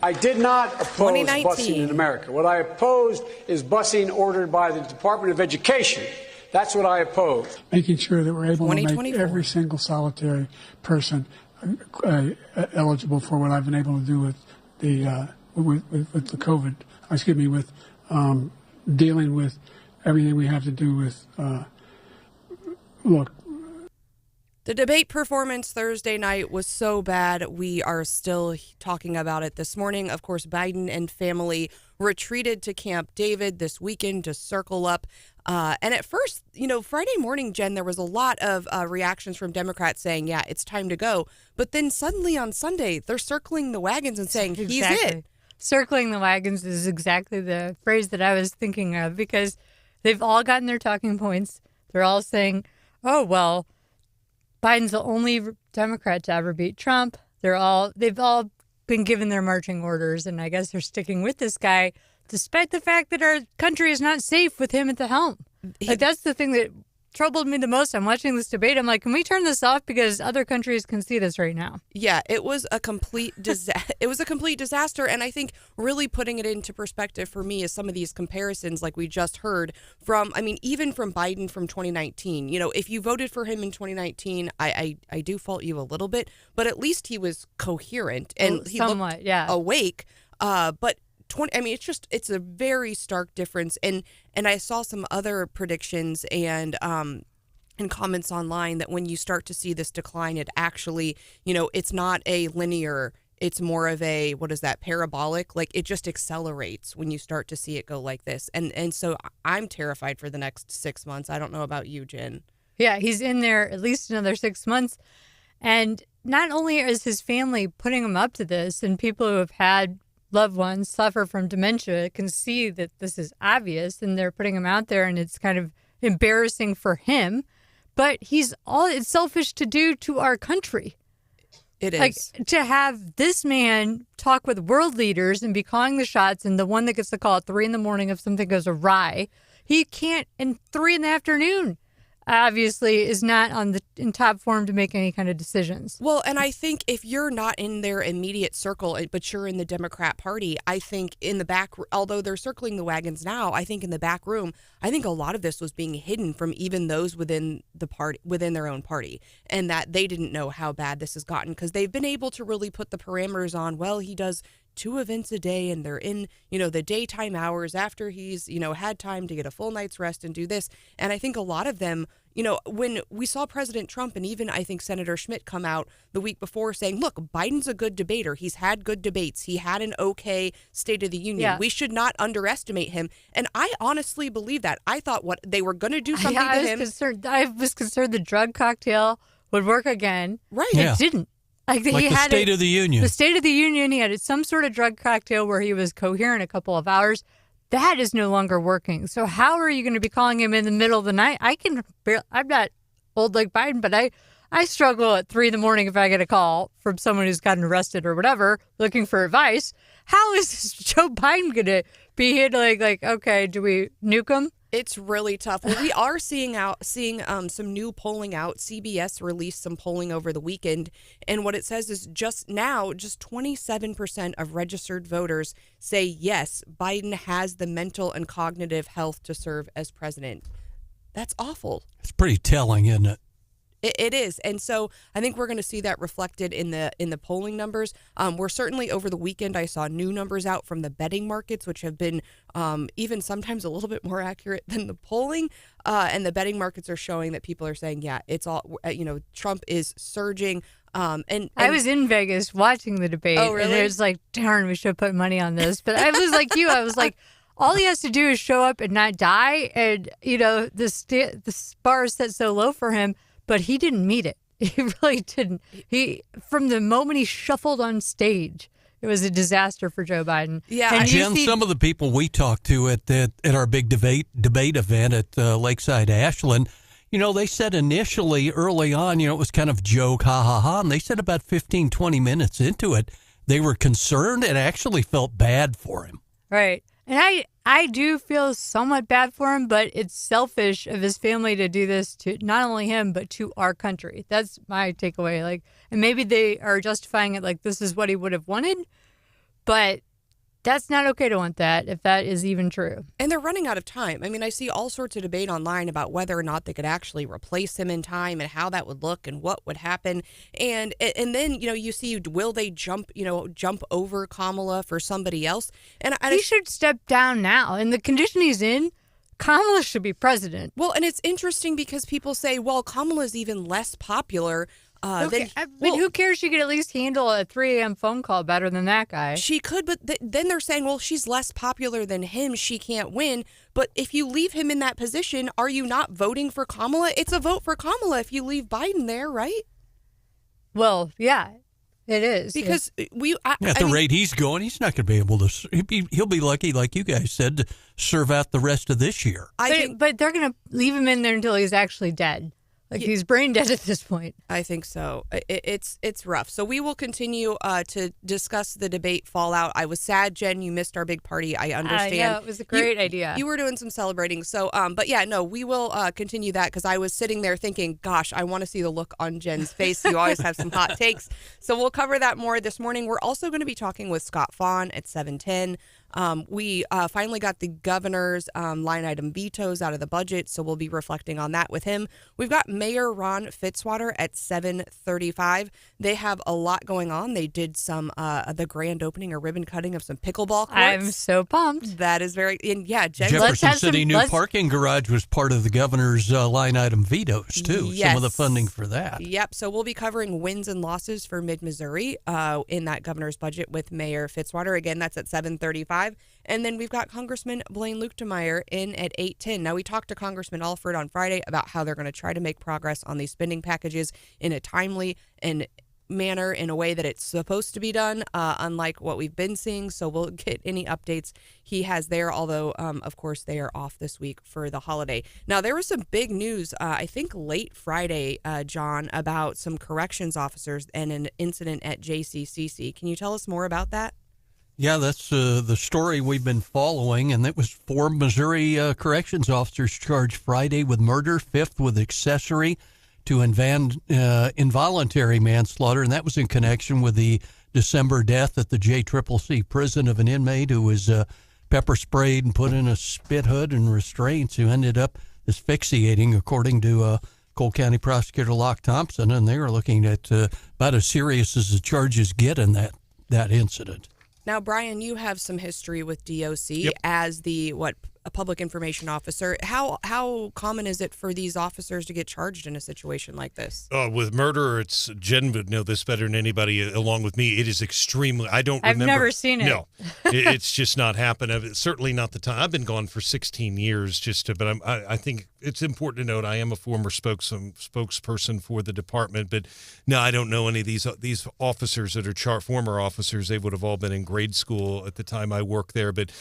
I did not oppose busing in America. What I opposed is busing ordered by the Department of Education. That's what I oppose. Making sure that we're able to make every single solitary person eligible for what I've been able to do with the with the COVID. With dealing with everything we have to do with. Look. The debate performance Thursday night was so bad, we are still talking about it this morning. Of course, Biden and family retreated to Camp David this weekend to circle up. And at first, Friday morning, Jen, there was a lot of reactions from Democrats saying, yeah, it's time to go. But then suddenly on Sunday, they're circling the wagons and saying, he's it. Circling the wagons is exactly the phrase that I was thinking of, because they've all gotten their talking points. They're all saying, oh, well, Biden's the only Democrat to ever beat Trump. They've all been given their marching orders, and I guess they're sticking with this guy, despite the fact that our country is not safe with him at the helm. Like, that's the thing that troubled me the most. I'm watching this debate. I'm like, can we turn this off, because other countries can see this right now? Yeah, it was a complete disaster. And I think really putting it into perspective for me is some of these comparisons, like we just heard from, even from Biden from 2019. If you voted for him in 2019, I do fault you a little bit, but at least he was coherent and he looked awake. But it's a very stark difference. And I saw some other predictions and comments online that when you start to see this decline, it actually, it's not a linear, it's more of a, parabolic, like it just accelerates when you start to see it go like this. And so I'm terrified for the next 6 months. I don't know about you, Jen. Yeah, he's in there at least another 6 months. And not only is his family putting him up to this, and people who have had loved ones suffer from dementia can see that this is obvious, and they're putting him out there, and it's kind of embarrassing for him, but it's selfish to do to our country. It is. Like, to have this man talk with world leaders and be calling the shots, and the one that gets the call at 3 a.m. if something goes awry, he can't in 3 p.m. obviously is not in top form to make any kind of decisions. Well, and I think if you're not in their immediate circle, but you're in the Democrat Party, I think in the back, although they're circling the wagons now, I think in the back room, I think a lot of this was being hidden from even those within the party, within their own party, and that they didn't know how bad this has gotten, because they've been able to really put the parameters on, well, he does 2 events a day, and they're in, the daytime hours after he's, had time to get a full night's rest and do this. And I think a lot of them, when we saw President Trump and even I think Senator Schmidt come out the week before saying, look, Biden's a good debater. He's had good debates. He had an okay State of the Union. Yeah. We should not underestimate him. And I honestly believe that. I thought what they were going to do something to him. I was concerned the drug cocktail would work again. Right. Yeah. It didn't. Like he had the State of the Union. The State of the Union, he had some sort of drug cocktail where he was coherent a couple of hours. That is no longer working. So how are you going to be calling him in the middle of the night? I'm not old like Biden, but I struggle at 3 a.m. if I get a call from someone who's gotten arrested or whatever, looking for advice. How is Joe Biden going to be here to like, okay, do we nuke him? It's really tough. Well, we are seeing some new polling out. CBS released some polling over the weekend, and what it says is just 27% of registered voters say yes, Biden has the mental and cognitive health to serve as president. That's awful. It's pretty telling, isn't it? It is. And so I think we're going to see that reflected in the polling numbers. We're certainly over the weekend, I saw new numbers out from the betting markets, which have been even sometimes a little bit more accurate than the polling. And the betting markets are showing that people are saying, yeah, it's all, Trump is surging. And I was in Vegas watching the debate. Oh, really? And it was like, darn, we should put money on this. But I was like you. I was like, all he has to do is show up and not die. And, the bar is set so low for him. But he didn't meet it. He really didn't. From the moment he shuffled on stage, it was a disaster for Joe Biden. Yeah, and Jen, some of the people we talked to at our big debate event at Lakeside Ashland, they said initially, early on, it was kind of joke, ha, ha, ha. And they said about 15, 20 minutes into it, they were concerned and actually felt bad for him. Right. And I do feel somewhat bad for him, but it's selfish of his family to do this to not only him, but to our country. That's my takeaway. And maybe they are justifying it like this is what he would have wanted. but that's not okay to want that, if that is even true. And they're running out of time. I mean, I see all sorts of debate online about whether or not they could actually replace him in time and how that would look and what would happen. And then, you see, will they jump over Kamala for somebody else? And he should step down now. In the condition he's in, Kamala should be president. Well, and it's interesting because people say, well, Kamala's even less popular. Who cares? She could at least handle a 3 a.m. phone call better than that guy. She could, but then they're saying, well, she's less popular than him. She can't win. But if you leave him in that position, are you not voting for Kamala? It's a vote for Kamala if you leave Biden there, right? Well, yeah, it is. Because at the rate he's going, he's not going to be able to. He'll be lucky, like you guys said, to serve out the rest of this year. But they're going to leave him in there until he's actually dead. Like he's brain dead at this point. I think so. It's rough. So we will continue to discuss the debate fallout. I was sad, Jen, you missed our big party. I understand. Yeah, it was a great idea. You were doing some celebrating. So, but yeah, no, we will continue that because I was sitting there thinking, gosh, I want to see the look on Jen's face. You always have some hot takes. So we'll cover that more this morning. We're also going to be talking with Scott Faughn at 7:10. We finally got the governor's line item vetoes out of the budget, so we'll be reflecting on that with him. We've got Mayor Ron Fitzwater at 7:35. They have a lot going on. They did some the grand opening or ribbon cutting of some pickleball courts. I'm so pumped. That is very Jen. Jefferson City new parking garage was part of the governor's line item vetoes too. Yes. Some of the funding for that. Yep. So we'll be covering wins and losses for Mid-Missouri in that governor's budget with Mayor Fitzwater. Again, that's at 7:35. And then we've got Congressman Blaine Luetkemeyer in at 8:10. Now, we talked to Congressman Alford on Friday about how they're going to try to make progress on these spending packages in a timely and manner in a way that it's supposed to be done, unlike what we've been seeing. So we'll get any updates he has there, although, of course, they are off this week for the holiday. Now, there was some big news, I think late Friday, John, about some corrections officers and an incident at JCCC. Can you tell us more about that? Yeah, that's the story we've been following, and that was 4 Missouri corrections officers charged Friday with murder, 5th with accessory to involuntary manslaughter, and that was in connection with the December death at the JCCC prison of an inmate who was pepper sprayed and put in a spit hood and restraints, who ended up asphyxiating, according to Cole County Prosecutor Locke Thompson, and they were looking at about as serious as the charges get in that incident. Now, Brian, you have some history with DOC as a public information officer. How common is it for these officers to get charged in a situation like this? With murder, it's Jen would know this better than anybody along with me. It is extremely. I've never seen it. No, it's just not happened. It's certainly not the time. I've been gone for 16 years, but I think it's important to note I am a former spokesperson for the department. But no, I don't know any of these officers that are former officers. They would have all been in grade school at the time I worked there. But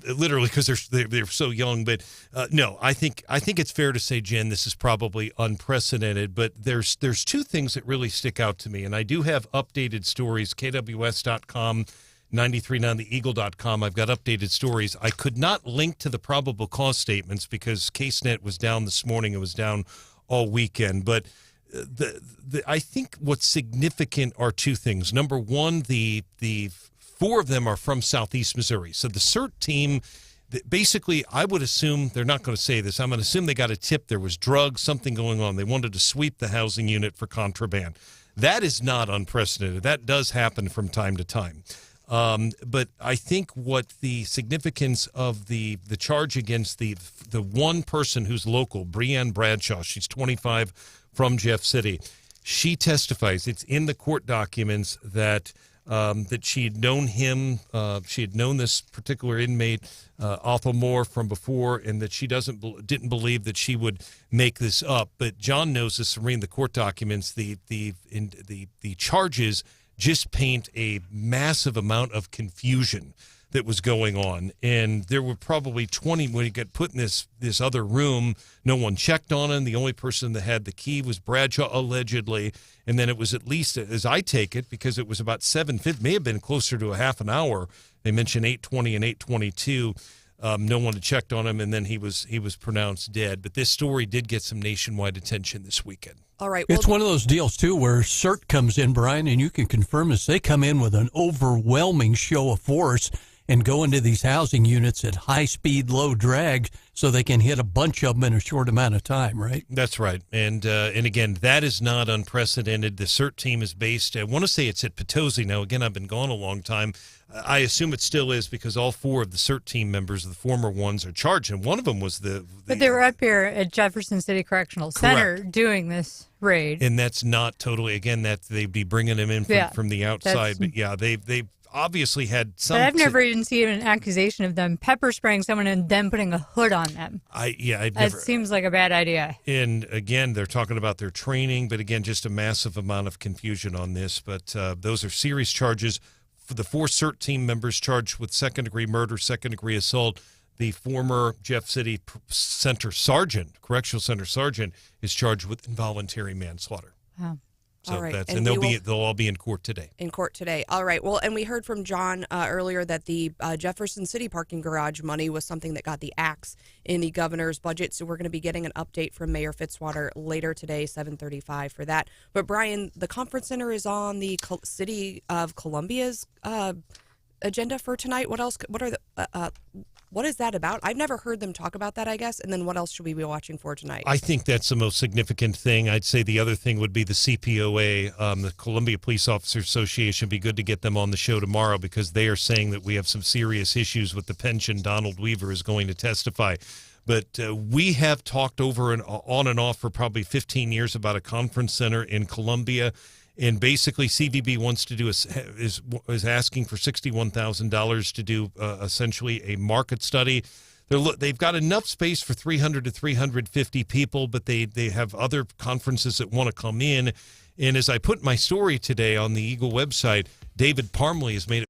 literally, because they're so young. But no, I think it's fair to say, Jen, this is probably unprecedented. But there's 2 things that really stick out to me, and I do have updated stories. KWS.com. 93.9theeagle.com. I've got updated stories. I could not link to the probable cause statements because CaseNet was down this morning. It was down all weekend. But I think what's significant are 2 things. Number one, the 4 of them are from Southeast Missouri. So the CERT team, basically, I would assume, they're not going to say this, I'm going to assume they got a tip there was drugs, something going on. They wanted to sweep the housing unit for contraband. That is not unprecedented. That does happen from time to time. But I think what the significance of the charge against the one person who's local, Breanne Bradshaw, she's 25 from Jeff City, she testifies. It's in the court documents that she had known him. She had known this particular inmate, Othel Moore, from before, and that she didn't believe that she would make this up. But John knows this from reading the court documents. The charges just paint a massive amount of confusion that was going on. And there were probably 20 when he got put in this other room. No one checked on him. The only person that had the key was Bradshaw, allegedly. And then it was, at least as I take it, because it was about 7:50, may have been closer to a half an hour. They mentioned 8:20 and 8:22. No one had checked on him, and then he was pronounced dead. But this story did get some nationwide attention this weekend. All right. It's one of those deals, too, where CERT comes in, Brian, and you can confirm this. They come in with an overwhelming show of force and go into these housing units at high speed, low drag, so they can hit a bunch of them in a short amount of time, right? That's right. And again, that is not unprecedented. The CERT team is based, I want to say it's at Potosi. Now, again, I've been gone a long time. I assume it still is because all 4 of the CERT team members, the former ones, are charged. And one of them was But they were up here at Jefferson City Correctional Center doing this raid. And that's not totally, again, that they'd be bringing them in from the outside. But yeah, they've obviously had some. But I've never even seen an accusation of them pepper spraying someone and then putting a hood on them. That seems like a bad idea. And again, they're talking about their training, but again, just a massive amount of confusion on this. But those are serious charges. For the 4 CERT team members charged with second-degree murder, second-degree assault, the former Jeff City Correctional Center sergeant, is charged with involuntary manslaughter. Wow. So all right. and they'll all be in court today. All right. Well, and we heard from John earlier that the Jefferson City parking garage money was something that got the axe in the governor's budget. So we're going to be getting an update from Mayor Fitzwater later today, 7:35 for that. But Brian, the conference center is on the City of Columbia's agenda for tonight. What else? What is that about? I've never heard them talk about that, I guess. And then what else should we be watching for tonight? I think that's the most significant thing. I'd say the other thing would be the CPOA, the Columbia Police Officers Association. It'd be good to get them on the show tomorrow because they are saying that we have some serious issues with the pension. Donald Weaver is going to testify. But we have talked over and on and off for probably 15 years about a conference center in Columbia. And basically, CVB wants to do is asking for $61,000 to do essentially a market study. They've got enough space for 300 to 350 people, but they have other conferences that want to come in. And as I put my story today on the Eagle website, David Parmley has made it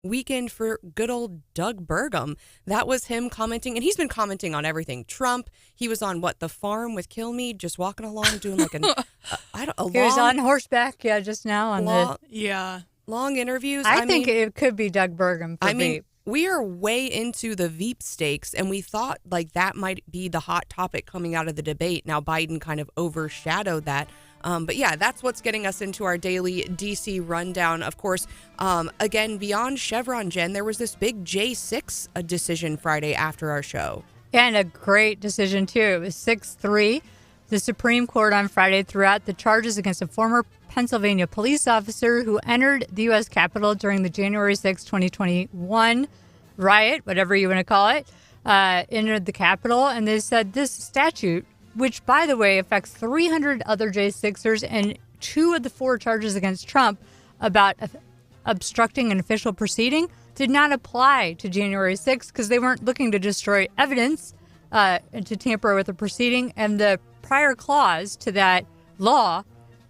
weekend for good old Doug Burgum. That was him commenting, and he's been commenting on everything. Trump, he was on the farm with Kilmeade, just walking along doing like he was on horseback, just now on long interviews. I think it could be Doug Burgum for Veep. We are way into the Veep stakes, and we thought that might be the hot topic coming out of the debate. Now Biden kind of overshadowed that. But yeah, that's what's getting us into our daily DC rundown. Of course, again, beyond Chevron, Jen, there was this big J6 decision Friday after our show. And a great decision, too. It was 6-3. The Supreme Court on Friday threw out the charges against a former Pennsylvania police officer who entered the U.S. Capitol during the January 6, 2021 riot, whatever you want to call it, entered the Capitol. And they said this statute, which, by the way, affects 300 other J6ers and 2 of the 4 charges against Trump about obstructing an official proceeding, did not apply to January 6th because they weren't looking to destroy evidence and to tamper with the proceeding. And the prior clause to that law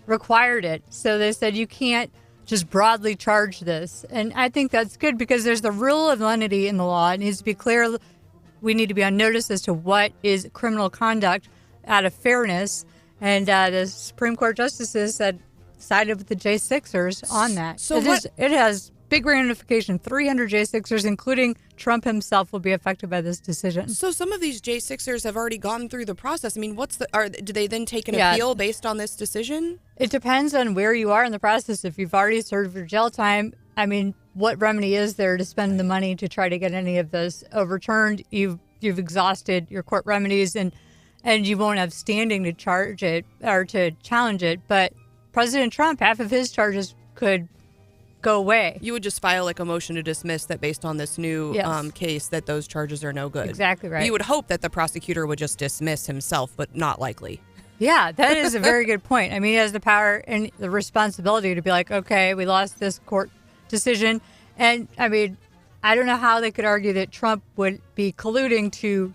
required it. So they said you can't just broadly charge this. And I think that's good because there's the rule of lenity in the law. It needs to be clear. We need to be on notice as to what is criminal conduct out of fairness. And the Supreme Court justices sided with the J6ers on that. So it has big ramification. 300 J6ers, including Trump himself, will be affected by this decision. So some of these J6ers have already gone through the process. I mean, do they then take an appeal based on this decision? It depends on where you are in the process. If you've already served your jail time, I mean, what remedy is there to spend the money to try to get any of this overturned? You've exhausted your court remedies, and you won't have standing to charge it or to challenge it. But President Trump, half of his charges could go away. You would just file a motion to dismiss that based on this new case that those charges are no good. Exactly right. You would hope that the prosecutor would just dismiss himself, but not likely. Yeah, that is a very good point. I mean, he has the power and the responsibility to be like, okay, we lost this court decision. And I mean, I don't know how they could argue that Trump would be colluding to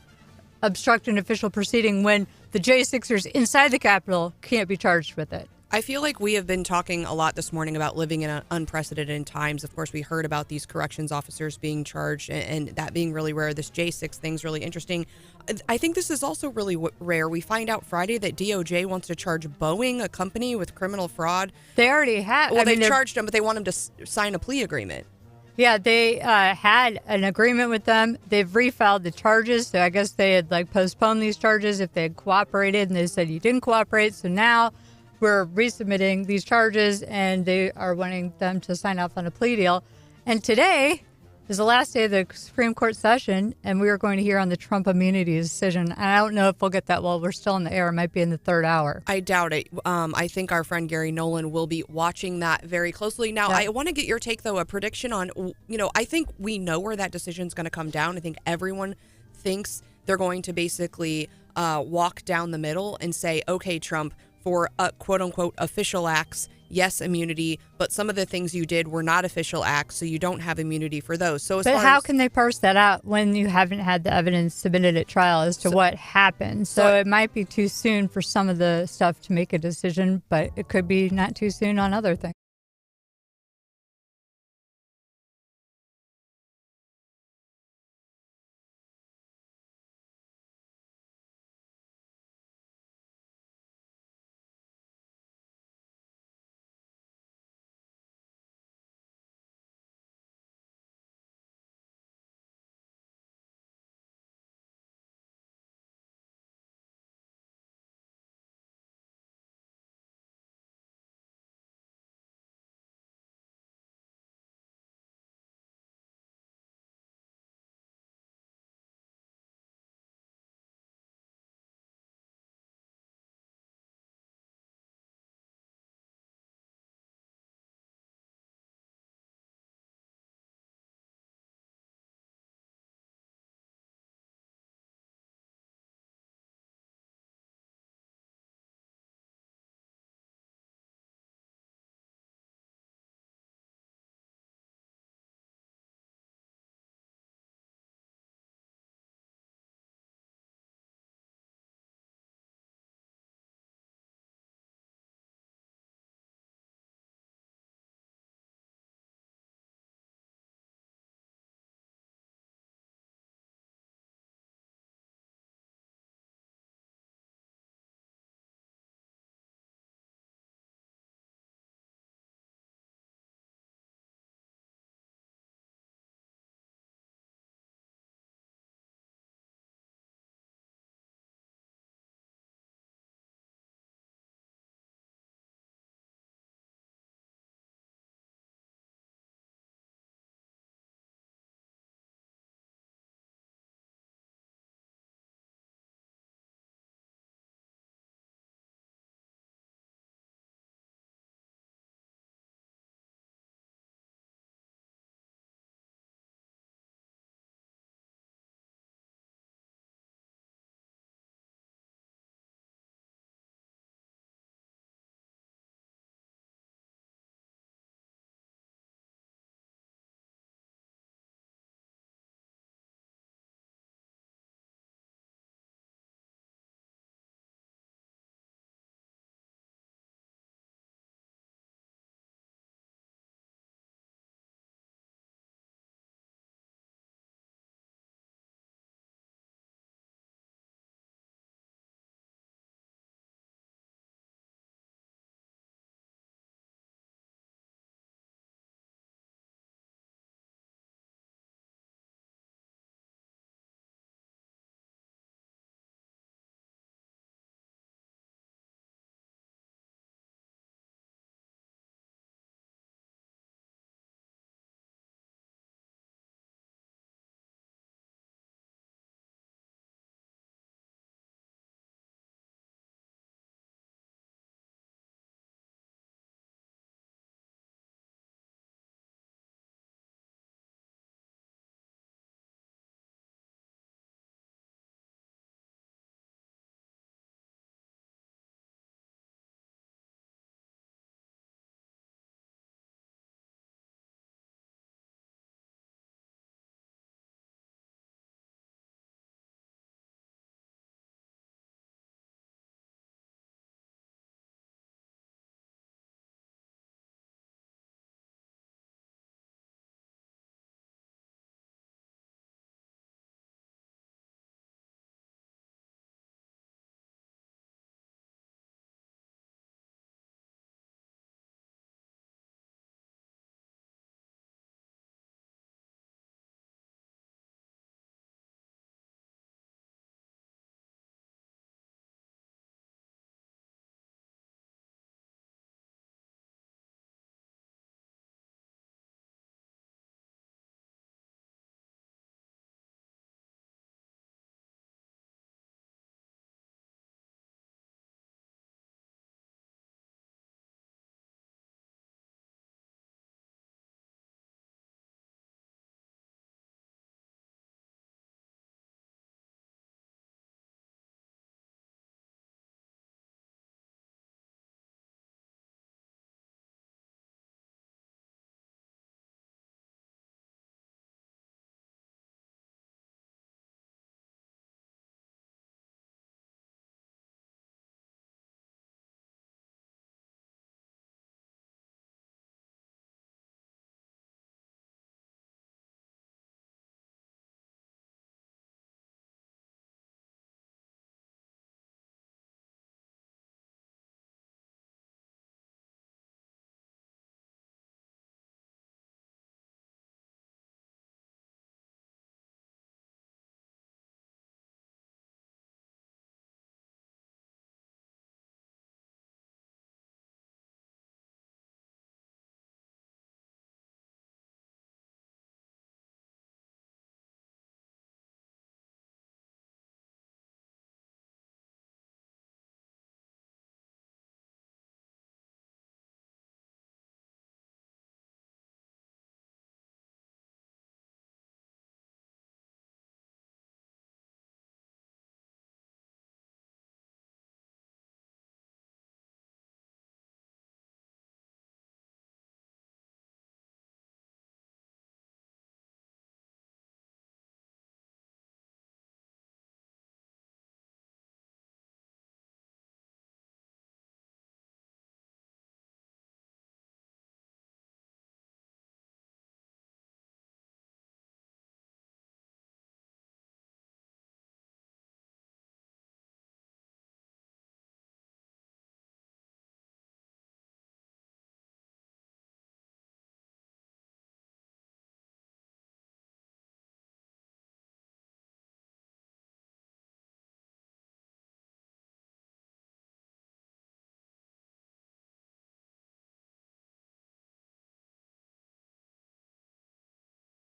obstruct an official proceeding when the J6ers inside the Capitol can't be charged with it. I feel like we have been talking a lot this morning about living in unprecedented times. Of course, we heard about these corrections officers being charged and that being really rare. This J6 thing's really interesting. I think this is also really rare. We find out Friday that DOJ wants to charge Boeing, a company, with criminal fraud. They already have. Well, they charged them, but they want them to sign a plea agreement. Yeah, they had an agreement with them. They've refiled the charges. So I guess they had postponed these charges if they had cooperated, and they said you didn't cooperate. So now we're resubmitting these charges, and they are wanting them to sign off on a plea deal. And today is the last day of the Supreme Court session, and we are going to hear on the Trump immunity decision. And I don't know if we'll get that while we're still in the air. It might be in the third hour. I doubt it. I think our friend Gary Nolan will be watching that very closely. Now, I want to get your take, though, a prediction on, I think we know where that decision is going to come down. I think everyone thinks they're going to basically walk down the middle and say, okay, Trump, for quote-unquote official acts, yes, immunity, but some of the things you did were not official acts, so you don't have immunity for those. But how can they parse that out when you haven't had the evidence submitted at trial as to what happened? So it might be too soon for some of the stuff to make a decision, but it could be not too soon on other things.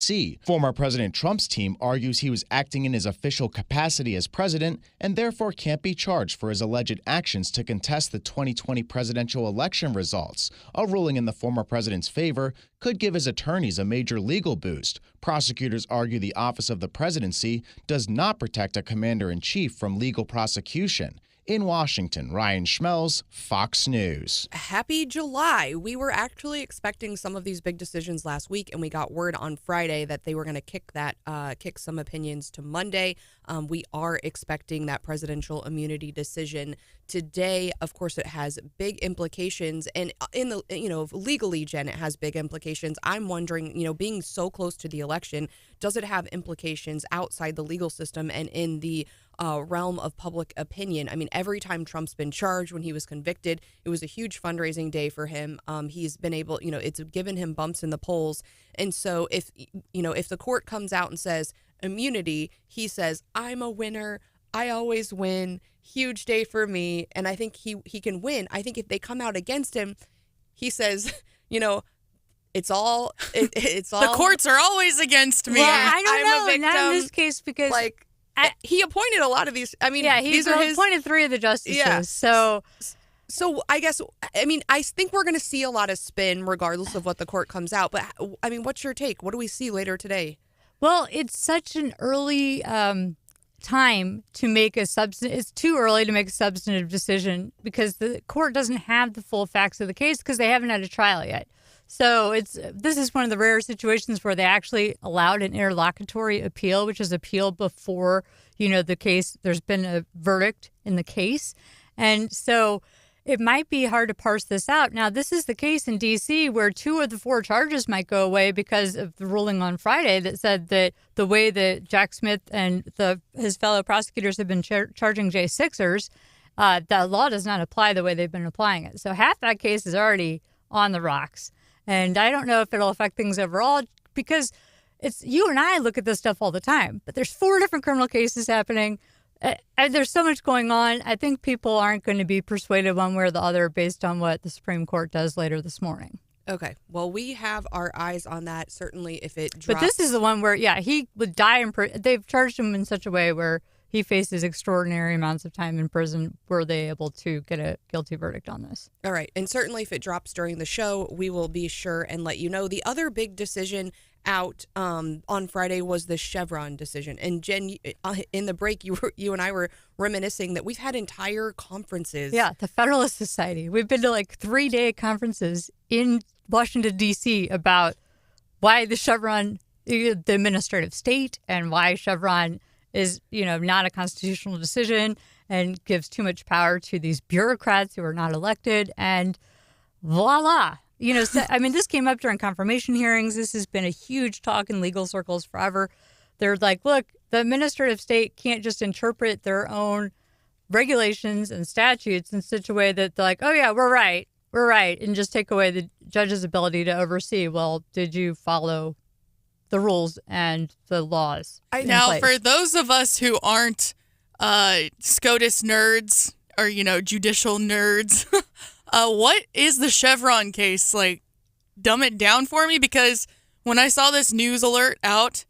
D.C. Former President Trump's team argues he was acting in his official capacity as president and therefore can't be charged for his alleged actions to contest the 2020 presidential election results. A ruling in the former president's favor could give his attorneys a major legal boost. Prosecutors argue the office of the presidency does not protect a commander-in-chief from legal prosecution. In Washington, Ryan Schmelz, Fox News. Happy July. We were actually expecting some of these big decisions last week, and we got word on Friday that they were going to kick some opinions to Monday. We are expecting that presidential immunity decision today. Of course, it has big implications, and in the legally, Jen, it has big implications. I'm wondering, being so close to the election, does it have implications outside the legal system and in the realm of public opinion? I mean, every time Trump's been charged, when he was convicted, it was a huge fundraising day for him. He's been able, it's given him bumps in the polls. And so if the court comes out and says immunity, he says, I'm a winner. I always win. Huge day for me. And I think he can win. I think if they come out against him, he says, it's all. The courts are always against me. Well, I don't know. I'm a victim. Not in this case because he appointed a lot of these. I mean, he's appointed 3 of the justices. Yeah. So I guess, I think we're going to see a lot of spin regardless of what the court comes out. But I mean, what's your take? What do we see later today? Well, it's such an early time to make it's too early to make a substantive decision because the court doesn't have the full facts of the case because they haven't had a trial yet. So this is one of the rare situations where they actually allowed an interlocutory appeal, which is appeal before, the case, there's been a verdict in the case. And so it might be hard to parse this out. Now, this is the case in D.C. where 2 of the 4 charges might go away because of the ruling on Friday that said that the way that Jack Smith and his fellow prosecutors have been charging J6ers, the law does not apply the way they've been applying it. So half that case is already on the rocks. And I don't know if it'll affect things overall because it's you and I look at this stuff all the time. But there's 4 different criminal cases happening. And there's so much going on. I think people aren't going to be persuaded one way or the other based on what the Supreme Court does later this morning. Okay. Well, we have our eyes on that, certainly if it drops. But this is the one where, he would die in prison. They've charged him in such a way where he faces extraordinary amounts of time in prison. Were they able to get a guilty verdict on this? All right. And certainly if it drops during the show, we will be sure and let you know. The other big decision out on Friday was the Chevron decision. And Jen, in the break, you and I were reminiscing that we've had entire conferences. Yeah, the Federalist Society. We've been to 3-day conferences in Washington, D.C. about why the Chevron, the administrative state, and why Chevron is, not a constitutional decision and gives too much power to these bureaucrats who are not elected. And voila. This came up during confirmation hearings. This has been a huge talk in legal circles forever. They're like, look, the administrative state can't just interpret their own regulations and statutes in such a way that they're like, oh, yeah, we're right, and just take away the judge's ability to oversee. Well, did you follow the rules and the laws? Now, for those of us who aren't SCOTUS nerds or, judicial nerds, what is the Chevron case? Dumb it down for me, because when I saw this news alert out,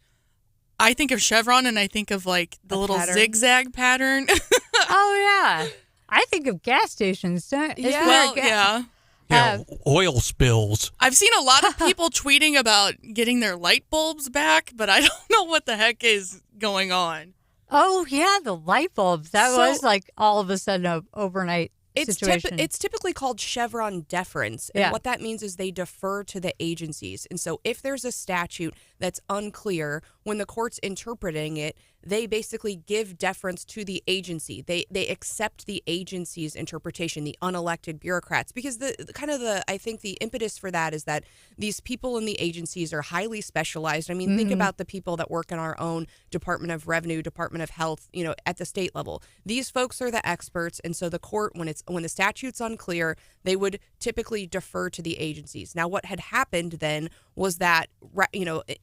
I think of Chevron and I think of the little pattern. Zigzag pattern. Oh, yeah. I think of gas stations. Yeah. Oil spills. I've seen a lot of people tweeting about getting their light bulbs back, but I don't know what the heck is going on. Oh, yeah, the light bulbs. That was all of a sudden an overnight situation. It's typically called Chevron deference. And what that means is they defer to the agencies. And so if there's a statute that's unclear, when the court's interpreting it, they basically give deference to the agency. They accept the agency's interpretation, the unelected bureaucrats, because I think the impetus for that is that these people in the agencies are highly specialized. I mean, think about the people that work in our own Department of Revenue, Department of Health, at the state level. These folks are the experts, and so the court, when the statute's unclear, they would typically defer to the agencies. Now, what had happened then was that,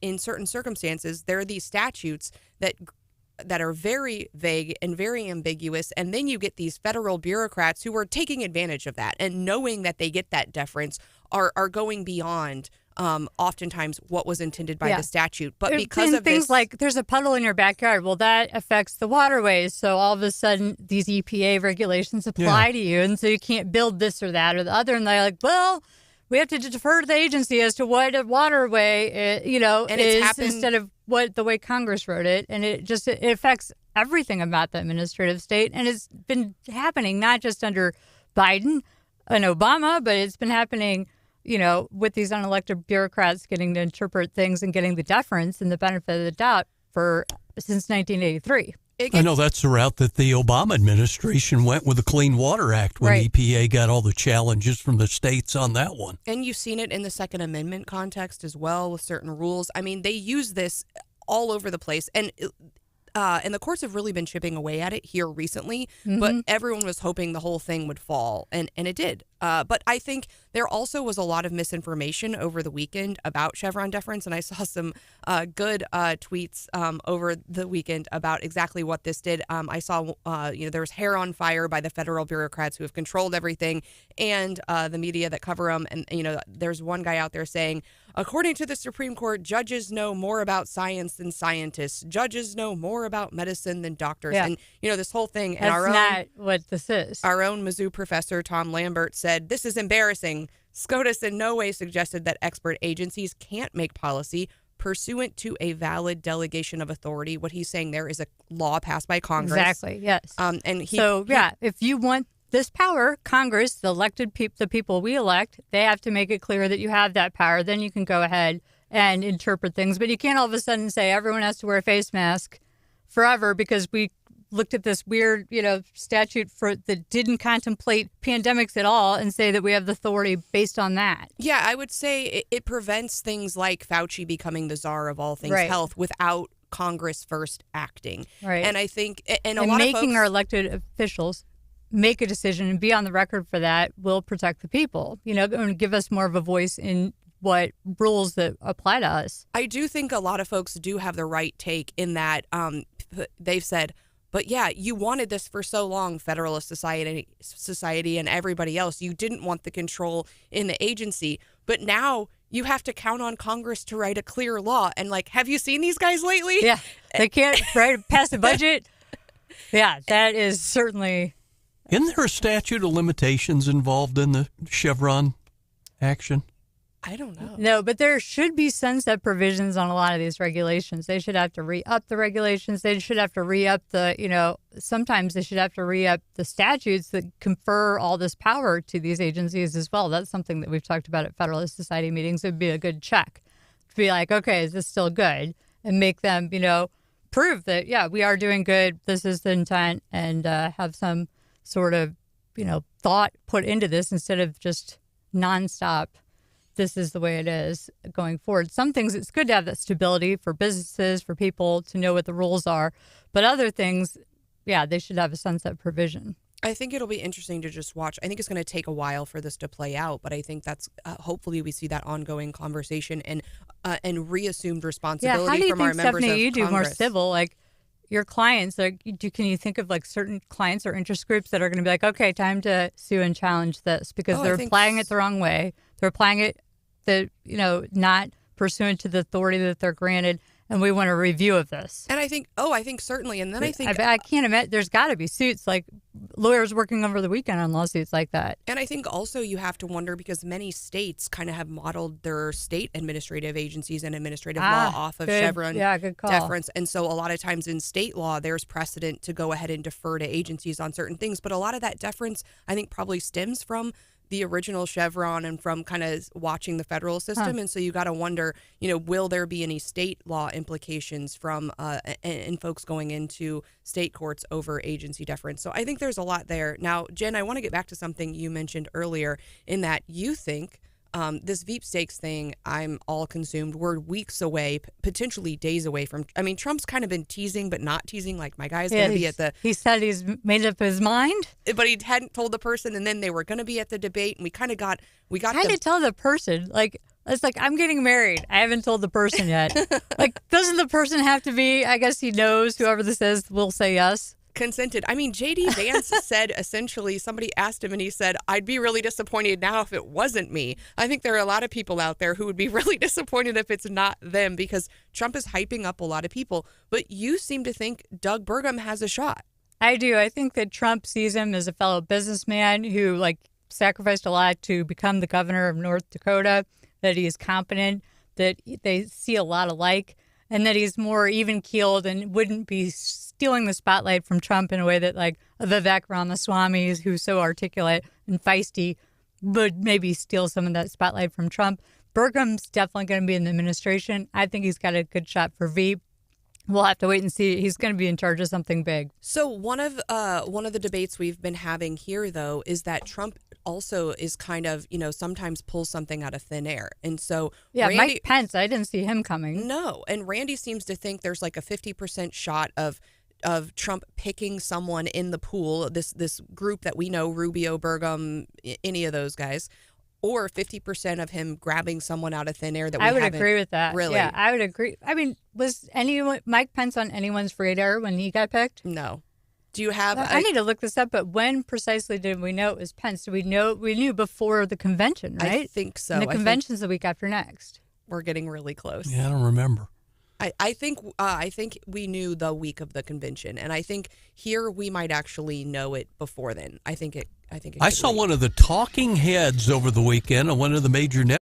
in certain circumstances, there are these statutes that are very vague and very ambiguous, and then you get these federal bureaucrats who are taking advantage of that and knowing that they get that deference are going beyond oftentimes what was intended by the statute. But because of things this, like there's a puddle in your backyard, well, that affects the waterways. So all of a sudden, these EPA regulations apply to you, and so you can't build this or that or the other. And they're like, well, we have to defer to the agency as to what a waterway, and is instead of the way Congress wrote it. And it affects everything about the administrative state. And it's been happening not just under Biden and Obama, but it's been happening, with these unelected bureaucrats getting to interpret things and getting the deference and the benefit of the doubt since 1983. I know that's the route that the Obama administration went with the Clean Water Act when EPA got all the challenges from the states on that one. And you've seen it in the Second Amendment context as well with certain rules. I mean, they use this all over the place. And the courts have really been chipping away at it here recently, but everyone was hoping the whole thing would fall, and it did. But I think there also was a lot of misinformation over the weekend about Chevron deference, and I saw some good tweets over the weekend about exactly what this did. I saw, there was hair on fire by the federal bureaucrats who have controlled everything, and the media that cover them. And, there's one guy out there saying, according to the Supreme Court, judges know more about science than scientists. Judges know more about medicine than doctors. Yeah. And, this whole thing. And That's not what this is. Our own Mizzou professor, Tom Lambert, said, this is embarrassing. SCOTUS in no way suggested that expert agencies can't make policy pursuant to a valid delegation of authority. What he's saying there is a law passed by Congress. Exactly, yes. If you want this power, Congress, the people we elect, they have to make it clear that you have that power. Then you can go ahead and interpret things. But you can't all of a sudden say everyone has to wear a face mask forever because we looked at this weird, statute that didn't contemplate pandemics at all and say that we have the authority based on that. Yeah, I would say it prevents things like Fauci becoming the czar of all things health without Congress first acting. Right. And I think, and lot of folks, our elected officials make a decision and be on the record for that will protect the people, and give us more of a voice in what rules that apply to us. I do think a lot of folks do have the right take in that they've said, but yeah, you wanted this for so long, Federalist Society and everybody else. You didn't want the control in the agency, but now you have to count on Congress to write a clear law. And have you seen these guys lately? Yeah, they can't pass a budget. Yeah, that is certainly... Isn't there a statute of limitations involved in the Chevron action? I don't know. No, but there should be sunset provisions on a lot of these regulations. They should have to re-up the regulations. They should have to re-up sometimes they should have to re-up the statutes that confer all this power to these agencies as well. That's something that we've talked about at Federalist Society meetings. It would be a good check to be like, okay, is this still good? And make them, prove that, yeah, we are doing good. This is the intent, and have some sort of, thought put into this instead of just nonstop. This is the way it is going forward. Some things, it's good to have that stability for businesses, for people to know what the rules are. But other things, yeah, they should have a sunset provision. I think it'll be interesting to just watch. I think it's going to take a while for this to play out, but I think that's hopefully we see that ongoing conversation and reassumed responsibility from our members of Congress. Stephanie, you do more civil, your clients, can you think of certain clients or interest groups that are going to be like, okay, time to sue and challenge this because they're applying it the wrong way. They're applying it not pursuant to the authority that they're granted, and we want a review of this. And I think certainly. And then I think I can't imagine there's got to be suits like lawyers working over the weekend on lawsuits like that. And I think also you have to wonder because many states kind of have modeled their state administrative agencies and administrative law off of Chevron deference. And so a lot of times in state law, there's precedent to go ahead and defer to agencies on certain things. But a lot of that deference, I think, probably stems from the original Chevron and from kind of watching the federal system. And so you got to wonder, will there be any state law implications from and folks going into state courts over agency deference? So I think there's a lot there. Now, Jen, I want to get back to something you mentioned earlier in that you think this Veep stakes thing, I'm all consumed. We're weeks away, potentially days away from. I mean, Trump's kind of been teasing, but not teasing. Like my guy's going to be at the. He said he's made up his mind, but he hadn't told the person, and then they were going to be at the debate, and we kind of got. How to tell the person? It's like I'm getting married. I haven't told the person yet. Doesn't the person have to be? I guess he knows whoever this is will say yes. consented. I mean, J.D. Vance said essentially, somebody asked him and he said, I'd be really disappointed now if it wasn't me. I think there are a lot of people out there who would be really disappointed if it's not them because Trump is hyping up a lot of people. But you seem to think Doug Burgum has a shot. I do. I think that Trump sees him as a fellow businessman who sacrificed a lot to become the governor of North Dakota, that he is competent, that they see a lot alike, and that he's more even-keeled and wouldn't be stealing the spotlight from Trump in a way that Vivek Ramaswamy, who's so articulate and feisty, would maybe steal some of that spotlight from Trump. Burgum's definitely going to be in the administration. I think he's got a good shot for V. We'll have to wait and see. He's going to be in charge of something big. So one of the debates we've been having here, though, is that Trump also is kind of, sometimes pulls something out of thin air. And so Mike Pence, I didn't see him coming. No. And Randy seems to think there's a 50% shot of Trump picking someone in the pool, this group that we know, Rubio, Burgum, any of those guys, or 50% of him grabbing someone out of thin air that we haven't. I would agree with that. Really? Yeah, I would agree. I mean, was Mike Pence on anyone's radar when he got picked? No. Do you have? I need to look this up. But when precisely did we know it was Pence? Did we knew before the convention, right? I think so. And the convention's the week after next. We're getting really close. Yeah, I don't remember. I think we knew the week of the convention, and I think here we might actually know it before then. I saw one of the talking heads over the weekend on one of the major networks.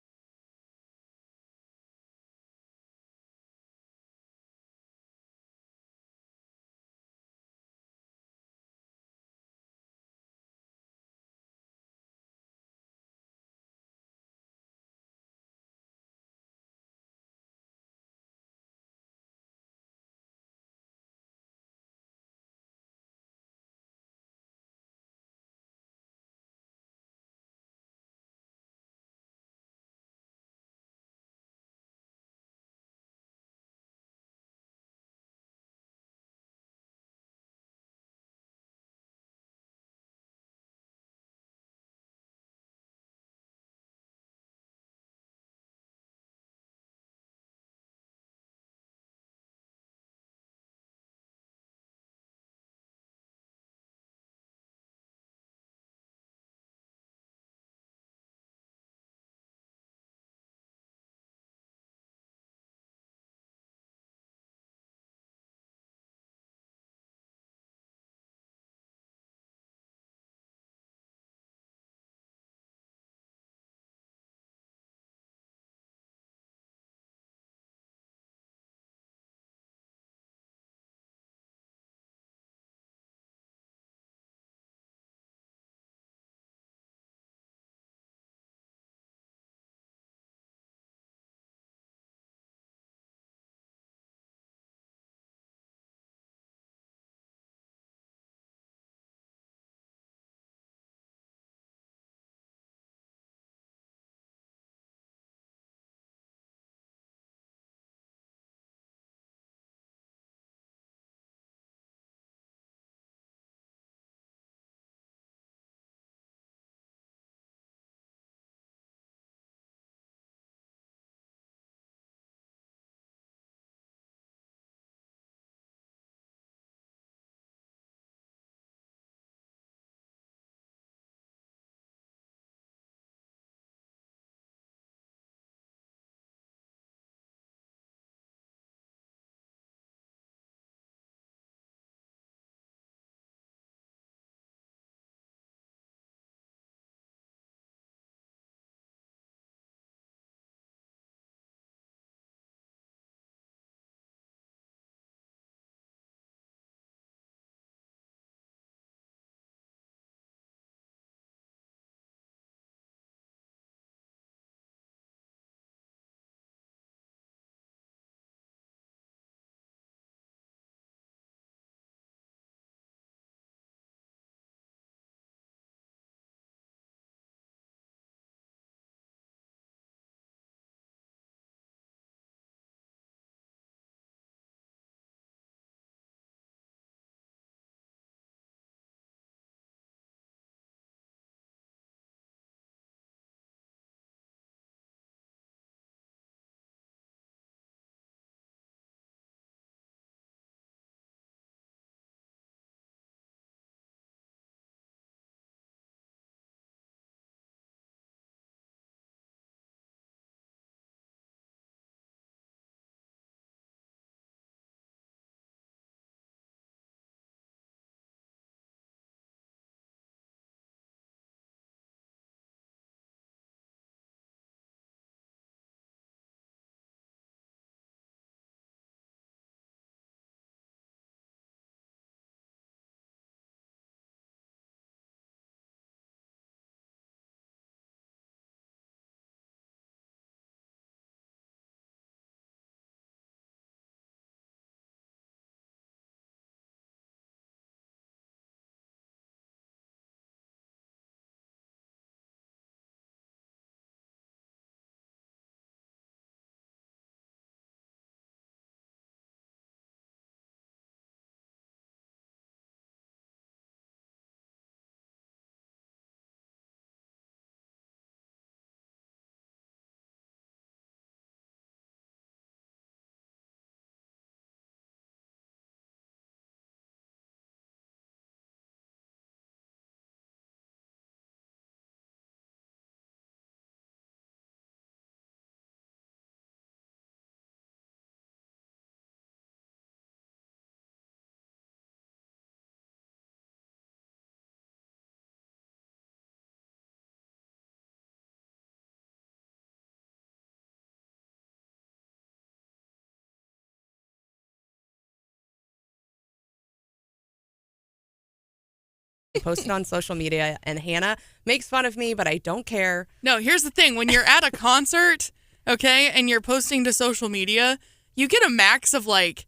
She posted on social media, and Hannah makes fun of me, but I don't care. No, here's the thing. When you're at a concert, okay, and you're posting to social media, you get a max of like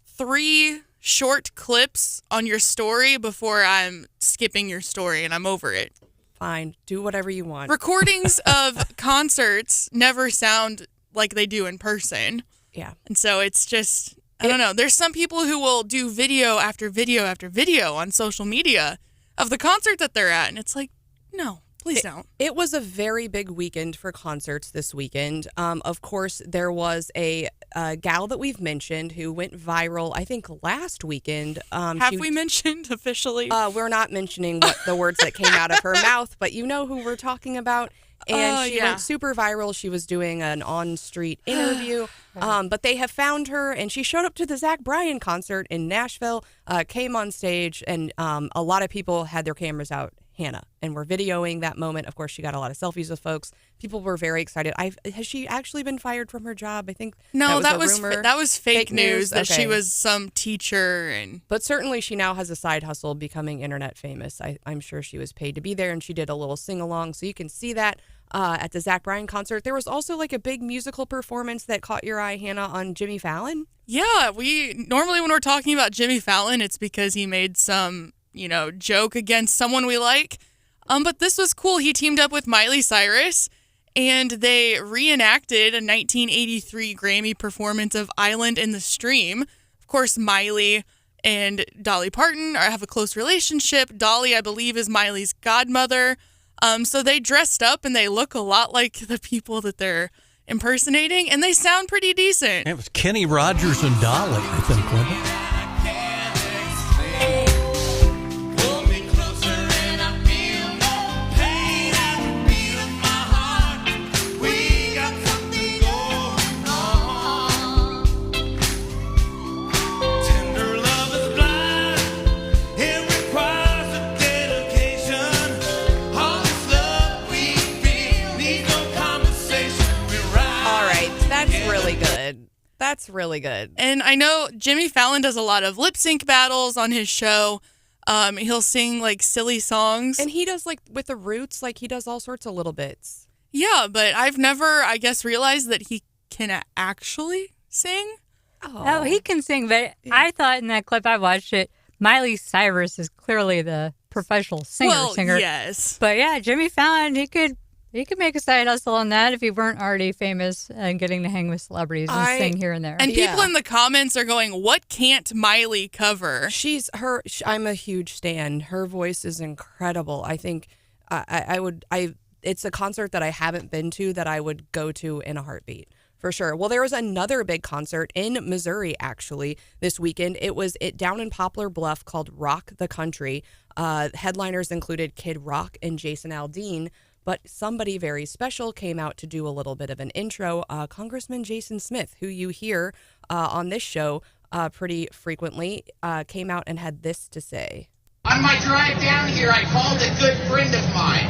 3 short clips on your story before I'm skipping your story and I'm over it. Fine. Do whatever you want. Recordings of concerts never sound like they do in person. Yeah. And so it's just, I don't know. There's some people who will do video after video after video on social media of the concert that they're at. And it's like, no, please don't. It was a very big weekend for concerts this weekend. Of course, there was a gal that we've mentioned who went viral, I think, last weekend. Have we mentioned officially? We're not mentioning what the words that came out of her mouth, but you know who we're talking about. And she went super viral. She was doing an on-street interview, but they have found her, and she showed up to the Zach Bryan concert in Nashville, came on stage, and a lot of people had their cameras out, Hannah, and were videoing that moment. Of course, she got a lot of selfies with folks. People were very excited. Has she actually been fired from her job? I think that was fake news that she was some teacher, but certainly she now has a side hustle, becoming internet famous. I'm sure she was paid to be there, and she did a little sing along, so you can see that. At the Zach Bryan concert. There was also like a big musical performance that caught your eye, Hannah, on Jimmy Fallon. Yeah, we normally when we're talking about Jimmy Fallon, it's because he made some, joke against someone we like. But this was cool. He teamed up with Miley Cyrus, and they reenacted a 1983 Grammy performance of Island in the Stream. Of course, Miley and Dolly Parton have a close relationship. Dolly, I believe, is Miley's godmother. So they dressed up and they look a lot like the people that they're impersonating, and they sound pretty decent. It was Kenny Rogers and Dolly, I think, wasn't it? That's really good. And I know Jimmy Fallon does a lot of lip sync battles on his show. He'll sing like silly songs. And he does like with the Roots, like he does all sorts of little bits. Yeah, but I've never, I guess, realized that he can actually sing. Oh, he can sing, but I thought in that clip I watched it, Miley Cyrus is clearly the professional singer. Yes. But yeah, Jimmy Fallon, he could make a side hustle on that if he weren't already famous and getting to hang with celebrities and sing here and there. And people in the comments are going, what can't Miley cover? I'm a huge stan. Her voice is incredible. I think it's a concert that I haven't been to that I would go to in a heartbeat. For sure. Well, there was another big concert in Missouri, actually, this weekend. It was down in Poplar Bluff called Rock the Country. Headliners included Kid Rock and Jason Aldean. But somebody very special came out to do a little bit of an intro. Congressman Jason Smith, who you hear on this show pretty frequently, came out and had this to say. On my drive down here, I called a good friend of mine,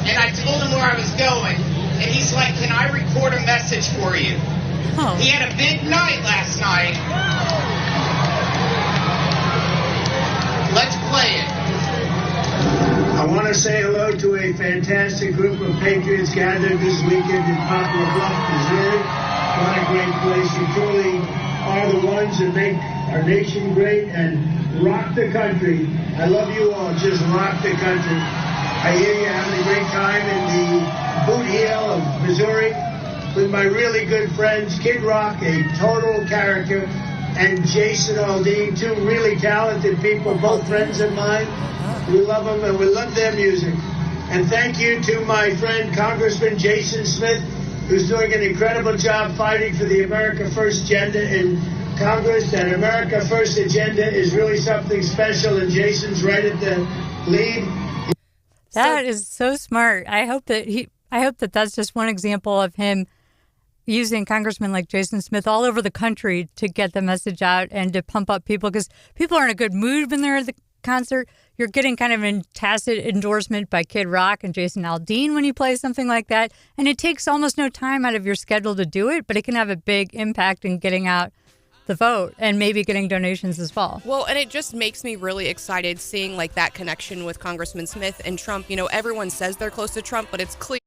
and I told him where I was going. And he's like, can I record a message for you? Oh. He had a big night last night. Let's play it. I want to say hello to a fantastic group of patriots gathered this weekend in Poplar Bluff, Missouri. What a great place. You truly are the ones that make our nation great and rock the country. I love you all. Just rock the country. I hear you having a great time in the boot heel of Missouri with my really good friends, Kid Rock, a total character, and Jason Aldean, two really talented people, both friends of mine. We love them and we love their music. And thank you to my friend Congressman Jason Smith, who's doing an incredible job fighting for the America First agenda in Congress. That America First agenda is really something special, and Jason's right at the lead. That is so smart. I hope that that's just one example of him using congressmen like Jason Smith all over the country to get the message out and to pump up people, because people are in a good mood when they're at the concert. You're getting kind of a tacit endorsement by Kid Rock and Jason Aldean when you play something like that. And it takes almost no time out of your schedule to do it, but it can have a big impact in getting out the vote and maybe getting donations as well. Well, and it just makes me really excited seeing like that connection with Congressman Smith and Trump. You know, everyone says they're close to Trump, but it's clear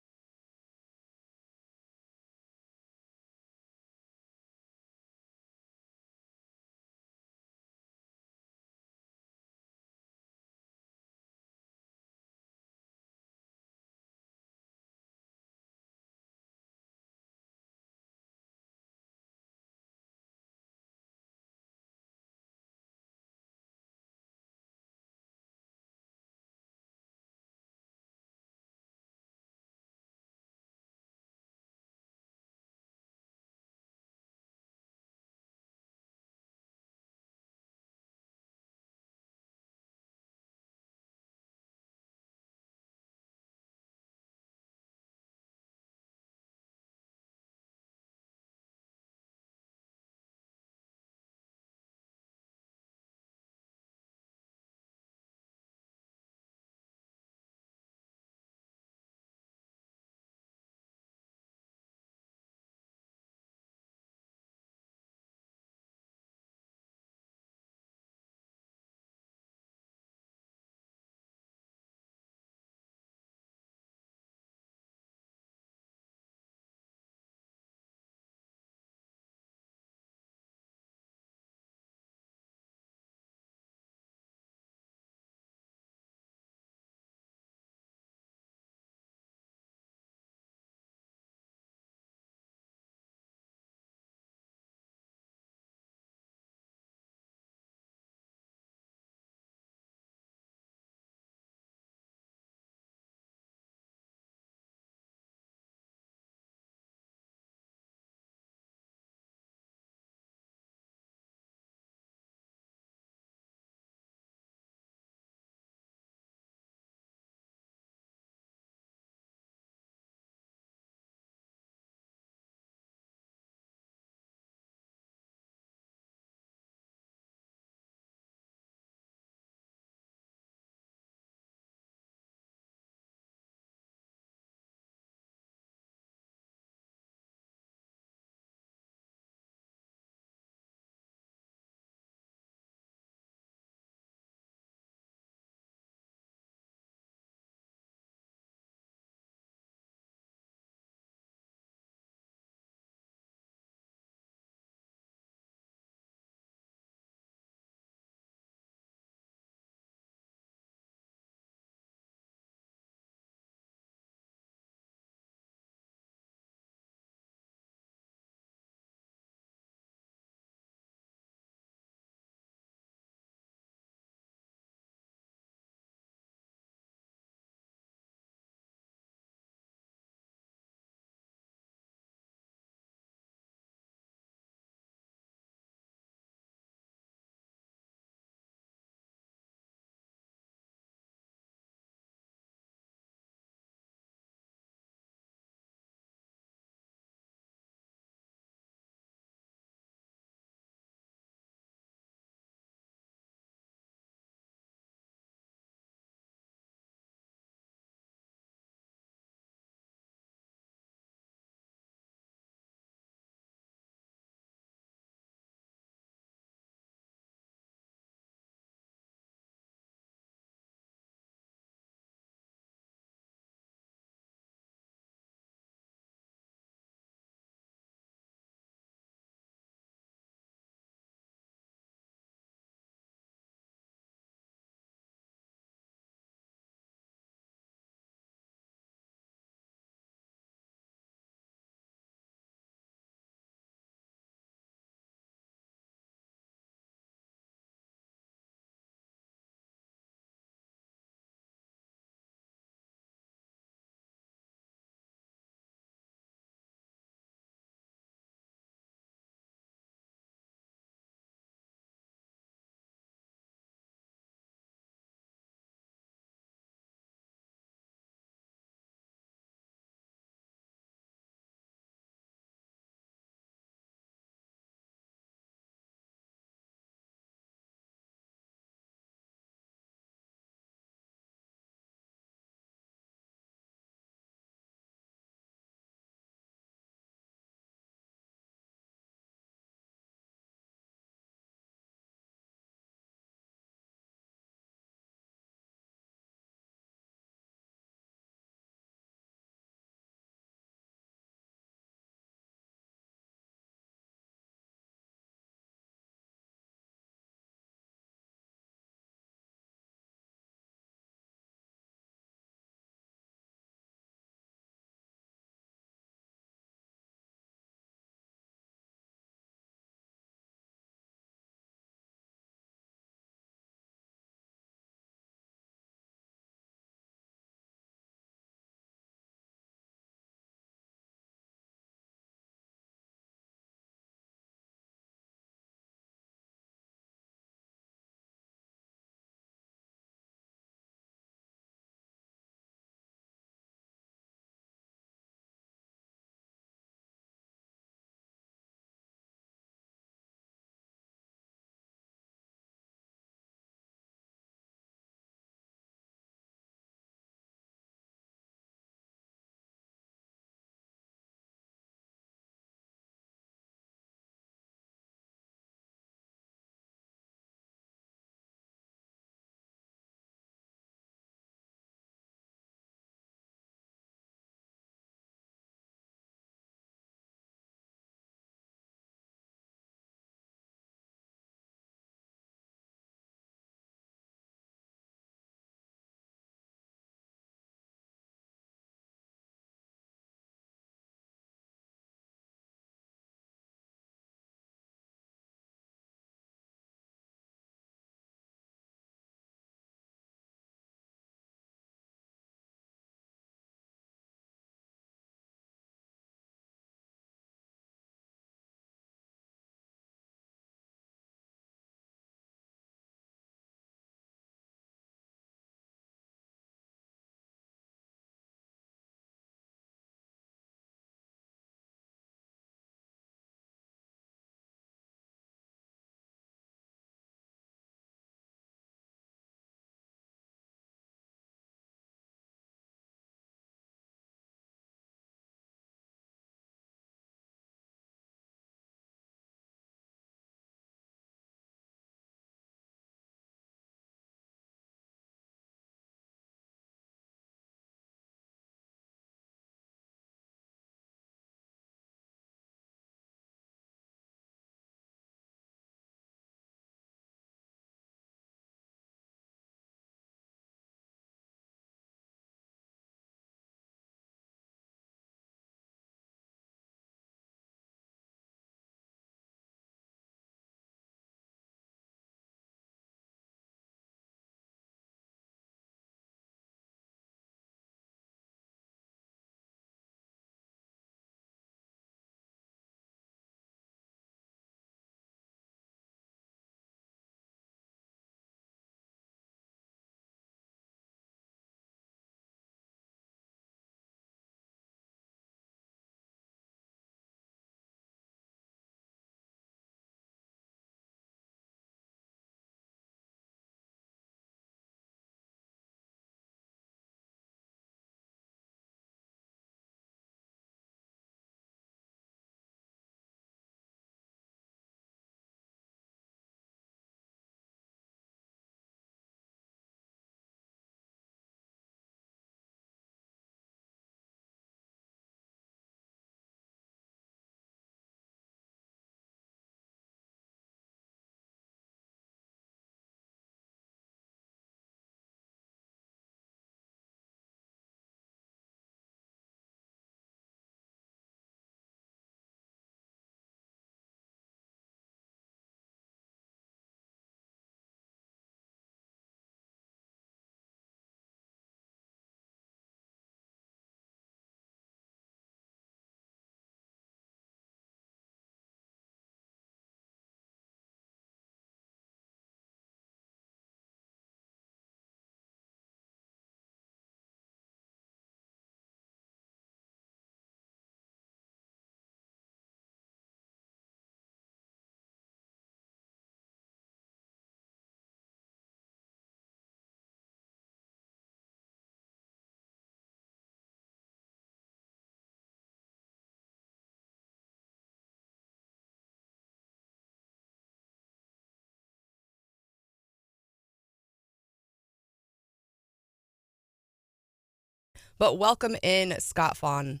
But welcome in, Scott Faughn.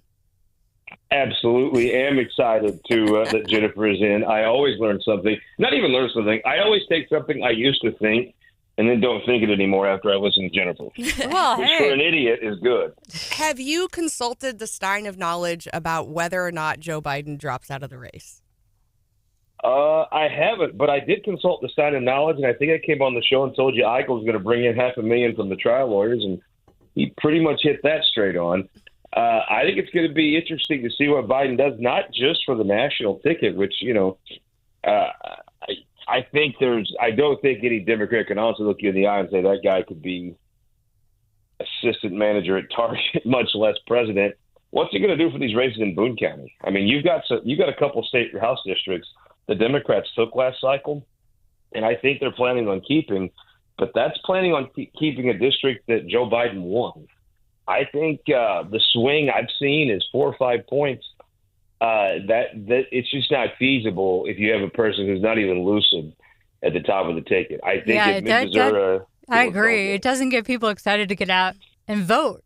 Absolutely am excited that Jennifer is in. I always learn something. Not even learn something. I always take something I used to think and then don't think it anymore after I listen to Jennifer. Well, which for an idiot is good. Have you consulted the Stein of Knowledge about whether or not Joe Biden drops out of the race? I haven't, but I did consult the Stein of Knowledge, and I think I came on the show and told you Eichel was going to bring in $500,000 from the trial lawyers, and he pretty much hit that straight on. I think it's going to be interesting to see what Biden does, not just for the national ticket, which, I don't think any Democrat can also look you in the eye and say that guy could be assistant manager at Target, much less president. What's he going to do for these races in Boone County? I mean, you've got a couple state House districts the Democrats took last cycle, and I think they're planning on keeping, but that's planning on keeping a district that Joe Biden won. I think the swing I've seen is 4 or 5 points. That it's just not feasible if you have a person who's not even lucid at the top of the ticket. I think Missouri. I agree. It doesn't get people excited to get out and vote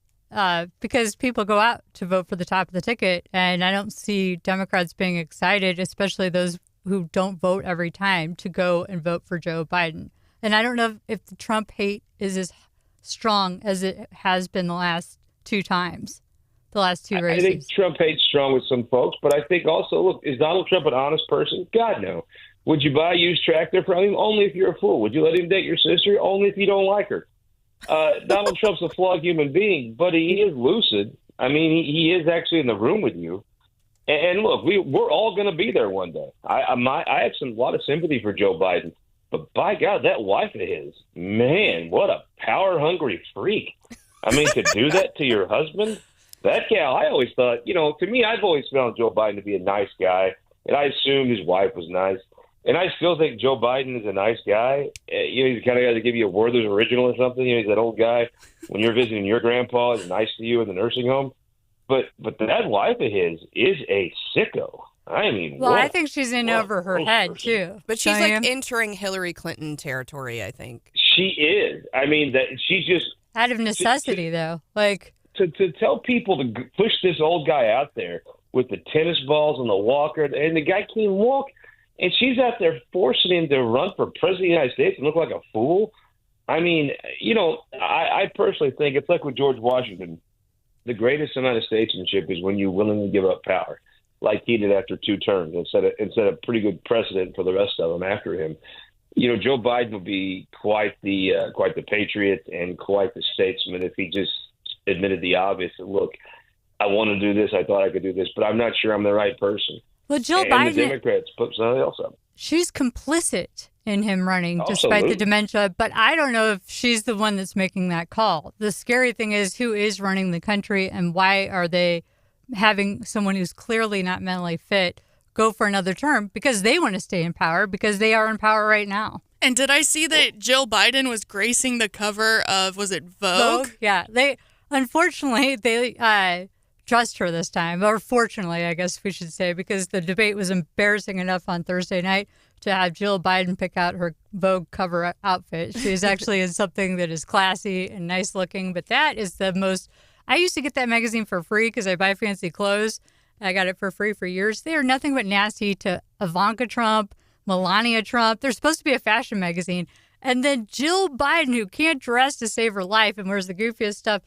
because people go out to vote for the top of the ticket, and I don't see Democrats being excited, especially those who don't vote every time, to go and vote for Joe Biden. And I don't know if the Trump hate is as strong as it has been the last 2 times, the last 2 races. I think Trump hate's strong with some folks, but I think also, look, is Donald Trump an honest person? God, no. Would you buy a used tractor from him? Only if you're a fool. Would you let him date your sister? Only if you don't like her. Donald Trump's a flawed human being, but he is lucid. I mean, he is actually in the room with you. And look, we're all going to be there one day. I have a lot of sympathy for Joe Biden. But by God, that wife of his, man, what a power-hungry freak. I mean, to do that to your husband? That gal, I always thought, to me, I've always found Joe Biden to be a nice guy, and I assumed his wife was nice. And I still think Joe Biden is a nice guy. He's the kind of guy to give you a Werther's original or something. He's that old guy, when you're visiting your grandpa, he's nice to you in the nursing home. But that wife of his is a sicko. I mean, well, I think she's in over her head too. But she's like entering Hillary Clinton territory, I think. She is. I mean, that she's just out of necessity, though. Like to tell people to push this old guy out there with the tennis balls and the walker, and the guy can't walk, and she's out there forcing him to run for president of the United States and look like a fool. I mean, I personally think it's like with George Washington. The greatest amount of statesmanship is when you willingly give up power, like he did after 2 terms, and set a pretty good precedent for the rest of them after him. Joe Biden would be quite the patriot and quite the statesman if he just admitted the obvious. That, look, I want to do this. I thought I could do this, but I'm not sure I'm the right person. Well, Jill Biden, the Democrats put somebody else up. She's complicit in him running despite the dementia, but I don't know if she's the one that's making that call. The scary thing is who is running the country and why are they having someone who's clearly not mentally fit go for another term? Because they want to stay in power, because they are in power right now. And did I see that Jill Biden was gracing the cover of, was it Vogue? Yeah. Unfortunately, they trust her this time, or fortunately, I guess we should say, because the debate was embarrassing enough on Thursday night to have Jill Biden pick out her Vogue cover outfit. She's actually in something that is classy and nice looking, but that is the most... I used to get that magazine for free because I buy fancy clothes. I got it for free for years. They are nothing but nasty to Ivanka Trump, Melania Trump. They're supposed to be a fashion magazine. And then Jill Biden, who can't dress to save her life and wears the goofiest stuff,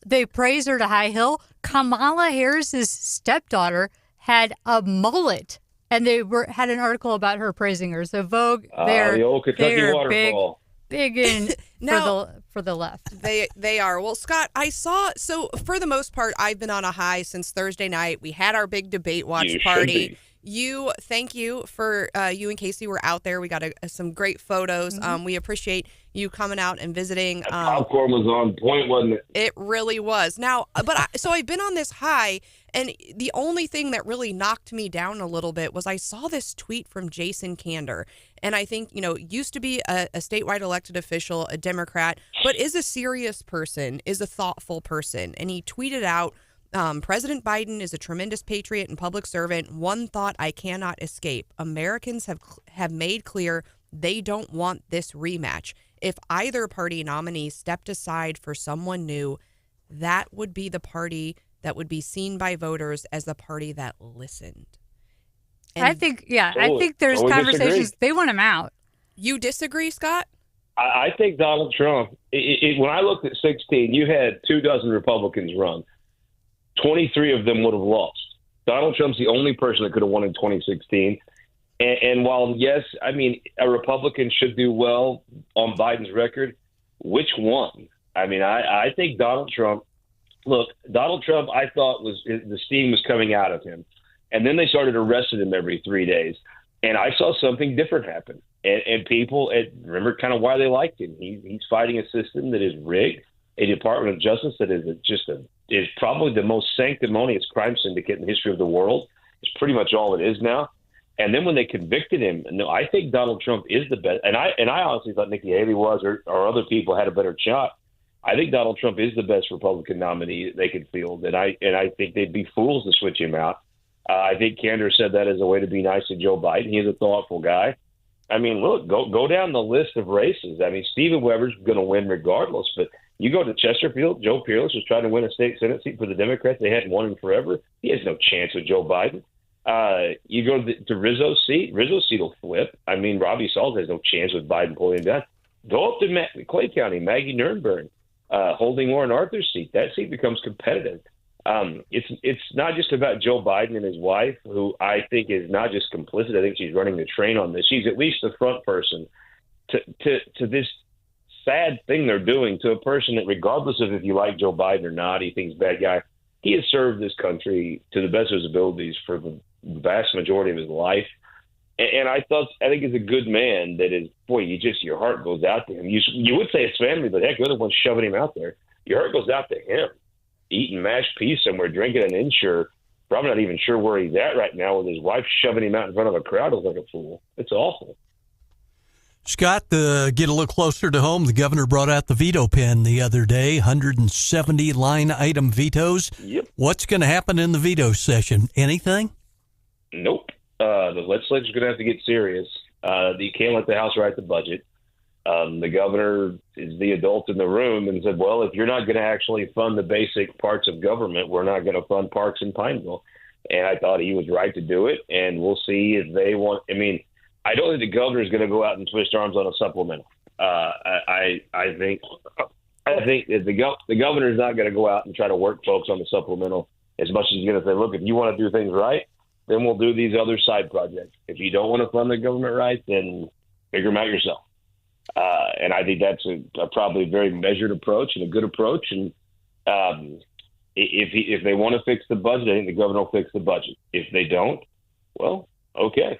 they praise her to high hill. Kamala Harris's stepdaughter had a mullet, and they had an article about her praising her. So Vogue, the old Kentucky waterfall. Big in for the left. They are. Well, Scott, I saw, so for the most part, I've been on a high since Thursday night. We had our big debate watch party. Thank you for you and Casey were out there. We got some great photos. Mm-hmm. We appreciate you coming out and visiting. Popcorn was on point, wasn't it? It really was. Now, so I've been on this high, and the only thing that really knocked me down a little bit was I saw this tweet from Jason Kander. And I think, used to be a statewide elected official, a Democrat, but is a serious person, is a thoughtful person. And he tweeted out, President Biden is a tremendous patriot and public servant. One thought I cannot escape. Americans have made clear they don't want this rematch. If either party nominee stepped aside for someone new, that would be the party that would be seen by voters as the party that listened. And I think there's conversations. Disagree. They want him out. You disagree, Scott? I think Donald Trump, when I looked at 16, you had 24 Republicans run. 23 of them would have lost. Donald Trump's the only person that could have won in 2016. And while, yes, I mean, a Republican should do well on Biden's record, which one? I mean, I think Donald Trump, I thought the steam was coming out of him. And then they started arresting him every 3 days. And I saw something different happen. And people remember kind of why they liked him. He's fighting a system that is rigged, a Department of Justice that is probably the most sanctimonious crime syndicate in the history of the world. It's pretty much all it is now. And then when they convicted him, no, I think Donald Trump is the best. And I honestly thought Nikki Haley was, or other people had a better shot. I think Donald Trump is the best Republican nominee they could field. And I think they'd be fools to switch him out. I think Kander said that as a way to be nice to Joe Biden. He's a thoughtful guy. I mean, look, go down the list of races. I mean, Stephen Weber's going to win regardless. But you go to Chesterfield, Joe Peerless was trying to win a state Senate seat for the Democrats. They hadn't won in forever. He has no chance with Joe Biden. You go to Rizzo's seat. Rizzo's seat will flip. I mean, Robbie Salt has no chance with Biden pulling him down. Go up to Clay County, Maggie Nurnberg, holding Warren Arthur's seat. That seat becomes competitive. It's not just about Joe Biden and his wife, who I think is not just complicit. I think she's running the train on this. She's at least the front person to this sad thing they're doing to a person that, regardless of if you like Joe Biden or not, he thinks bad guy. He has served this country to the best of his abilities for the vast majority of his life. And I think he's a good man that is, boy, your heart goes out to him. You would say his family, but heck, they're the ones shoving him out there. Your heart goes out to him. Eating mashed peas somewhere, drinking an Ensure. Probably not even sure where he's at right now with his wife shoving him out in front of a crowd like a fool. It's awful. Scott, get a little closer to home. The governor brought out the veto pen the other day, 170 line item vetoes. Yep. What's going to happen in the veto session? Anything? Nope. The legislature's going to have to get serious. You can't let the House write the budget. The governor is the adult in the room and said, well, if you're not going to actually fund the basic parts of government, we're not going to fund parks in Pineville. And I thought he was right to do it. And we'll see if they want. I mean, I don't think the governor is going to go out and twist arms on a supplemental. I think that the governor is not going to go out and try to work folks on the supplemental as much as he's going to say, look, if you want to do things right, then we'll do these other side projects. If you don't want to fund the government right, then figure them out yourself. And I think that's a probably a very measured approach and a good approach. And if they want to fix the budget, I think the governor will fix the budget. If they don't, well, okay,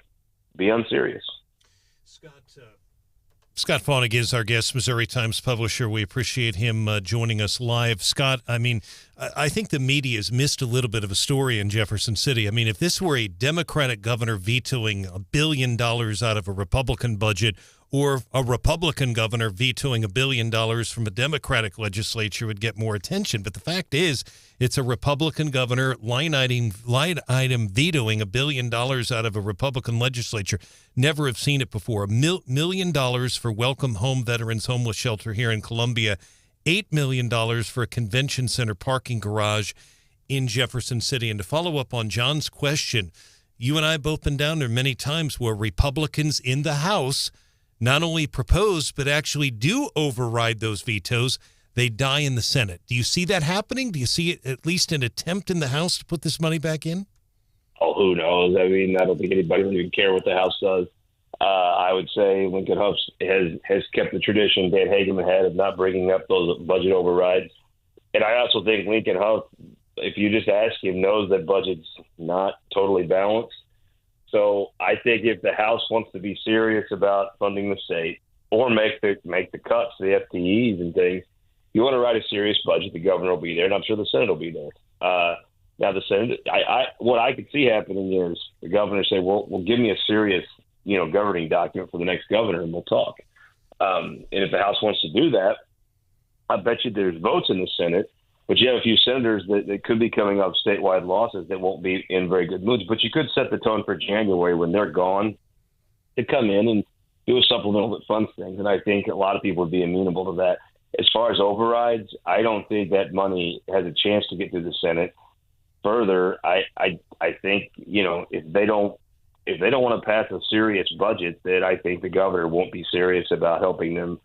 be unserious. Scott Faughn is our guest, Missouri Times publisher. We appreciate him joining us live. Scott, I mean, I think the media has missed a little bit of a story in Jefferson City. I mean, if this were a Democratic governor vetoing $1 billion out of a Republican budget, or a Republican governor vetoing $1 billion from a Democratic legislature, would get more attention. But the fact is, it's a Republican governor line item vetoing $1 billion out of a Republican legislature. Never have seen it before. $1 million for Welcome Home Veterans Homeless Shelter here in Columbia, $8 million for a convention center parking garage in Jefferson City. And to follow up on John's question, you and I have both been down there many times where Republicans in the House not only propose, but actually do override those vetoes. They die in the Senate. Do you see that happening? Do you see at least an attempt in the House to put this money back in? Oh, who knows? I mean, I don't think anybody would even care what the House does. I would say Lincoln Huff has kept the tradition Dan Hageman had of not bringing up those budget overrides. And I also think Lincoln Huff, if you just ask him, knows that budget's not totally balanced. So I think if the House wants to be serious about funding the state or make the cuts to the FTEs and things, you want to write a serious budget, the governor will be there, and I'm sure the Senate will be there. Now the Senate, what I could see happening is the governor say, well, give me a serious, governing document for the next governor, and we'll talk. And if the House wants to do that, I bet you there's votes in the Senate. But you have a few senators that could be coming off statewide losses that won't be in very good moods. But you could set the tone for January when they're gone to come in and do a supplemental that funds things. And I think a lot of people would be amenable to that. As far as overrides, I don't think that money has a chance to get through the Senate. Further, I think, if they don't want to pass a serious budget, then I think the governor won't be serious about helping them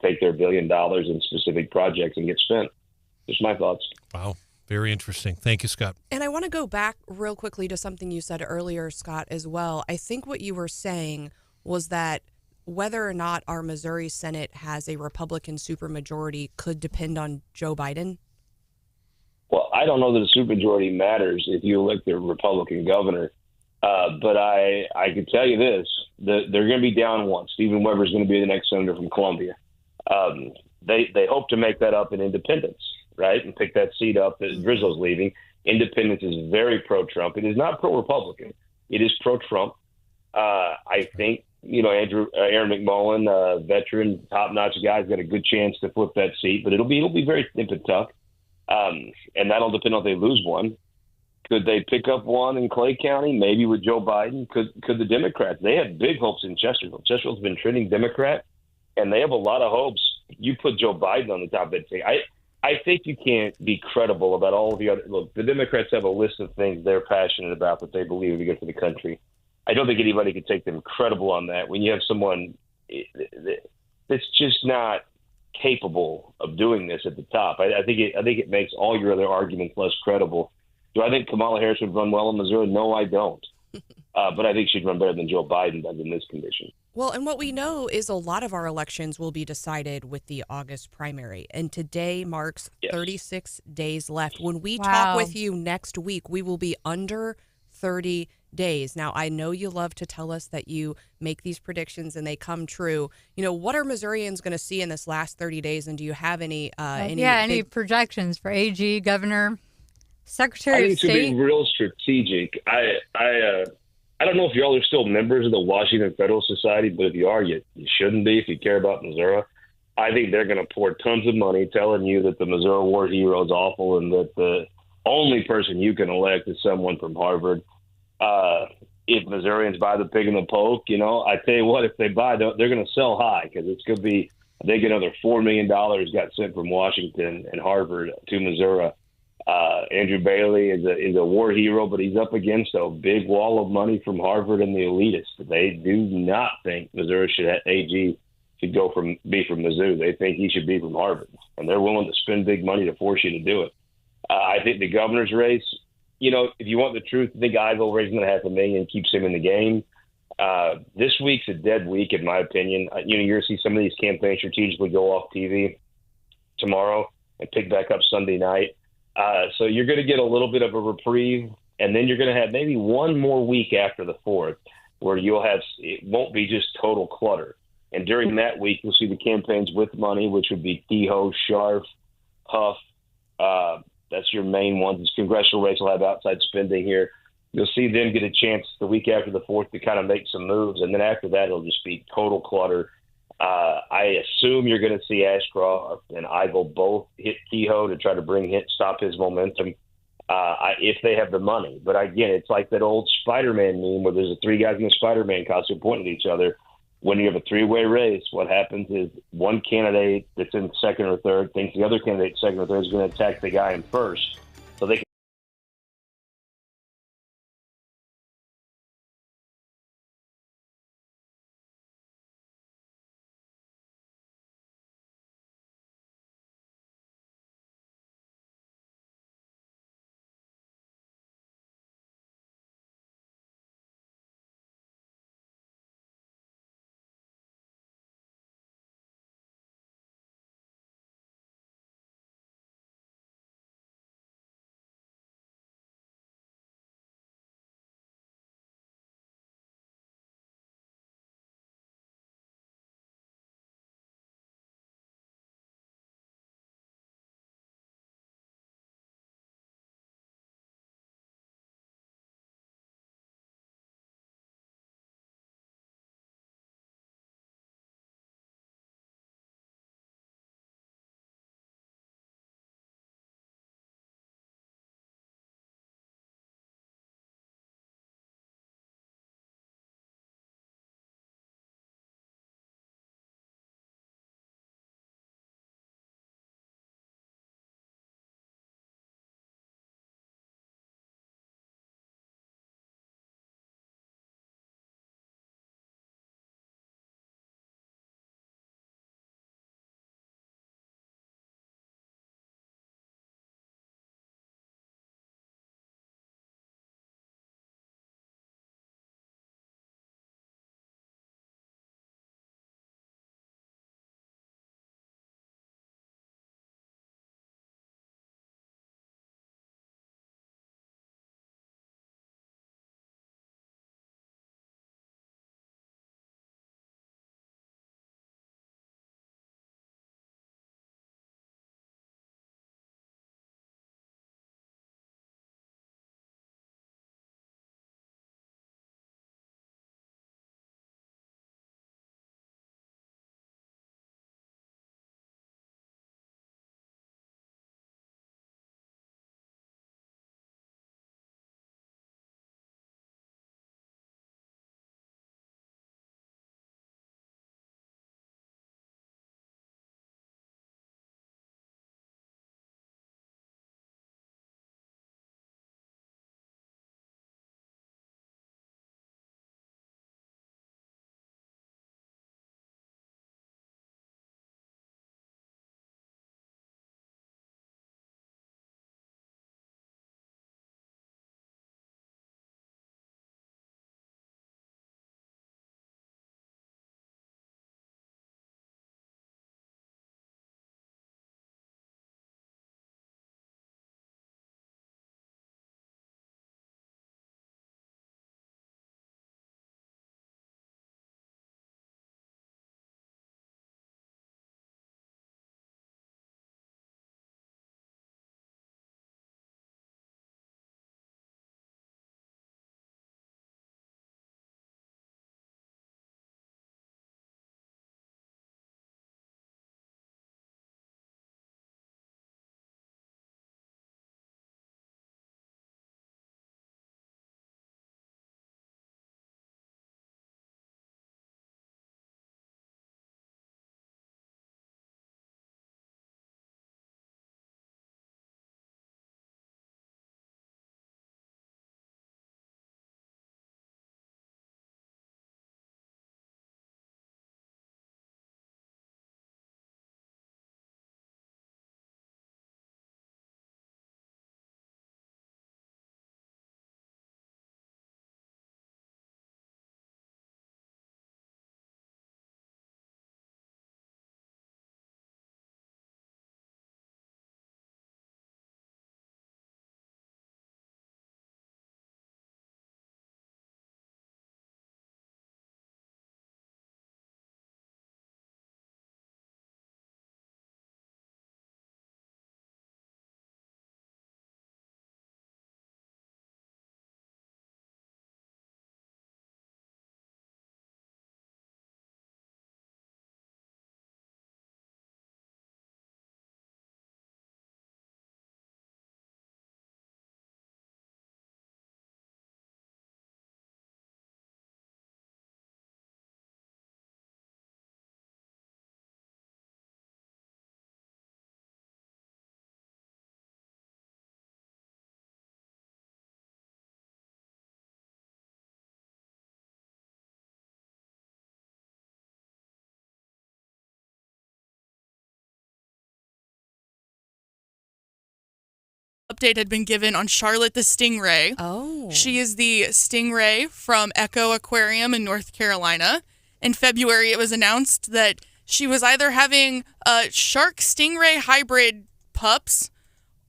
take their $1 billion in specific projects and get spent. Just my thoughts. Wow. Very interesting. Thank you, Scott. And I want to go back real quickly to something you said earlier, Scott, as well. I think what you were saying was that whether or not our Missouri Senate has a Republican supermajority could depend on Joe Biden. Well, I don't know that a supermajority matters if you elect a Republican governor. But I can tell you this, they're going to be down one. Stephen Weber is going to be the next senator from Columbia. They hope to make that up in Independence, right, and pick that seat up that Rizzo's leaving. Independence is very pro-Trump. It is not pro-Republican. It is pro-Trump. I think, Aaron McMullen, veteran, top-notch guy, has got a good chance to flip that seat, but it'll be very nip and tuck. And that'll depend on if they lose one. Could they pick up one in Clay County, maybe with Joe Biden? Could the Democrats? They have big hopes in Chesterfield. Chesterfield's been trending Democrat, and they have a lot of hopes. You put Joe Biden on the top of that thing. I think you can't be credible about all of the other – look, the Democrats have a list of things they're passionate about that they believe would be good for the country. I don't think anybody could take them credible on that when you have someone that's just not capable of doing this at the top. I think it makes all your other arguments less credible. Do I think Kamala Harris would run well in Missouri? No, I don't. But I think she'd run better than Joe Biden does in this condition. Well, and what we know is a lot of our elections will be decided with the August primary. And today marks 36 days left. When we talk with you next week, we will be under 30 days. Now, I know you love to tell us that you make these predictions and they come true. What are Missourians going to see in this last 30 days? And do you have any any projections for AG, governor, secretary of state? I think it should be real strategic. I don't know if y'all are still members of the Washington Federal Society, but if you are, you shouldn't be if you care about Missouri. I think they're going to pour tons of money telling you that the Missouri War hero is awful and that the only person you can elect is someone from Harvard. If Missourians buy the pig in the poke, I tell you what, if they buy, they're going to sell high because it's going to be, I think another $4 million got sent from Washington and Harvard to Missouri. Andrew Bailey is a war hero, but he's up against a big wall of money from Harvard and the elitists. They do not think Missouri AG should be from Mizzou. They think he should be from Harvard, and they're willing to spend big money to force you to do it. I think the governor's race, if you want the truth, I think Iville raising $500,000 keeps him in the game. This week's a dead week, in my opinion. You're going to see some of these campaigns strategically go off TV tomorrow and pick back up Sunday night. So you're going to get a little bit of a reprieve, and then you're going to have maybe one more week after the 4th where it won't be just total clutter. And during that week, you'll see the campaigns with money, which would be Kehoe, Scharf, Huff. That's your main ones. This congressional race will have outside spending here. You'll see them get a chance the week after the 4th to kind of make some moves, and then after that, it'll just be total clutter. I assume you're going to see Ashcroft and Iville both hit Kehoe to try to stop his momentum if they have the money. But again, it's like that old Spider-Man meme where there's 3 guys in a Spider-Man costume pointing at each other. When you have a 3-way race, what happens is one candidate that's in second or third thinks the other candidate second or third is going to attack the guy in first. So they update had been given on Charlotte the Stingray. Oh. She is the stingray from Echo Aquarium in North Carolina. In February, it was announced that she was either having shark stingray hybrid pups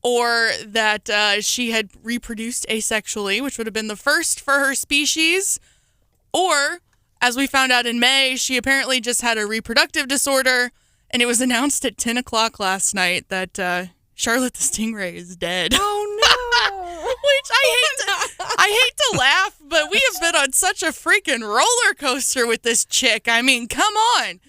or that she had reproduced asexually, which would have been the first for her species. Or, as we found out in May, she apparently just had a reproductive disorder, and it was announced at 10 o'clock last night that Charlotte the Stingray is dead. Oh, no. Which I hate to laugh, but we have been on such a freaking roller coaster with this chick. I mean, come on.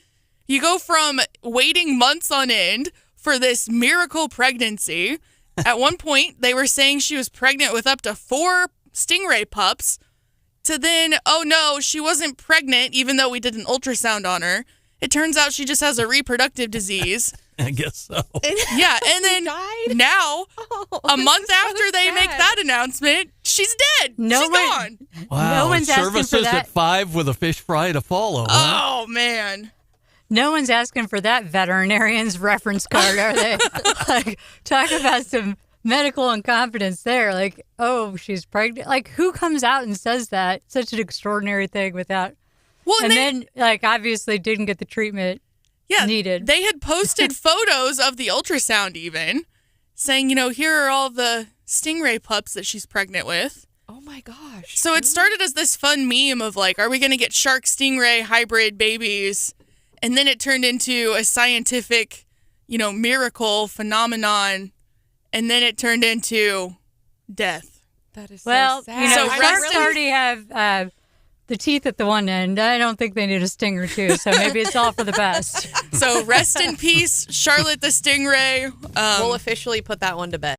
You go from waiting months on end for this miracle pregnancy. At one point, they were saying she was pregnant with up to 4 stingray pups, to then, oh no, she wasn't pregnant, even though we did an ultrasound on her. It turns out she just has a reproductive disease. I guess so. Yeah, and then now, a month after they make that announcement, she's dead. She's gone. Wow. No one's asking for Services that. at 5 with a fish fry to follow. Huh? Oh, man. No one's asking for that veterinarian's reference card, are they? Like, talk about some medical incompetence there. Like, oh, she's pregnant. Like, who comes out and says that? Such an extraordinary thing without. Well, and then, like, obviously didn't get the treatment needed. They had posted photos of the ultrasound even, saying, you know, here are all the stingray pups that she's pregnant with. Oh, my gosh. So it started as this fun meme of, like, are we going to get shark stingray hybrid babies? And then it turned into a scientific, you know, miracle phenomenon. And then it turned into death. That is well, so sad. you know, So sharks already have the teeth at the one end. I don't think they need a stinger too. So maybe it's all for the best. So rest in peace, Charlotte the Stingray. We'll officially put that one to bed.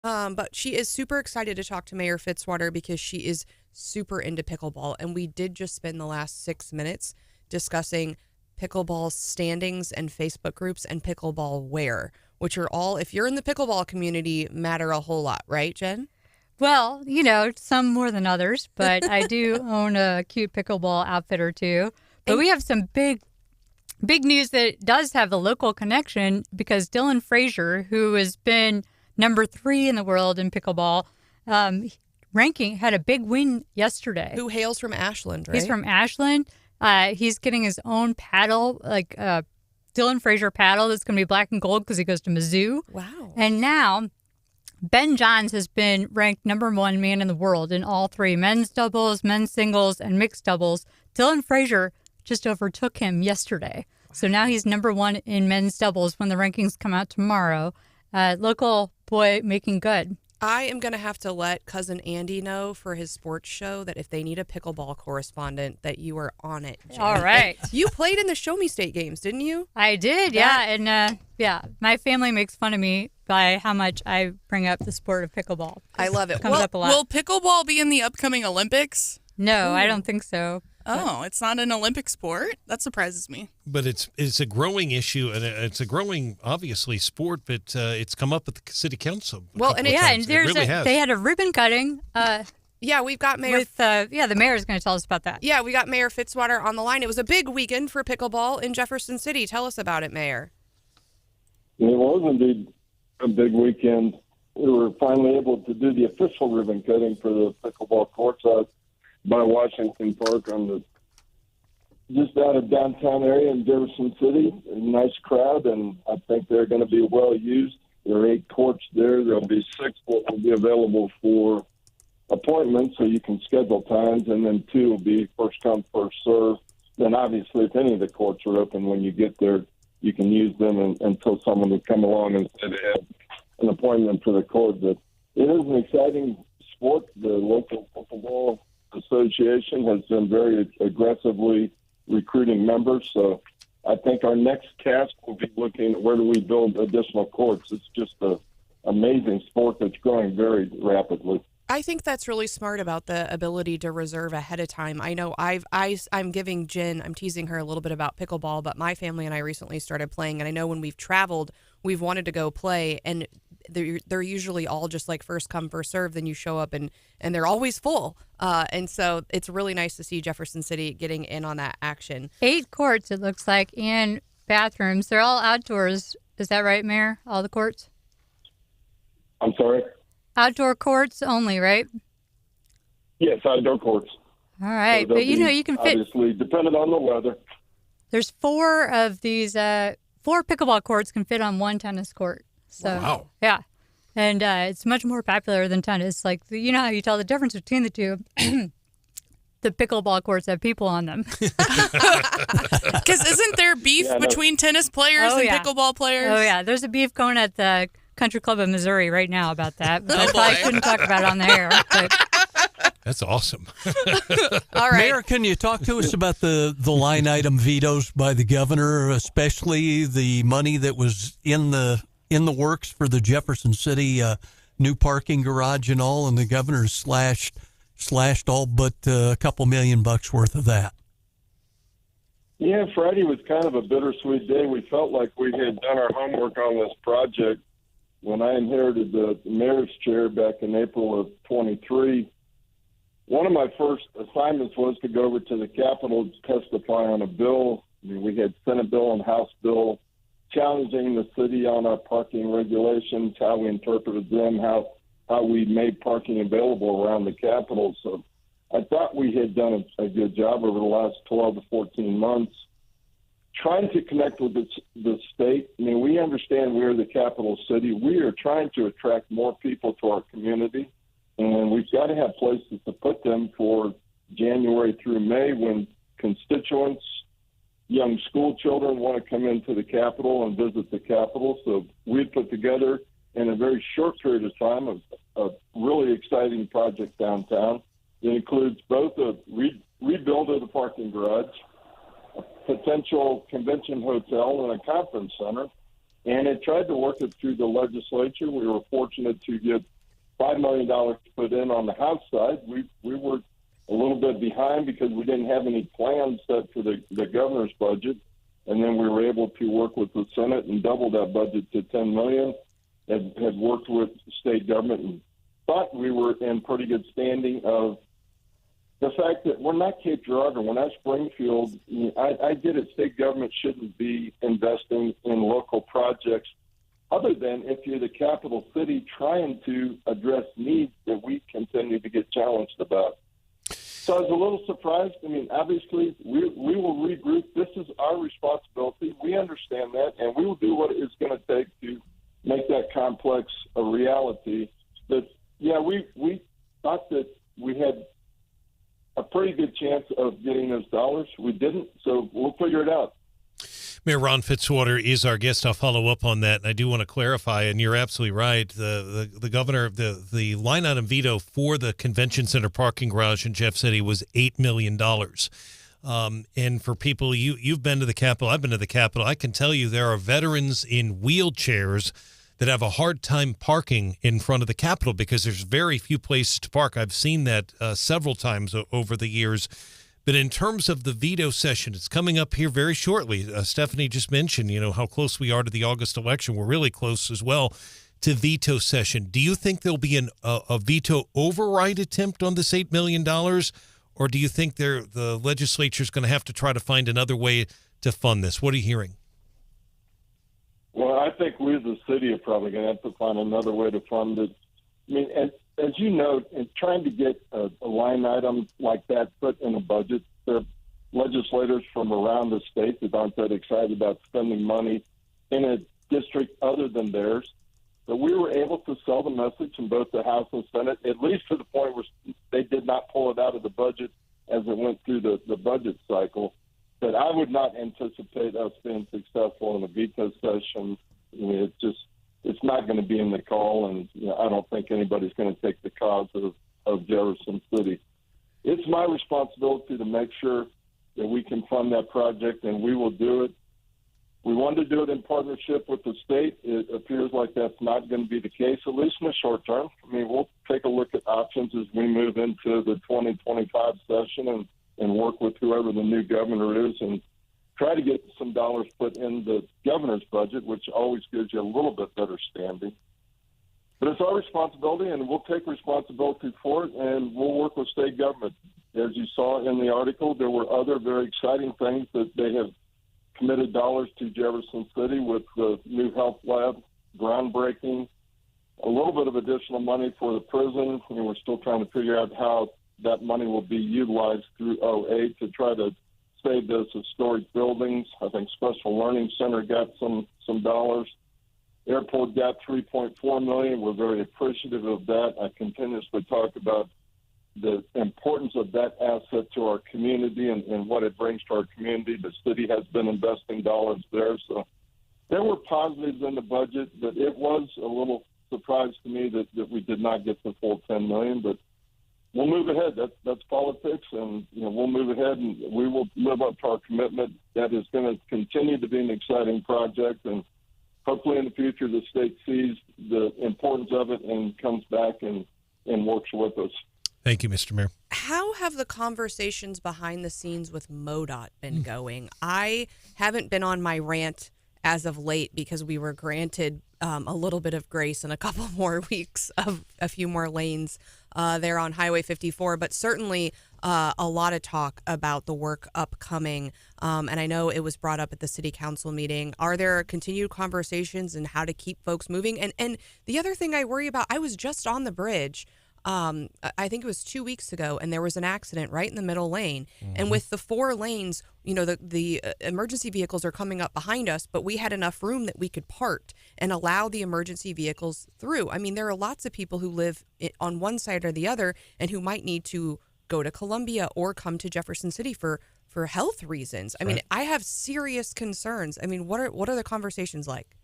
But she is super excited to talk to Mayor Fitzwater because she is super into pickleball. And we did just spend the last 6 minutes discussing pickleball standings and Facebook groups and pickleball wear, which are all, if you're in the pickleball community, matter a whole lot, right, Jen? Well, some more than others, but I do own a cute pickleball outfit or two. But we have some big news that does have a local connection because Dylan Frazier, who has been number 3 in the world in pickleball, ranking, had a big win yesterday. Who hails from Ashland, right? He's from Ashland. He's getting his own paddle, like Dylan Frazier paddle that's going to be black and gold because he goes to Mizzou. Wow. And now Ben Johns has been ranked number 1 man in the world in all 3, men's doubles, men's singles, and mixed doubles. Dylan Frazier just overtook him yesterday. So now he's number 1 in men's doubles when the rankings come out tomorrow. Local boy making good. I am going to have to let cousin Andy know for his sports show that if they need a pickleball correspondent, that you are on it, Jen. All right. You played in the Show Me State games, didn't you? I did, yeah. And my family makes fun of me by how much I bring up the sport of pickleball. I love it. Comes up a lot. Will pickleball be in the upcoming Olympics? No, I don't think so. Oh, it's not an Olympic sport? That surprises me. But it's a growing issue, and it's a growing, obviously, sport, but it's come up at the city council. Well, and they had a ribbon cutting. Yeah, we've got Mayor. The mayor is going to tell us about that. Yeah, we got Mayor Fitzwater on the line. It was a big weekend for pickleball in Jefferson City. Tell us about it, Mayor. It was indeed a big weekend. We were finally able to do the official ribbon cutting for the pickleball courts out by Washington Park just out of downtown area in Jefferson City. A nice crowd, and I think they're going to be well used. There are 8 courts there. There'll be 6 that will be available for appointments, so you can schedule times, and then 2 will be first come, first serve. Then obviously, if any of the courts are open when you get there, you can use them until someone would come along and say they have an appointment for the court. But it is an exciting sport. The local pickleball association has been very aggressively recruiting members. So I think our next task will be looking at where do we build additional courts. It's just an amazing sport that's growing very rapidly. I think that's really smart about the ability to reserve ahead of time. I know I'm giving Jen, I'm teasing her a little bit about pickleball, but my family and I recently started playing, and I know when we've traveled, we've wanted to go play, and they're usually all just like first come, first serve. Then you show up and they're always full. And so it's really nice to see Jefferson City getting in on that action. 8 courts, it looks like, and bathrooms. They're all outdoors. Is that right, Mayor? All the courts? I'm sorry? Outdoor courts only, right? Yes, outdoor courts. All right. So but, you can fit. Obviously, depending on the weather. There's 4 of these, 4 pickleball courts can fit on 1 tennis court. So, wow. Yeah. And it's much more popular than tennis. Like, you know how you tell the difference between the two? The pickleball courts have people on them. Because isn't there beef between tennis players and pickleball players? Oh, yeah. There's a beef going at the Country Club of Missouri right now about that. But I probably couldn't talk about it on the air. But. That's awesome. All right. Mayor, can you talk to us about the line item vetoes by the governor, especially the money that was in the works for the Jefferson City new parking garage and all, and the governor slashed all but a couple $1 million worth of that? Yeah, Friday was kind of a bittersweet day. We felt like we had done our homework on this project. When I inherited the mayor's chair back in April of 23, one of my first assignments was to go over to the Capitol to testify on a bill. I mean, we had Senate bill and House bill challenging the city on our parking regulations, how we interpreted them, how we made parking available around the Capitol. So I thought we had done a good job over the last 12 to 14 months trying to connect with the state. I mean, we understand we're the capital city. We are trying to attract more people to our community, and we've got to have places to put them for January through May when constituents, young school children want to come into the Capitol and visit the Capitol. So we put together in a very short period of time a really exciting project downtown. It includes both a rebuild of the parking garage, a potential convention hotel, and a conference center. and it tried to work it through the legislature. We were fortunate to get $5 million put in on the House side. We were a little bit behind because we didn't have any plans set for the governor's budget, and then we were able to work with the Senate and double that budget to $10 million. Had worked with state government and thought we were in pretty good standing of the fact that we're not Cape Girardeau, we're not Springfield. I get it, state government shouldn't be investing in local projects other than if you're the capital city trying to address needs that we continue to get challenged about. So I was a little surprised. I mean, obviously, we will regroup. This is our responsibility. We understand that, and we will do what it's going to take to make that complex a reality. But, yeah, we thought that we had a pretty good chance of getting those dollars. We didn't, so we'll figure it out. Mayor Ron Fitzwater is our guest. I'll follow up on that, and I do want to clarify, and you're absolutely right. The governor, the line item veto for the convention center parking garage in Jeff City was $8 million. And for people, you've been to the Capitol, I've been to the Capitol, I can tell you there are veterans in wheelchairs that have a hard time parking in front of the Capitol because there's very few places to park. I've seen that several times over the years. But in terms of the veto session, it's coming up here very shortly. Stephanie just mentioned, how close we are to the August election. We're really close as well to veto session. Do you think there'll be a veto override attempt on this $8 million? Or do you think the legislature is going to have to try to find another way to fund this? What are you hearing? Well, I think we as a city are probably going to have to find another way to fund it. I mean, as you know, in trying to get a line item like that put in a budget, there are legislators from around the state that aren't that excited about spending money in a district other than theirs. But we were able to sell the message in both the House and Senate, at least to the point where they did not pull it out of the budget as it went through the budget cycle. But I would not anticipate us being successful in a veto session. I mean, it's not going to be in the call, and I don't think anybody's going to take the cause of Jefferson City. It's my responsibility to make sure that we can fund that project, and we will do it. We wanted to do it in partnership with the state. It appears like that's not going to be the case, at least in the short term. I mean, we'll take a look at options as we move into the 2025 session and work with whoever the new governor is and try to get some dollars put in the governor's budget, which always gives you a little bit better standing. But it's our responsibility, and we'll take responsibility for it, and we'll work with state government. As you saw in the article, there were other very exciting things that they have committed dollars to Jefferson City with the new health lab, groundbreaking, a little bit of additional money for the prison. And we're still trying to figure out how that money will be utilized through OA to try to save those historic buildings. I think Special Learning Center got some dollars. Airport got $3.4 million. We're very appreciative of that. I continuously talk about the importance of that asset to our community and what it brings to our community. The city has been investing dollars there. So there were positives in the budget, but it was a little surprise to me that we did not get the full $10 million. But we'll move ahead. That's politics, and we'll move ahead, and we will live up to our commitment. That is going to continue to be an exciting project, and hopefully in the future the state sees the importance of it and comes back and works with us. Thank you, Mr. Mayor. How have the conversations behind the scenes with MoDOT been going? I haven't been on my rant as of late because we were granted a little bit of grace and a couple more weeks of a few more lanes there on Highway 54, but certainly a lot of talk about the work upcoming. And I know it was brought up at the city council meeting. Are there continued conversations and how to keep folks moving? And the other thing I worry about, I was just on the bridge. I think it was 2 weeks ago, and there was an accident right in the middle lane. Mm-hmm. And with the 4 lanes, the emergency vehicles are coming up behind us, but we had enough room that we could park and allow the emergency vehicles through. I mean, there are lots of people who live on one side or the other and who might need to go to Columbia or come to Jefferson City for health reasons. I mean, I have serious concerns. I mean, what are the conversations like?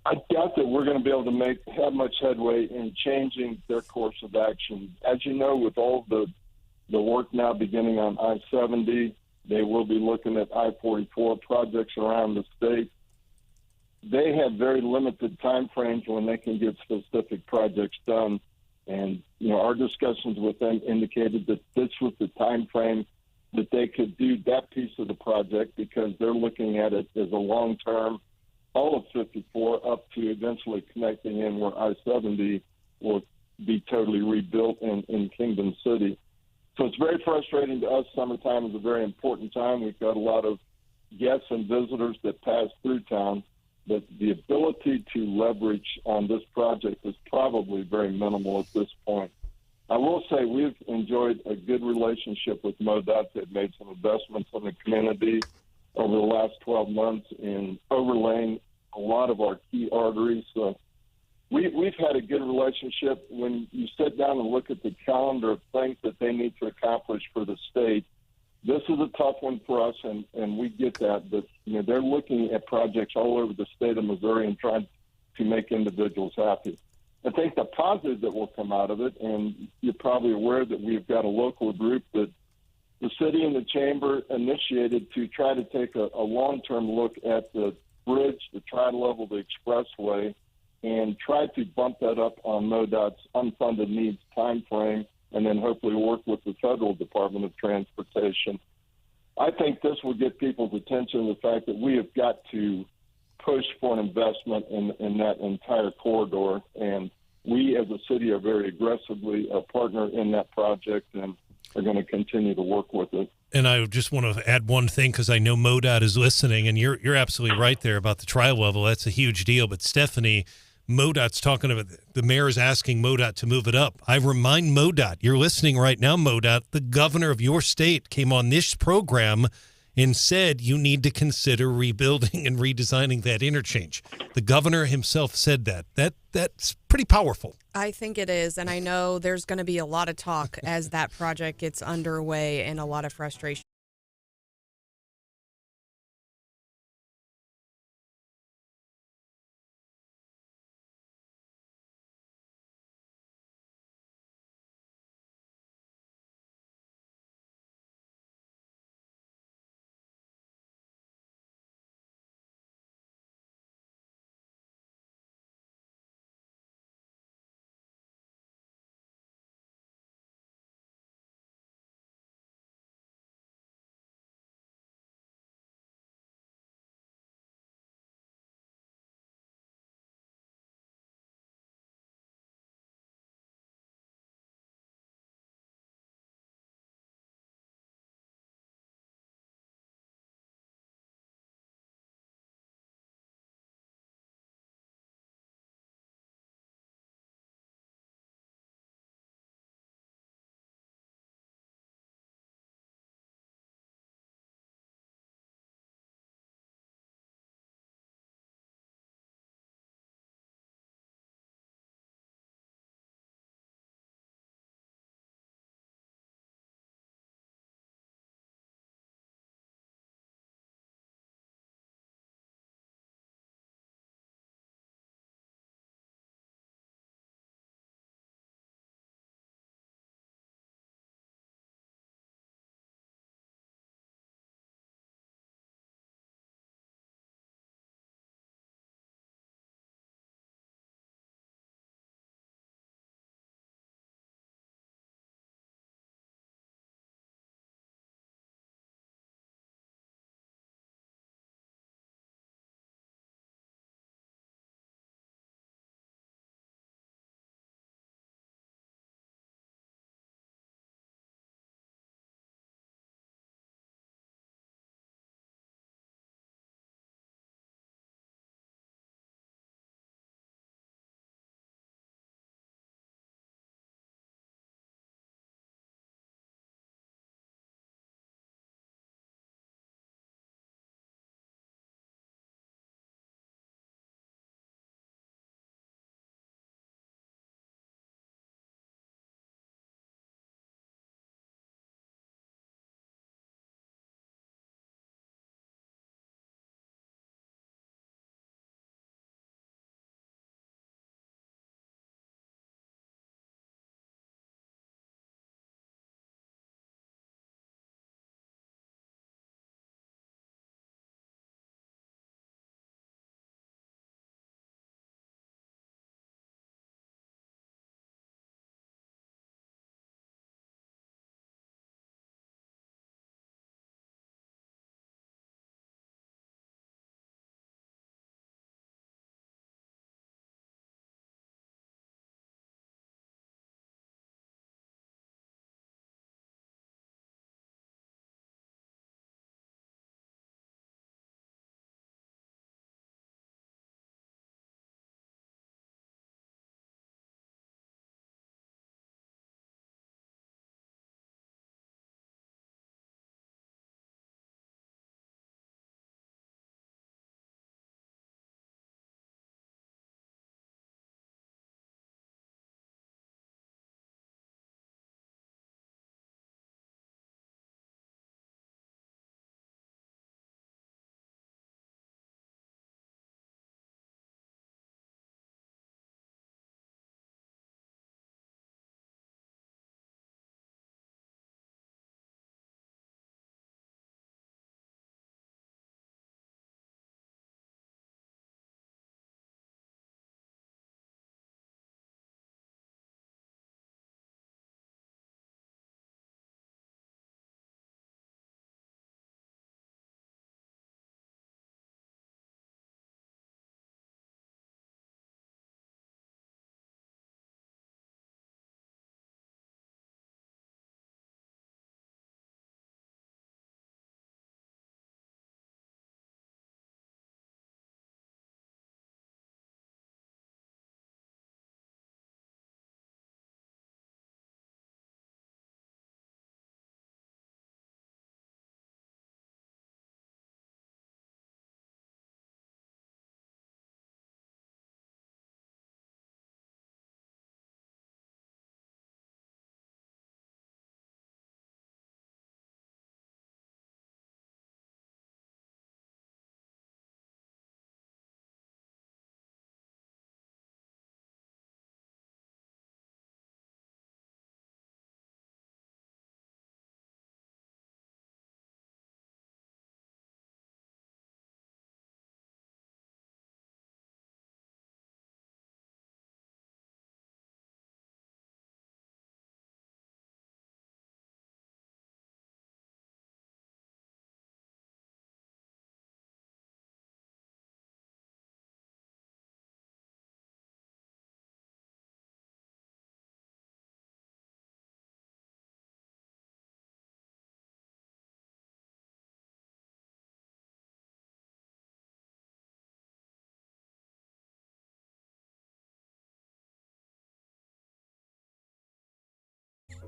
I doubt that we're going to be able to have much headway in changing their course of action. As you know, with all the work now beginning on I-70, They will be looking at I-44 projects around the state. They have very limited time frames when they can get specific projects done. And, our discussions with them indicated that this was the time frame that they could do that piece of the project, because they're looking at it as a long-term, all of 54 up to eventually connecting in where I-70 will be totally rebuilt in Kingdom City. So it's very frustrating to us. Summertime is a very important time. We've got a lot of guests and visitors that pass through town, but the ability to leverage on this project is probably very minimal at this point. I will say we've enjoyed a good relationship with MoDOT. They've made some investments in the community over the last 12 months in overlaying a lot of our key arteries. So we've had a good relationship. When you sit down and look at the calendar of things that they need to accomplish for the state, this is a tough one for us, and we get that. But they're looking at projects all over the state of Missouri and trying to make individuals happy. I think the positive that will come out of it, and you're probably aware that we've got a local group that the city and the chamber initiated to try to take a long-term look at the bridge, the tri-level, the expressway, and try to bump that up on MoDOT's unfunded needs time frame, and then hopefully work with the federal Department of Transportation. I think this will get people's attention, the fact that we have got to push for an investment in that entire corridor, and we as a city are very aggressively a partner in that project and are going to continue to work with it. And I just want to add one thing, because I know MoDOT is listening, and you're absolutely right there about the tri-level. That's a huge deal. But Stephanie, MoDOT's talking about, the mayor is asking MoDOT to move it up. I remind MoDOT, you're listening right now, MoDOT, the governor of your state came on this program and said you need to consider rebuilding and redesigning that interchange. The governor himself said that. That's pretty powerful. I think it is, and I know there's going to be a lot of talk as that project gets underway and a lot of frustration.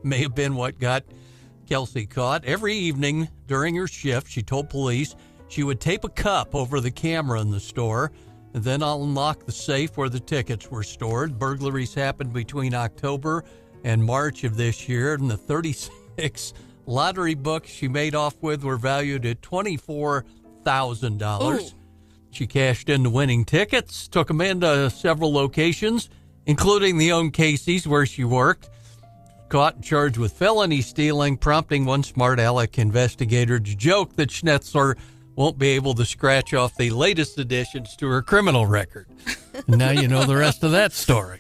may have been what got Kelsey caught. Every evening during her shift, she told police she would tape a cup over the camera in the store and then unlock the safe where the tickets were stored. Burglaries happened between October and March of this year, and the 36 lottery books she made off with were valued at $24,000. She cashed in the winning tickets, took them into several locations, including the own Casey's where she worked. Caught and charged with felony stealing, prompting one smart aleck investigator to joke that Schnetzler won't be able to scratch off the latest additions to her criminal record. And now you know the rest of that story.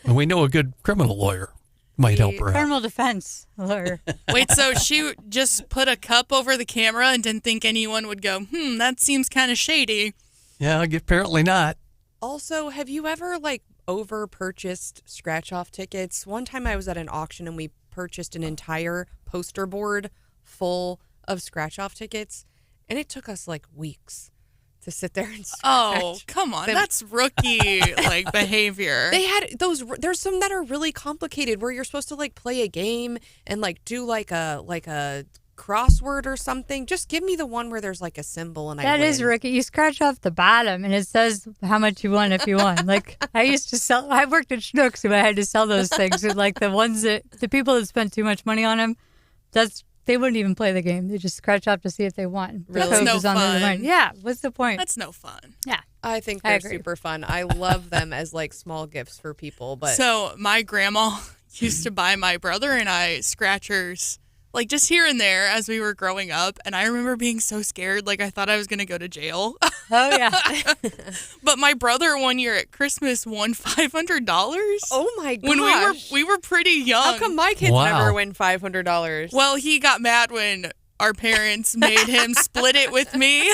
And we know a good criminal lawyer might help her out. Criminal defense lawyer. Wait, so she just put a cup over the camera and didn't think anyone would go, that seems kind of shady. Yeah, apparently not. Also, have you ever, over-purchased scratch-off tickets? One time I was at an auction and we purchased an entire poster board full of scratch-off tickets, and it took us, weeks to sit there and scratch. Oh, come on. That's rookie, behavior. They had there's some that are really complicated where you're supposed to, play a game and, do, a crossword or something. Just give me the one where there's a symbol and That is rookie. You scratch off the bottom and it says how much you won if you won. I used to sell. I worked at Schnucks and I had to sell those things. And the ones the people that spent too much money on them, they wouldn't even play the game. They just scratch off to see if they won. Really? That's no fun. Yeah. What's the point? That's no fun. Yeah. I think they're super fun. I love them as small gifts for people. But so my grandma used to buy my brother and I scratchers. Just here and there as we were growing up. And I remember being so scared. I thought I was going to go to jail. Oh, yeah. But my brother one year at Christmas won $500. Oh, my gosh. When we were pretty young. How come my kids never win $500? Well, he got mad when our parents made him split it with me.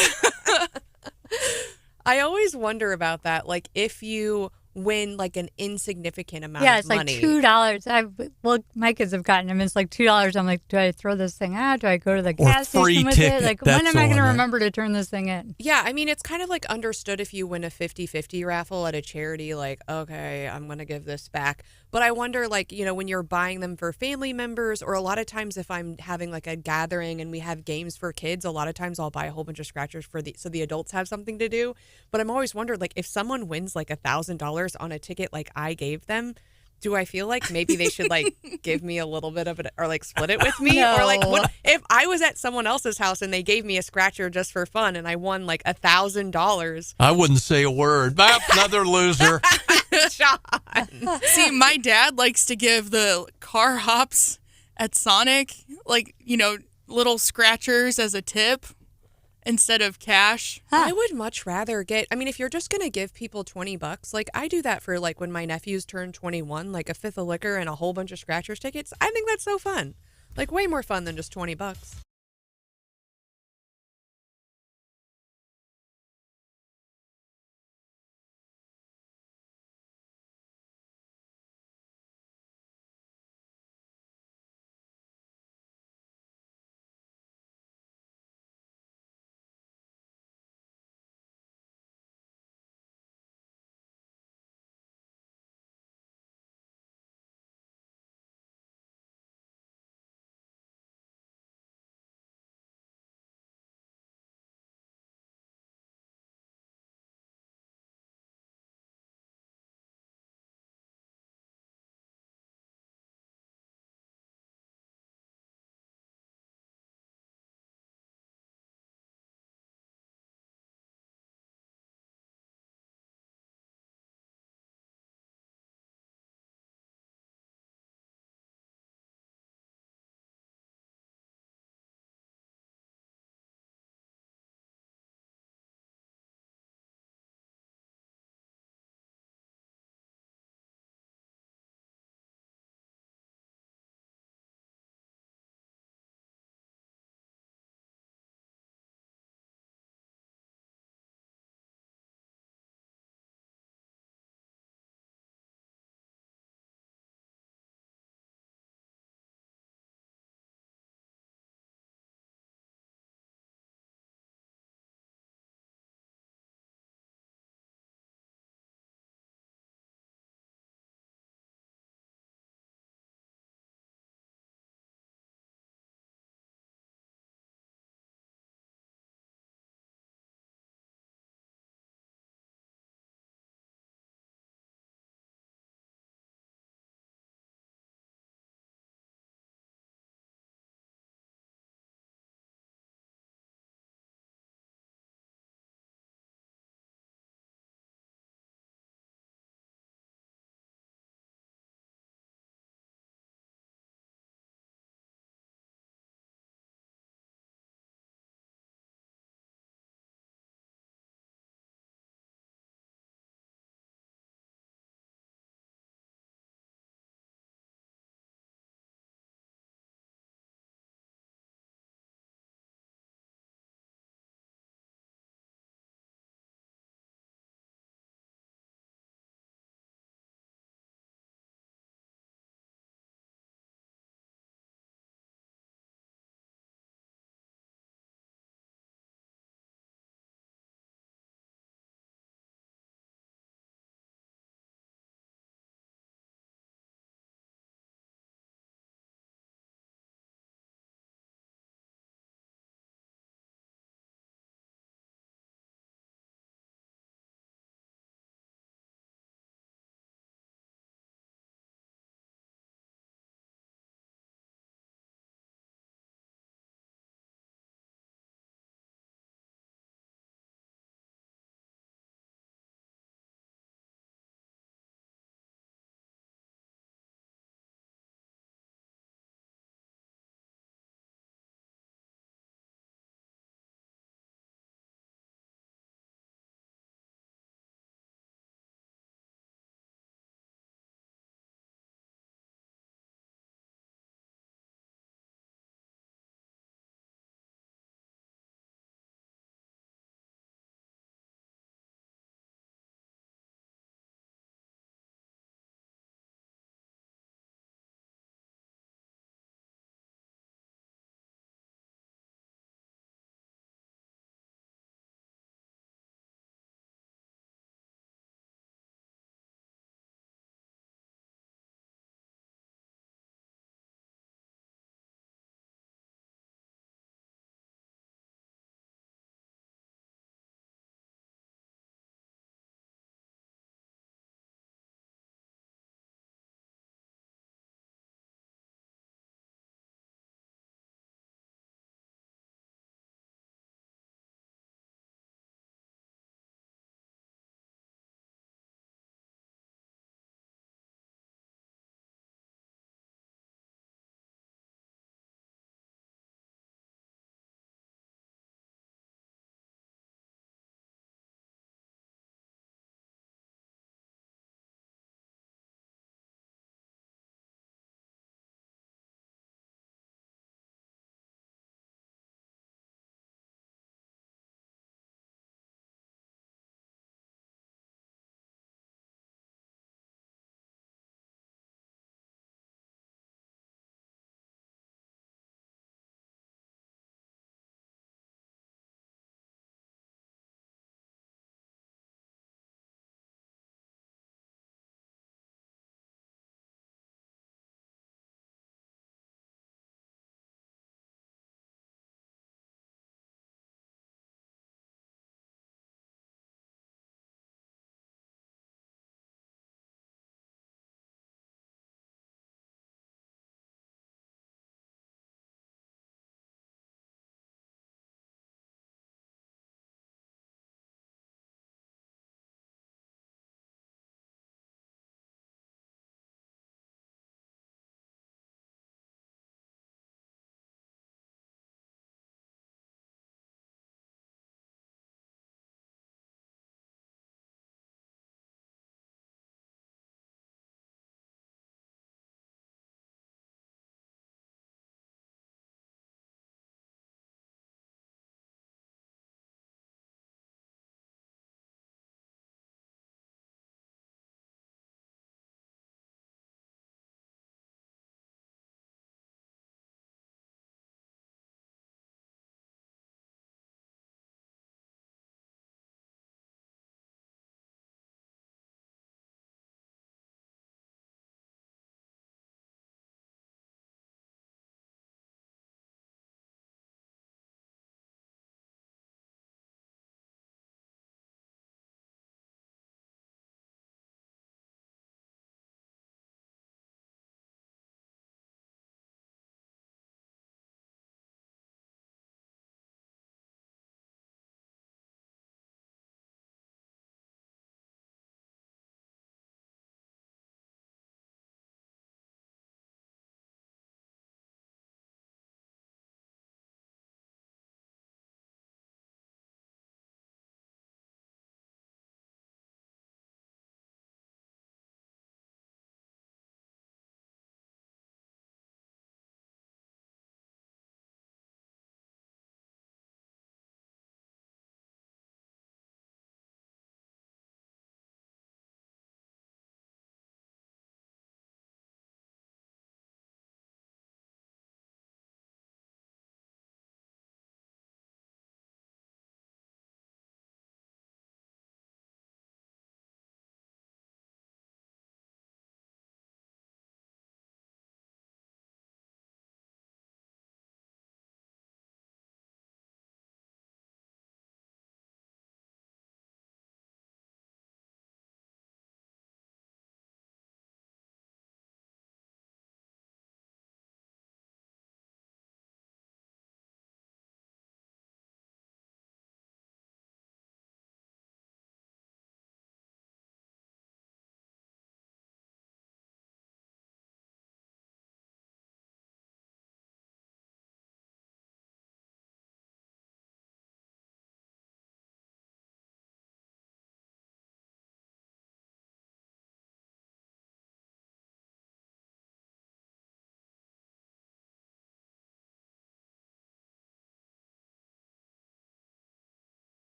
I always wonder about that. If you win an insignificant amount yeah, of money. Yeah, it's $2. My kids have gotten them. It's $2. I'm like, do I throw this thing out? Do I go to the gas station with ticket. it? When am I going to remember to turn this thing in? Yeah, I mean, it's kind of understood if you win a 50-50 raffle at a charity, okay, I'm going to give this back. But I wonder, when you're buying them for family members, or a lot of times if I'm having a gathering and we have games for kids, a lot of times I'll buy a whole bunch of scratchers so the adults have something to do. But I'm always wondered, if someone wins $1,000 on a ticket I gave them, do I feel maybe they should give me a little bit of it or split it with me? No. Or what if I was at someone else's house and they gave me a scratcher just for fun and I won $1,000? I wouldn't say a word. Another loser. John. See, my dad likes to give the car hops at Sonic, little scratchers as a tip instead of cash. I would much rather if you're just going to give people $20, I do that for when my nephews turn 21, a fifth of liquor and a whole bunch of scratchers tickets. I think that's so fun. Way more fun than just $20.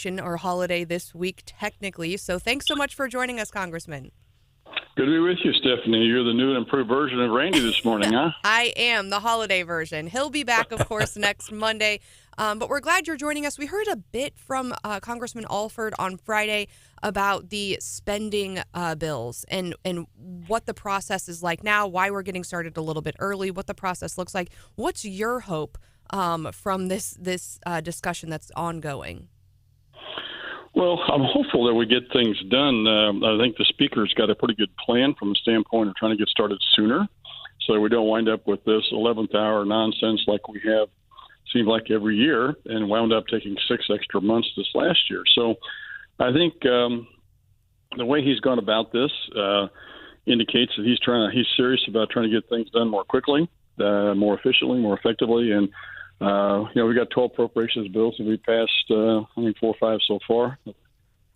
or holiday this week, technically. So thanks so much for joining us, Congressman. Good to be with you, Stephanie. You're the new and improved version of Randy this morning, huh? I am the holiday version. He'll be back, of course, next Monday. But we're glad you're joining us. We heard a bit from Congressman Alford on Friday about the spending bills and what the process is like now, why we're getting started a little bit early, what the process looks like. What's your hope from this discussion that's ongoing? Well, I'm hopeful that we get things done. I think the Speaker's got a pretty good plan from the standpoint of trying to get started sooner so we don't wind up with this 11th hour nonsense like we have seemed like every year and wound up taking 6 extra months this last year. So I think the way he's gone about this indicates that he's serious about trying to get things done more quickly, more efficiently, more effectively. And we got 12 appropriations bills that we passed, I think 4 or 5 so far,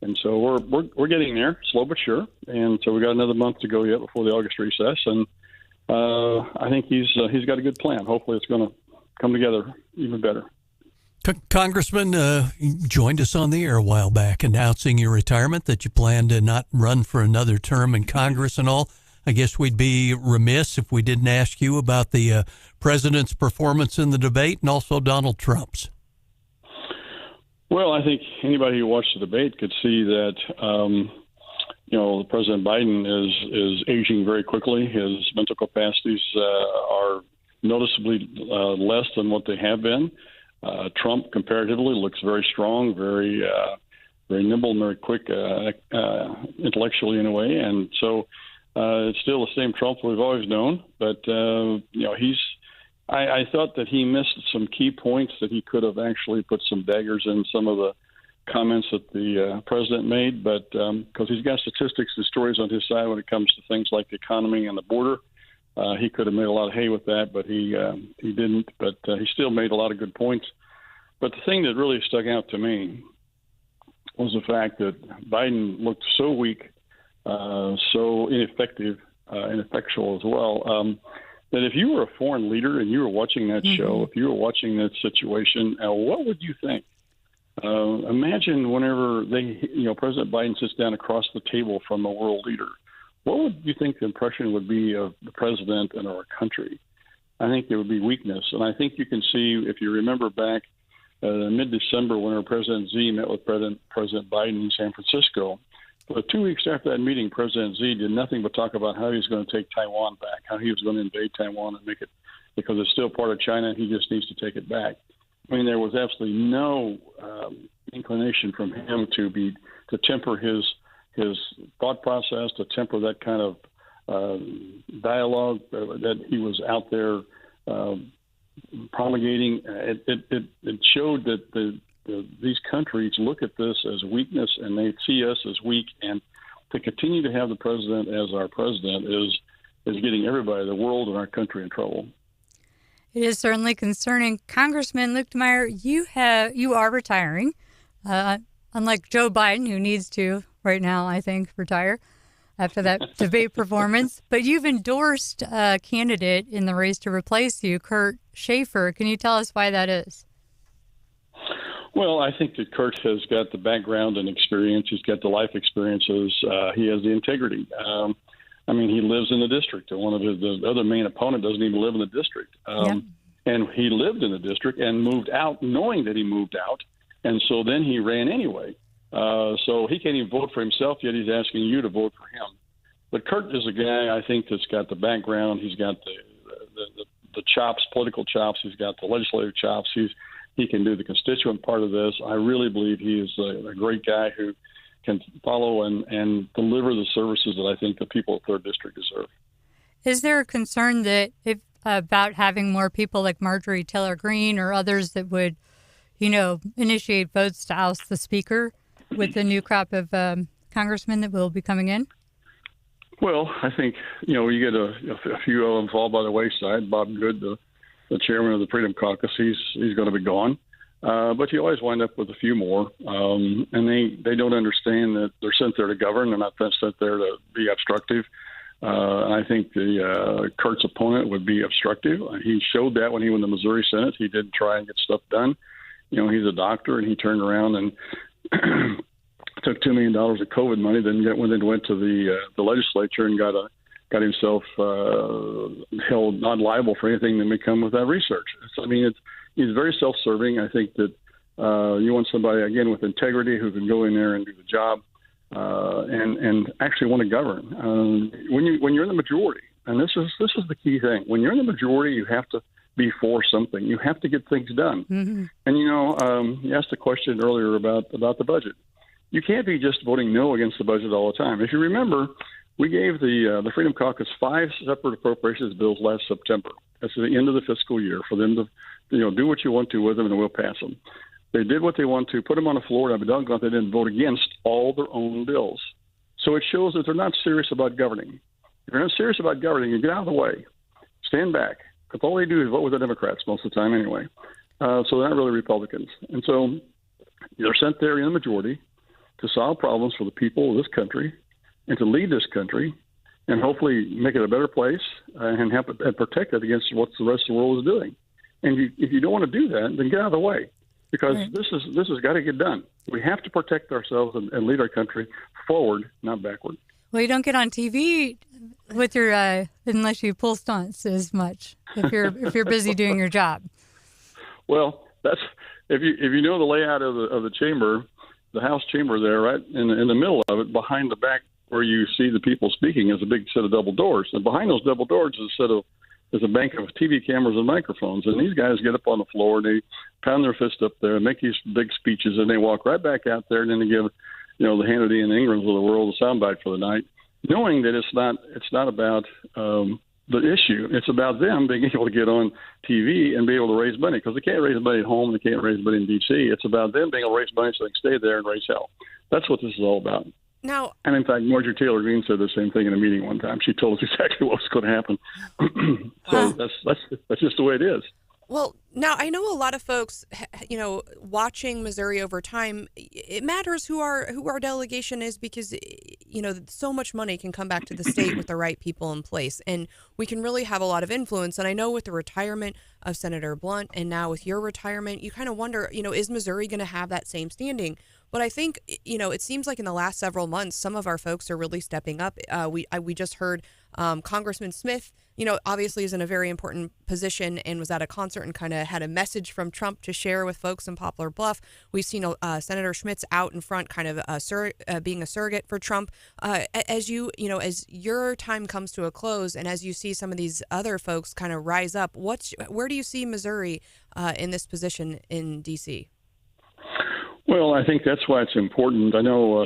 and so we're getting there, slow but sure. And so we got another month to go yet before the August recess, and I think he's got a good plan. Hopefully, it's going to come together even better. Congressman, you joined us on the air a while back announcing your retirement, that you plan to not run for another term in Congress and all. I guess we'd be remiss if we didn't ask you about the president's performance in the debate and also Donald Trump's. Well, I think anybody who watched the debate could see that, President Biden is aging very quickly. His mental capacities are noticeably less than what they have been. Trump, comparatively, looks very strong, very nimble, and very quick intellectually in a way. And so it's still the same Trump we've always known. But, I thought that he missed some key points that he could have actually put some daggers in some of the comments that the president made. But because he's got statistics and stories on his side when it comes to things like the economy and the border, he could have made a lot of hay with that, but he didn't. But he still made a lot of good points. But the thing that really stuck out to me was the fact that Biden looked so weak, so ineffective, ineffectual as well, that if you were a foreign leader and you were watching that show, if you were watching that situation, what would you think? Imagine whenever President Biden sits down across the table from a world leader. What would you think the impression would be of the president and our country? I think there would be weakness. And I think you can see, if you remember back mid-December when President Xi met with President Biden in San Francisco, but 2 weeks after that meeting, President Xi did nothing but talk about how he was going to take Taiwan back, how he was going to invade Taiwan and make it, because it's still part of China, and he just needs to take it back. I mean, there was absolutely no inclination from him to temper his thought process, to temper that kind of dialogue that he was out there promulgating. It showed that these countries look at this as weakness, and they see us as weak. And to continue to have the president as our president is getting everybody, the world and our country, in trouble. It is certainly concerning. Congressman Luetkemeyer, you are retiring, unlike Joe Biden, who needs to right now, I think, retire after that debate performance. But you've endorsed a candidate in the race to replace you, Kurt Schaefer. Can you tell us why that is? Well, I think that Kurt has got the background and experience. He's got the life experiences. He has the integrity. He lives in the district. One of the other main opponent doesn't even live in the district. And he lived in the district and moved out knowing that he moved out. And so then he ran anyway. So he can't even vote for himself, yet he's asking you to vote for him. But Kurt is a guy, I think, that's got the background. He's got the chops, political chops. He's got the legislative chops. He can do the constituent part of this. I really believe he is a great guy who can follow and deliver the services that I think the people of 3rd District deserve. Is there a concern that about having more people like Marjorie Taylor Greene or others that would, initiate votes to oust the Speaker with the new crop of congressmen that will be coming in? Well, I think, you get a few of them fall by the wayside. Bob Good, the chairman of the Freedom Caucus, he's going to be gone. But you always wind up with a few more. And they don't understand that they're sent there to govern. They're not sent there to be obstructive. And I think Kurt's opponent would be obstructive. He showed that when he won the Missouri Senate. He did try and get stuff done. He's a doctor, and he turned around and took $2 million of COVID money, then went to the legislature and got himself held not liable for anything that may come with that research. So, I mean, he's very self-serving. I think that you want somebody, again, with integrity who can go in there and do the job and actually want to govern. When you're in the majority, and this is the key thing, when you're in the majority, you have to be for something. You have to get things done. Mm-hmm. And, you asked a question earlier about the budget. You can't be just voting no against the budget all the time. If you remember, we gave the Freedom Caucus 5 separate appropriations bills last September. That's the end of the fiscal year for them to, do what you want to with them, and we'll pass them. They did what they want to, put them on the floor, and I'm glad they didn't vote against all their own bills. So it shows that they're not serious about governing. If you're not serious about governing, you get out of the way, stand back. Because all they do is vote with the Democrats most of the time anyway. So they're not really Republicans. And so they're sent there in the majority to solve problems for the people of this country and to lead this country and hopefully make it a better place and protect it against what the rest of the world is doing. And if you don't want to do that, then get out of the way, because this has got to get done. We have to protect ourselves and lead our country forward, not backward. Well, you don't get on TV with your unless you pull stunts as much if you're busy doing your job. Well, that's if you know the layout of the chamber, the House chamber there, right in the middle of it, behind the back where you see the people speaking, is a big set of double doors, and behind those double doors is a bank of TV cameras and microphones, and these guys get up on the floor and they pound their fist up there and make these big speeches, and they walk right back out there, and then they give the Hannity and Ingrams of the world a soundbite for the night, knowing that it's not about the issue. It's about them being able to get on TV and be able to raise money, because they can't raise money at home, they can't raise money in D.C. It's about them being able to raise money so they can stay there and raise hell. That's what this is all about. Now, and in fact, Marjorie Taylor Greene said the same thing in a meeting one time. She told us exactly what was going to happen. So that's just the way it is. Well, now I know a lot of folks, watching Missouri over time, it matters who our delegation is, because, so much money can come back to the state with the right people in place, and we can really have a lot of influence. And I know with the retirement of Senator Blunt, and now with your retirement, you kind of wonder, is Missouri going to have that same standing? But I think, it seems like in the last several months, some of our folks are really stepping up. We just heard Congressman Smith, obviously is in a very important position and was at a concert and kind of had a message from Trump to share with folks in Poplar Bluff. We've seen Senator Schmitz out in front, kind of being a surrogate for Trump. As your time comes to a close, and as you see some of these other folks kind of rise up, where do you see Missouri in this position in D.C.? Well, I think that's why it's important. I know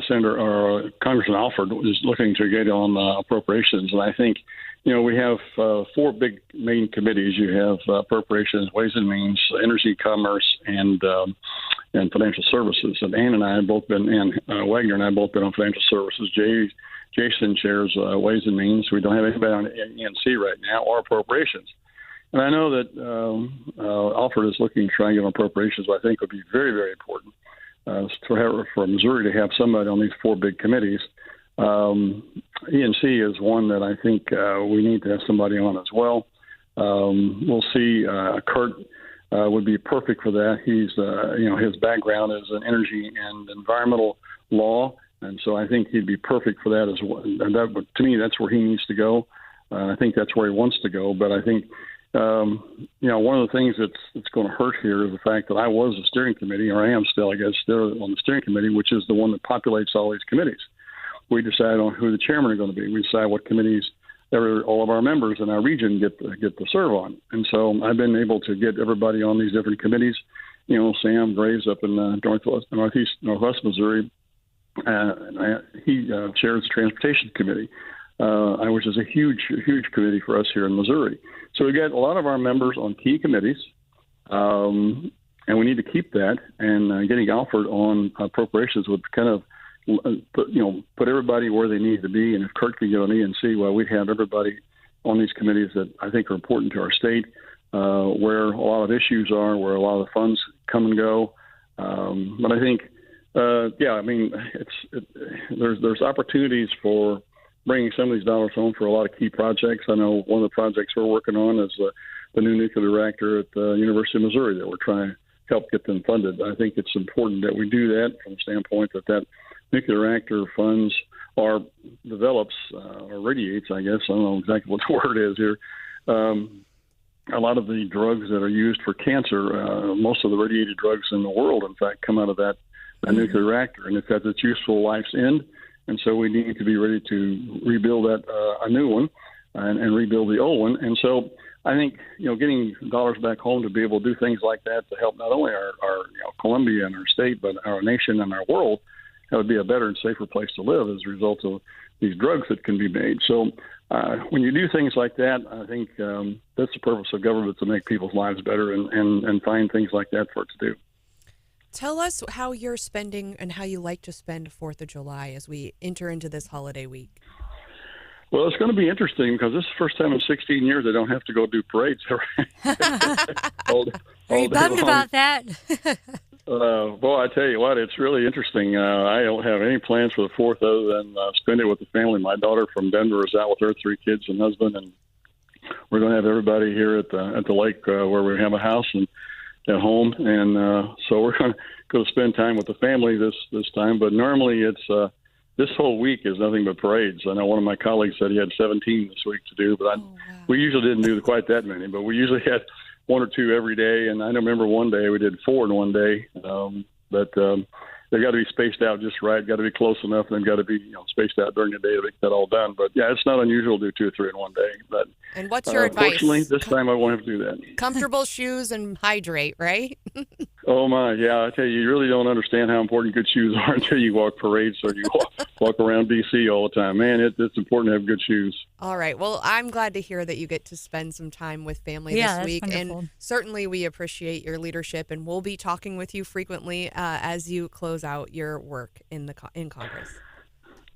Congressman Alford is looking to get on appropriations, and I think, we have 4 big main committees. You have appropriations, Ways and Means, Energy, Commerce, and Financial Services. And Ann and I have both been, Wagner and I have both been on Financial Services. Jason chairs Ways and Means. We don't have anybody on ENC right now, or appropriations. And I know that Alford is looking to try and get on appropriations, but I think would be very, very important. For Missouri to have somebody on these 4 big committees. ENC is one that I think we need to have somebody on as well. We'll see. Kurt would be perfect for that. He's, his background is in energy and environmental law, and so I think he'd be perfect for that as well. And to me, that's where he needs to go. I think that's where he wants to go. But I think one of the things that's going to hurt here is the fact that I was the steering committee, or I am still, I guess, still on the steering committee, which is the one that populates all these committees. We decide on who the chairman are going to be. We decide what committees all of our members in our region get to serve on. And so I've been able to get everybody on these different committees. Sam Graves up in Northwest Missouri, he chairs the Transportation Committee, which is a huge committee for us here in Missouri. So we got a lot of our members on key committees, and we need to keep that. And getting Alford on appropriations would kind of put everybody where they need to be. And if Kurt could get on ENC, well, we'd have everybody on these committees that I think are important to our state, where a lot of issues are, where a lot of the funds come and go. But I think, there's opportunities for bringing some of these dollars home for a lot of key projects. I know one of the projects we're working on is the new nuclear reactor at the University of Missouri that we're trying to help get them funded. I think it's important that we do that from the standpoint that nuclear reactor funds or develops or radiates, I guess. I don't know exactly what the word is here. A lot of the drugs that are used for cancer, most of the radiated drugs in the world, in fact, come out of that nuclear reactor, and it's at its useful life's end. And so we need to be ready to rebuild that a new one and rebuild the old one. And so I think getting dollars back home to be able to do things like that to help not only our Columbia and our state, but our nation and our world, that would be a better and safer place to live as a result of these drugs that can be made. So when you do things like that, I think that's the purpose of government, to make people's lives better and find things like that for it to do. Tell us how you're spending and how you like to spend 4th of July as we enter into this holiday week. Well, it's going to be interesting because this is the first time in 16 years I don't have to go do parades. Are you bummed about that? Boy, I tell you what, it's really interesting. I don't have any plans for the 4th other than spend it with the family. My daughter from Denver is out with her 3 kids and husband, and we're going to have everybody here at the lake where we have a house and at home, and so we're going to go spend time with the family this time. But normally it's this whole week is nothing but parades. I know one of my colleagues said he had 17 this week to do, but we usually didn't do quite that many. But we usually had 1 or 2 every day, and I remember one day we did 4 in one day. But they've got to be spaced out just right, got to be close enough, and they've got to be spaced out during the day to get that all done. But yeah, it's not unusual to do 2 or 3 in one day. But and what's your advice? Fortunately, this time I won't have to do that. Comfortable shoes and hydrate, right? Oh my, yeah! I tell you really don't understand how important good shoes are until you walk parades or you walk around D.C. all the time. Man, it's important to have good shoes. All right. Well, I'm glad to hear that you get to spend some time with family this week, wonderful. And certainly we appreciate your leadership, and we'll be talking with you frequently as you close out your work in Congress.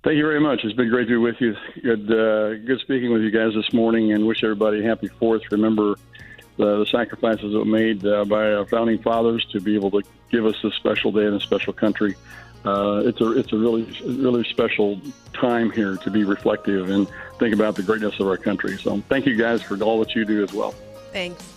Thank you very much. It's been great to be with you. Good speaking with you guys this morning, and wish everybody a happy 4th. Remember the sacrifices that were made by our founding fathers to be able to give us this special day in a special country. It's a really special time here to be reflective and think about the greatness of our country. So thank you guys for all that you do as well. Thanks.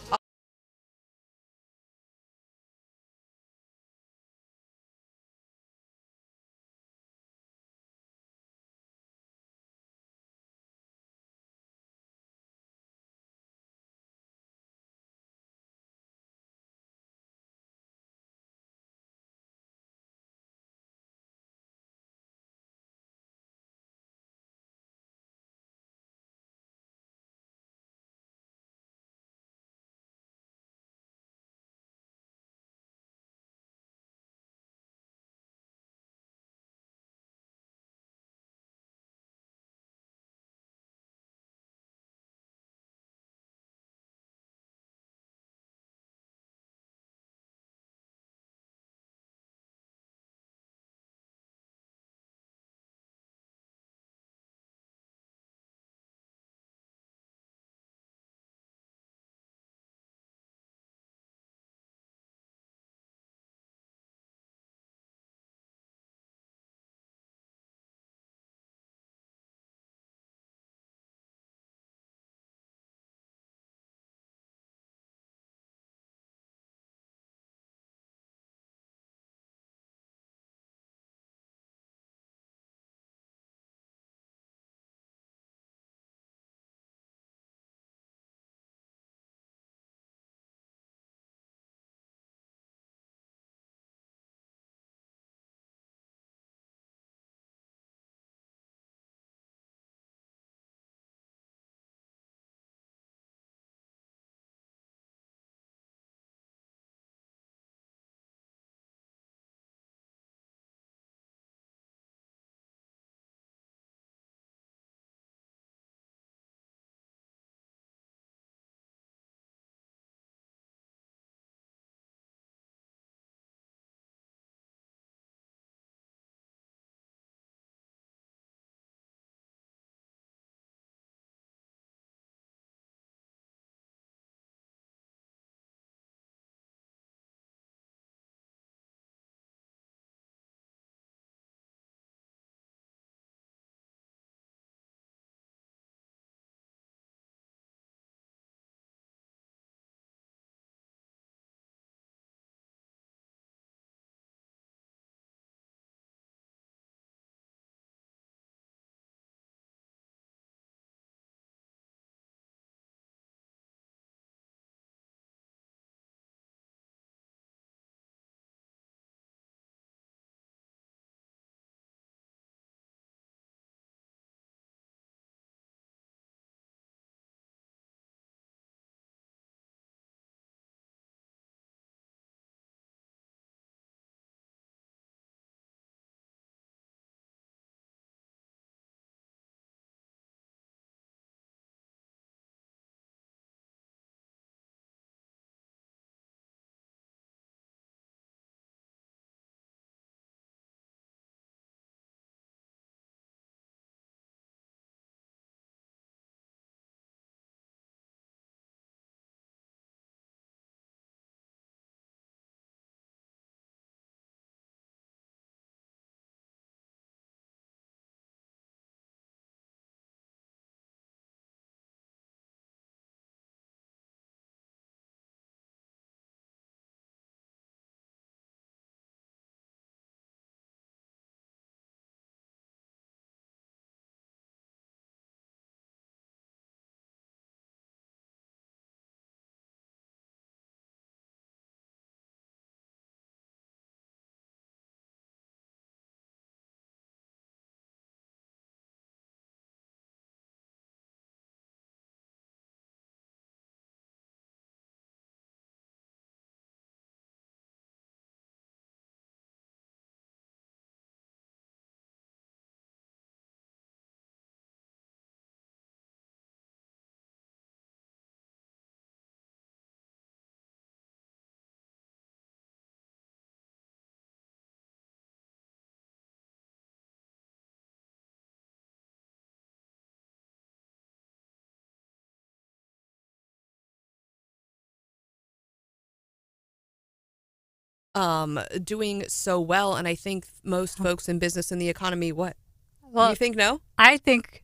doing so well. And I think most folks in business and the economy, what? Well, you think no? I think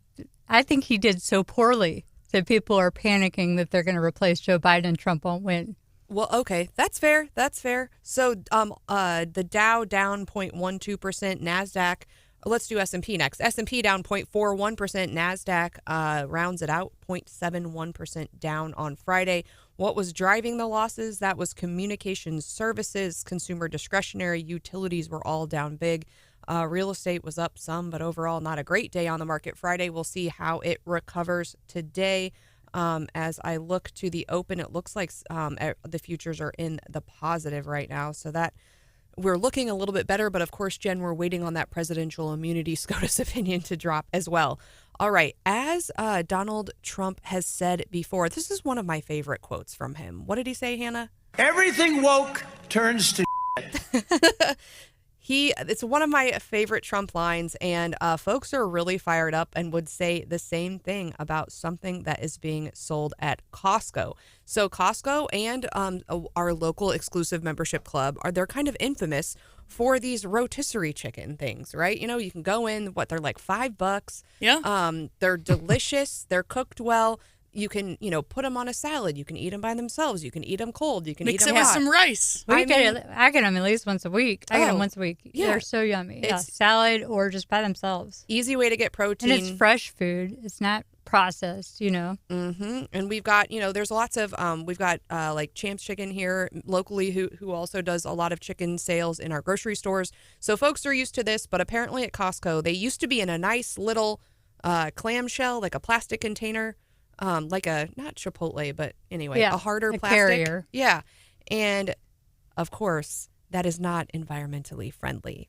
he did so poorly that people are panicking that they're going to replace Joe Biden and Trump won't win. Well, okay, that's fair. That's fair. So, the Dow down 0.12%, Nasdaq. Let's do S&P next. S&P down 0.41%. Nasdaq rounds it out 0.71% down on Friday. What was driving the losses? That was communications services, consumer discretionary, utilities were all down big. Real estate was up some, but overall not a great day on the market Friday. We'll see how it recovers today. As I look to the open, it looks like the futures are in the positive right now. So that we're looking a little bit better. But of course, Jen, we're waiting on that presidential immunity SCOTUS opinion to drop as well. All right. As Donald Trump has said before, this is one of my favorite quotes from him. What did he say, Hannah? Everything woke turns to It's one of my favorite Trump lines, and folks are really fired up and would say the same thing about something that is being sold at Costco. So Costco and our local exclusive membership club they're kind of infamous for these rotisserie chicken things, right? You know, you can go in, they're like $5. Yeah. They're delicious. They're cooked well. You can, put them on a salad. You can eat them by themselves. You can eat them cold. You can Mix eat them it with hot. some rice. I get them at least once a week. I get them once a week. Yeah. They're so yummy. Salad or just by themselves. Easy way to get protein. And it's fresh food. It's not processed, Mm-hmm. And we've got, there's lots of, we've got like Champs Chicken here locally who also does a lot of chicken sales in our grocery stores. So folks are used to this, but apparently at Costco, they used to be in a nice little clamshell, like a plastic container. Like not Chipotle, but anyway, a harder plastic. Carrier. Yeah. And of course, that is not environmentally friendly.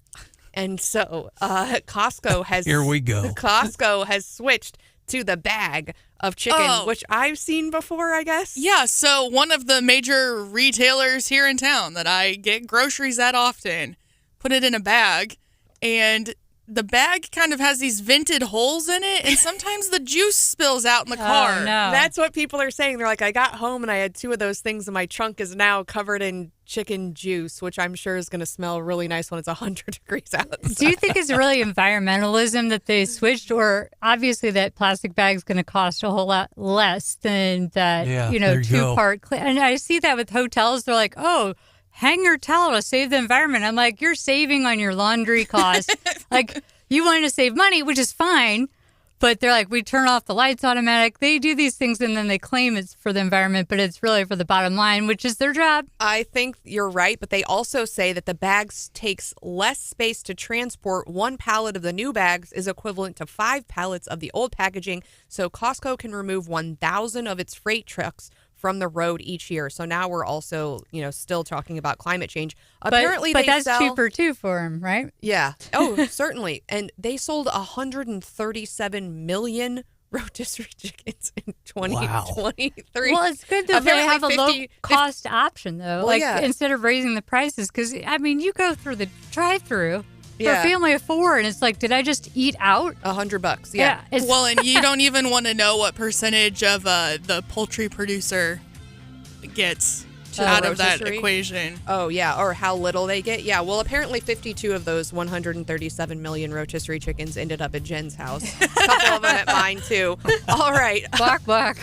And so Costco has Here we go. Costco has switched to the bag of chicken, which I've seen before, I guess. Yeah, so one of the major retailers here in town that I get groceries at often put it in a bag, and the bag kind of has these vented holes in it, and sometimes the juice spills out in the car. Oh, no. That's what people are saying. They're like, I got home and I had 2 of those things, and my trunk is now covered in chicken juice, which I'm sure is going to smell really nice when it's 100 degrees out. Do you think it's really environmentalism that they switched, or obviously that plastic bag's going to cost a whole lot less than that, two-part? And I see that with hotels. They're like, oh, hang your towel to save the environment. I'm like, you're saving on your laundry costs. Like, you want to save money, which is fine, but they're like, we turn off the lights automatic. They do these things and then they claim it's for the environment, but it's really for the bottom line, which is their job. I think you're right, but they also say that the bags takes less space to transport. 1 pallet of the new bags is equivalent to 5 pallets of the old packaging, so Costco can remove 1,000 of its freight trucks from the road each year. So now we're also, still talking about climate change. Apparently, but that's cheaper too for them, right? Yeah. Oh, certainly. And they sold 137 million rotisserie chickens in 2023. Well, it's good that they have a low-cost option, though. Well, instead of raising the prices, because you go through the drive-through. For Yeah. a family of 4, and it's like, did I just eat out? $100. Yeah. Well, and you don't even want to know what percentage of the poultry producer gets out of that rotisserie? equation. Oh, yeah. Or how little they get. Yeah. Well, apparently 52 of those 137 million rotisserie chickens ended up at Jen's house. A couple of them at mine, too. All right. Bark, bark.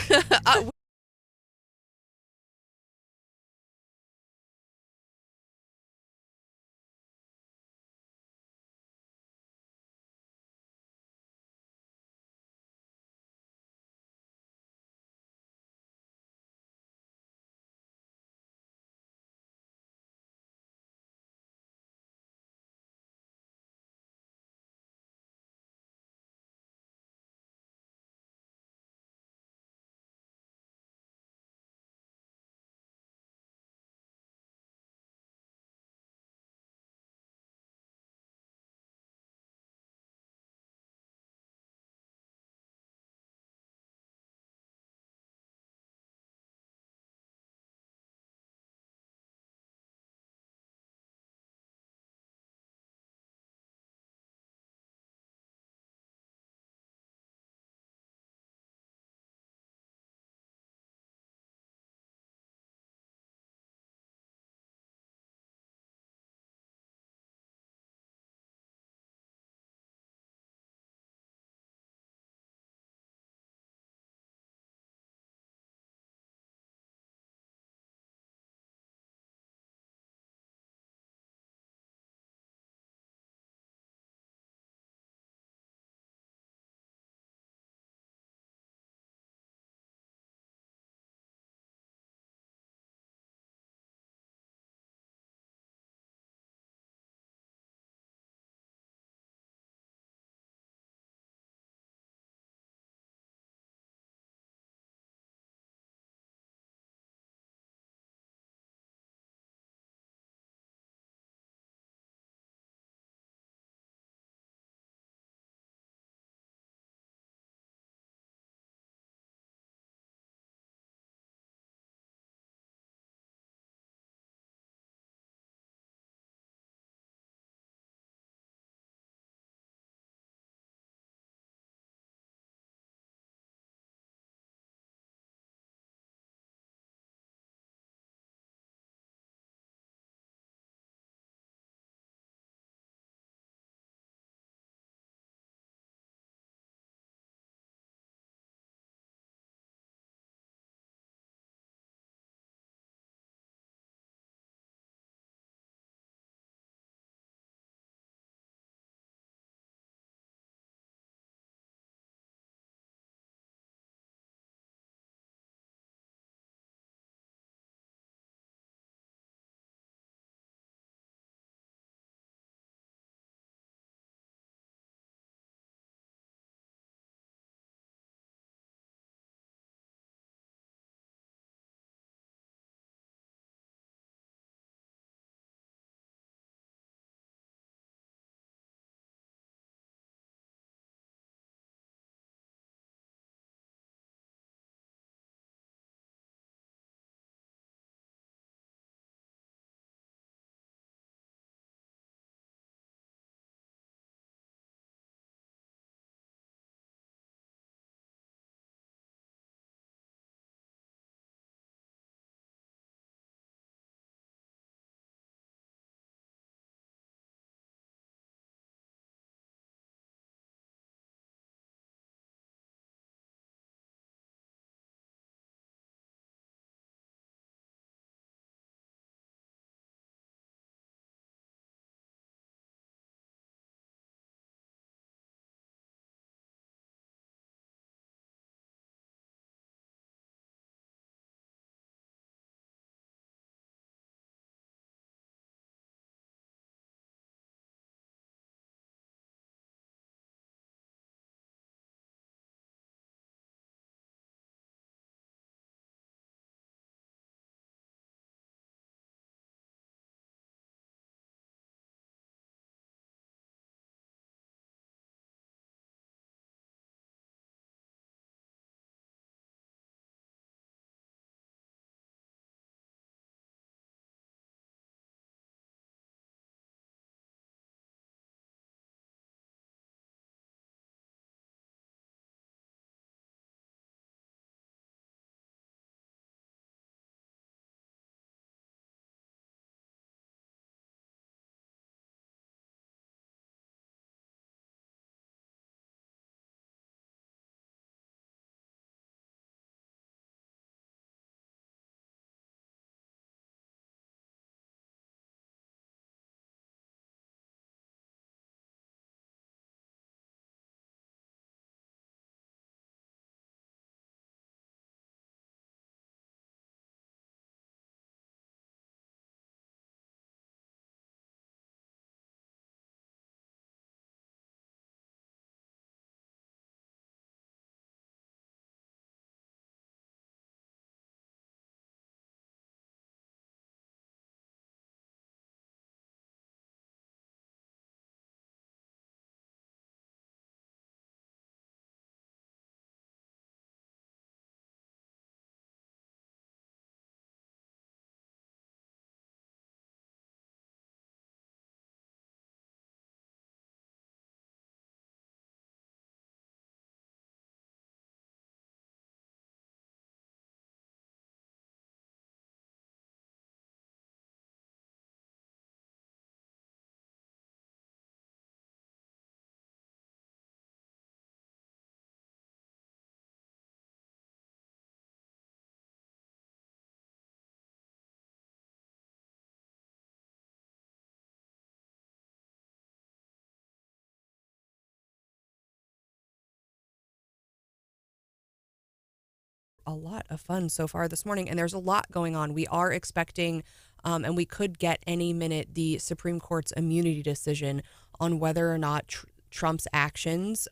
a lot of fun so far this morning, and there's a lot going on. We are expecting, and we could get any minute, the Supreme Court's immunity decision on whether or not Trump's actions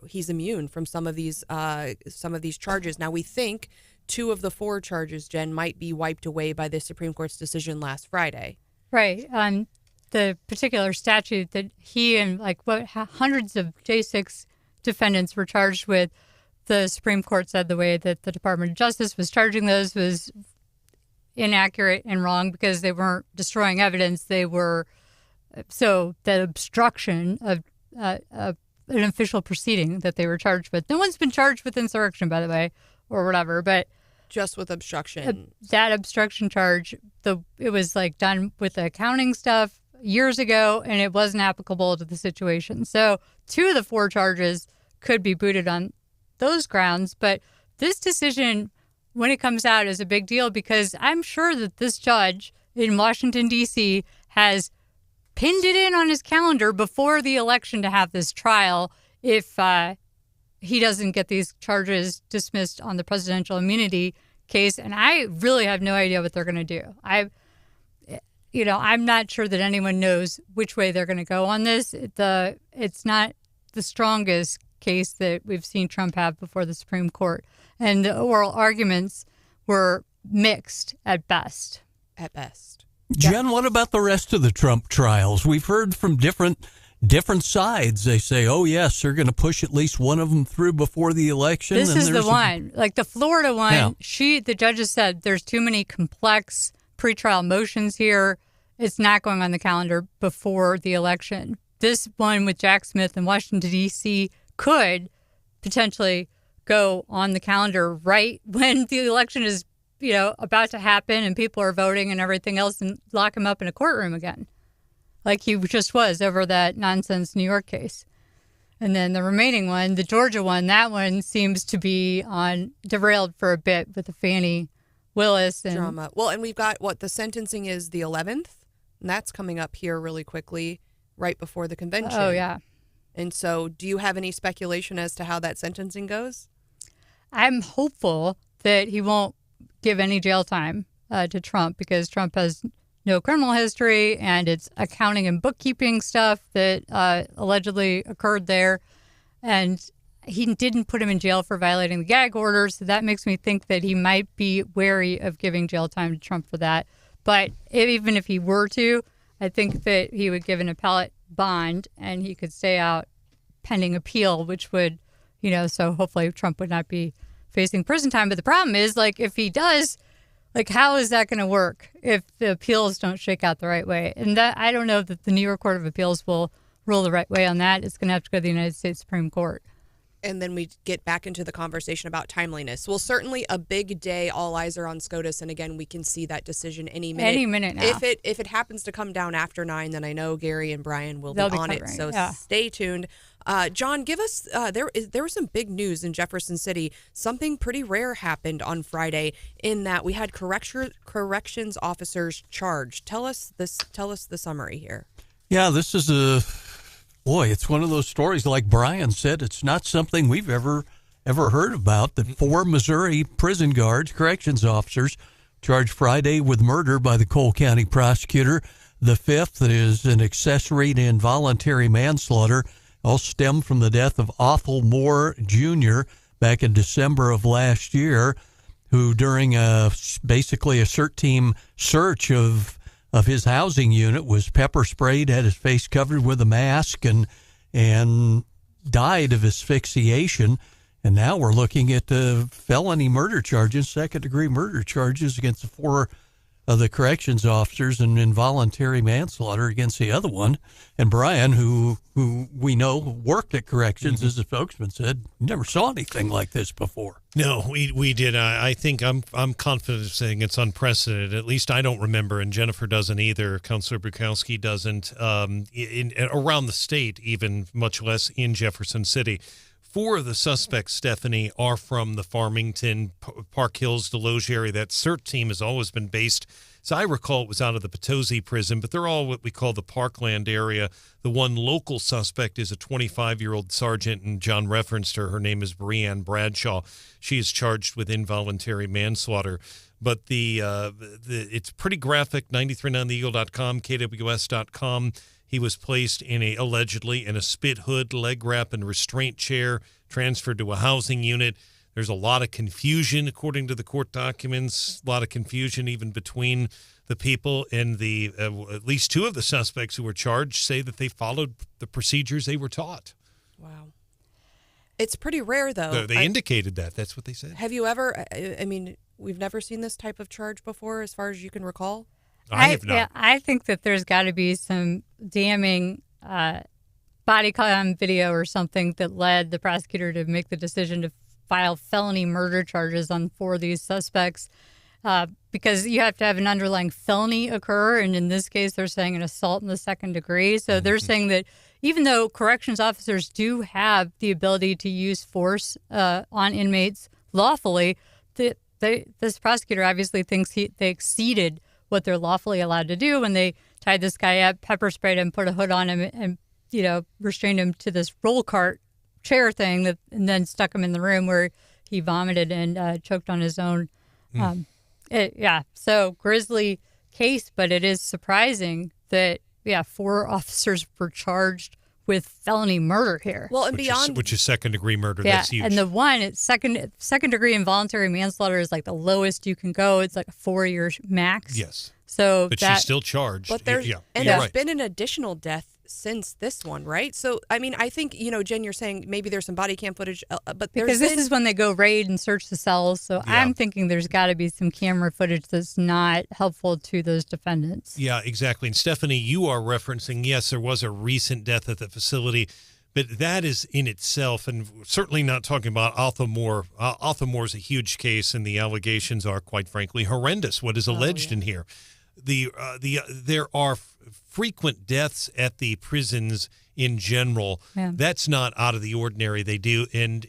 he's immune from some of these charges. Now, we think 2 of the 4 charges, Jen, might be wiped away by the Supreme Court's decision last Friday. Right. The particular statute that he and hundreds of J6 defendants were charged with, the Supreme Court said the way that the Department of Justice was charging those was inaccurate and wrong because they weren't destroying evidence. They were so the obstruction of an official proceeding that they were charged with. No one's been charged with insurrection, by the way, or whatever, but just with obstruction. That obstruction charge, it was done with the accounting stuff years ago, and it wasn't applicable to the situation. So 2 of the 4 charges could be booted on those grounds, but this decision, when it comes out, is a big deal because I'm sure that this judge in Washington, D.C. has pinned it in on his calendar before the election to have this trial if he doesn't get these charges dismissed on the presidential immunity case. And I really have no idea what they're going to do. I'm not sure that anyone knows which way they're going to go on this. It's not the strongest case that we've seen Trump have before the Supreme Court. And the oral arguments were mixed at best. At best. Jen, what about the rest of the Trump trials? We've heard from different sides. They say, oh, yes, they're going to push at least one of them through before the election. This is the one. The Florida one, the judges said there's too many complex pretrial motions here. It's not going on the calendar before the election. This one with Jack Smith in Washington, D.C. could potentially go on the calendar right when the election is, about to happen and people are voting and everything else, and lock him up in a courtroom again, like he just was over that nonsense New York case. And then the remaining one, the Georgia one, that one seems to be derailed for a bit with the Fani Willis and drama. Well, and we've got the sentencing is the 11th, and that's coming up here really quickly, right before the convention. Oh, yeah. And so do you have any speculation as to how that sentencing goes? I'm hopeful that he won't give any jail time to Trump because Trump has no criminal history and it's accounting and bookkeeping stuff that allegedly occurred there. And he didn't put him in jail for violating the gag order. So that makes me think that he might be wary of giving jail time to Trump for that. But even if he were to, I think that he would give an appellate bond and he could stay out pending appeal, which would, so hopefully Trump would not be facing prison time. But the problem is, if he does, how is that going to work if the appeals don't shake out the right way? And that I don't know that the New York Court of Appeals will rule the right way on that. It's going to have to go to the United States Supreme Court. And then we get back into the conversation about timeliness. Well, certainly a big day. All eyes are on SCOTUS. And again, we can see that decision any minute. Any minute now. If it happens to come down after 9, then I know Gary and Brian will be on it. So stay tuned. John, give us, there was some big news in Jefferson City. Something pretty rare happened on Friday in that we had corrections officers charged. Tell us the summary here. Yeah, this is it's one of those stories, like Brian said, it's not something we've ever heard about, that 4 Missouri prison guards, corrections officers, charged Friday with murder by the Cole County prosecutor. The 5th is an accessory to involuntary manslaughter, all stemmed from the death of Othel Moore Jr. back in December of last year, who during basically a CERT team search of his housing unit was pepper sprayed, had his face covered with a mask, and died of asphyxiation. And now we're looking at felony murder charges, second-degree murder charges against the 4 of the corrections officers and involuntary manslaughter against the other one. And Brian, who we know worked at corrections, as the spokesman said, never saw anything like this before. No, we did. I think I'm confident of saying it's unprecedented. At least I don't remember, and Jennifer doesn't either. Counselor Bukowsky doesn't. Around the state, even much less in Jefferson City. 4 of the suspects, Stephanie, are from the Farmington, Park Hills, Deloge area. That CERT team has always been based, as I recall, it was out of the Potosi prison, but they're all what we call the Parkland area. The one local suspect is a 25-year-old sergeant, and John referenced her. Her name is Breanne Bradshaw. She is charged with involuntary manslaughter. But it's pretty graphic, 939theeagle.com, KWS.com. He was placed allegedly in a spit hood, leg wrap, and restraint chair, transferred to a housing unit. There's a lot of confusion, according to the court documents, a lot of confusion even between the people, and at least 2 of the suspects who were charged say that they followed the procedures they were taught. Wow. It's pretty rare, though. They indicated that. That's what they said. Have you ever, I mean, we've never seen this type of charge before, as far as you can recall? I have not. Yeah, I think that there's got to be some damning body cam video or something that led the prosecutor to make the decision to file felony murder charges on 4 of these suspects, because you have to have an underlying felony occur, and in this case, they're saying an assault in the 2nd degree. So they're saying that even though corrections officers do have the ability to use force on inmates lawfully, this prosecutor obviously thinks they exceeded what they're lawfully allowed to do when they tied this guy up, pepper sprayed him, put a hood on him, and restrained him to this roll cart chair thing, and then stuck him in the room where he vomited and choked on his own. So grisly case, but it is surprising that 4 officers were charged with felony murder here. Well, and which is 2nd degree murder. Yeah, that's huge. and the one, it's second degree involuntary manslaughter is like the lowest you can go. It's like a 4-year max. Yes. So but she's still charged. But there's been an additional death since this one, right? So, I mean, I think, Jen, you're saying maybe there's some body cam footage, but because this is when they go raid and search the cells. So I'm thinking there's got to be some camera footage that's not helpful to those defendants. Yeah, exactly. And Stephanie, you are referencing, yes, there was a recent death at the facility, but that is in itself, and certainly not talking about Arthur Moore. Arthur Moore is a huge case, and the allegations are, quite frankly, horrendous, what is alleged in here. There are frequent deaths at the prisons in general. Yeah. That's not out of the ordinary. They do. And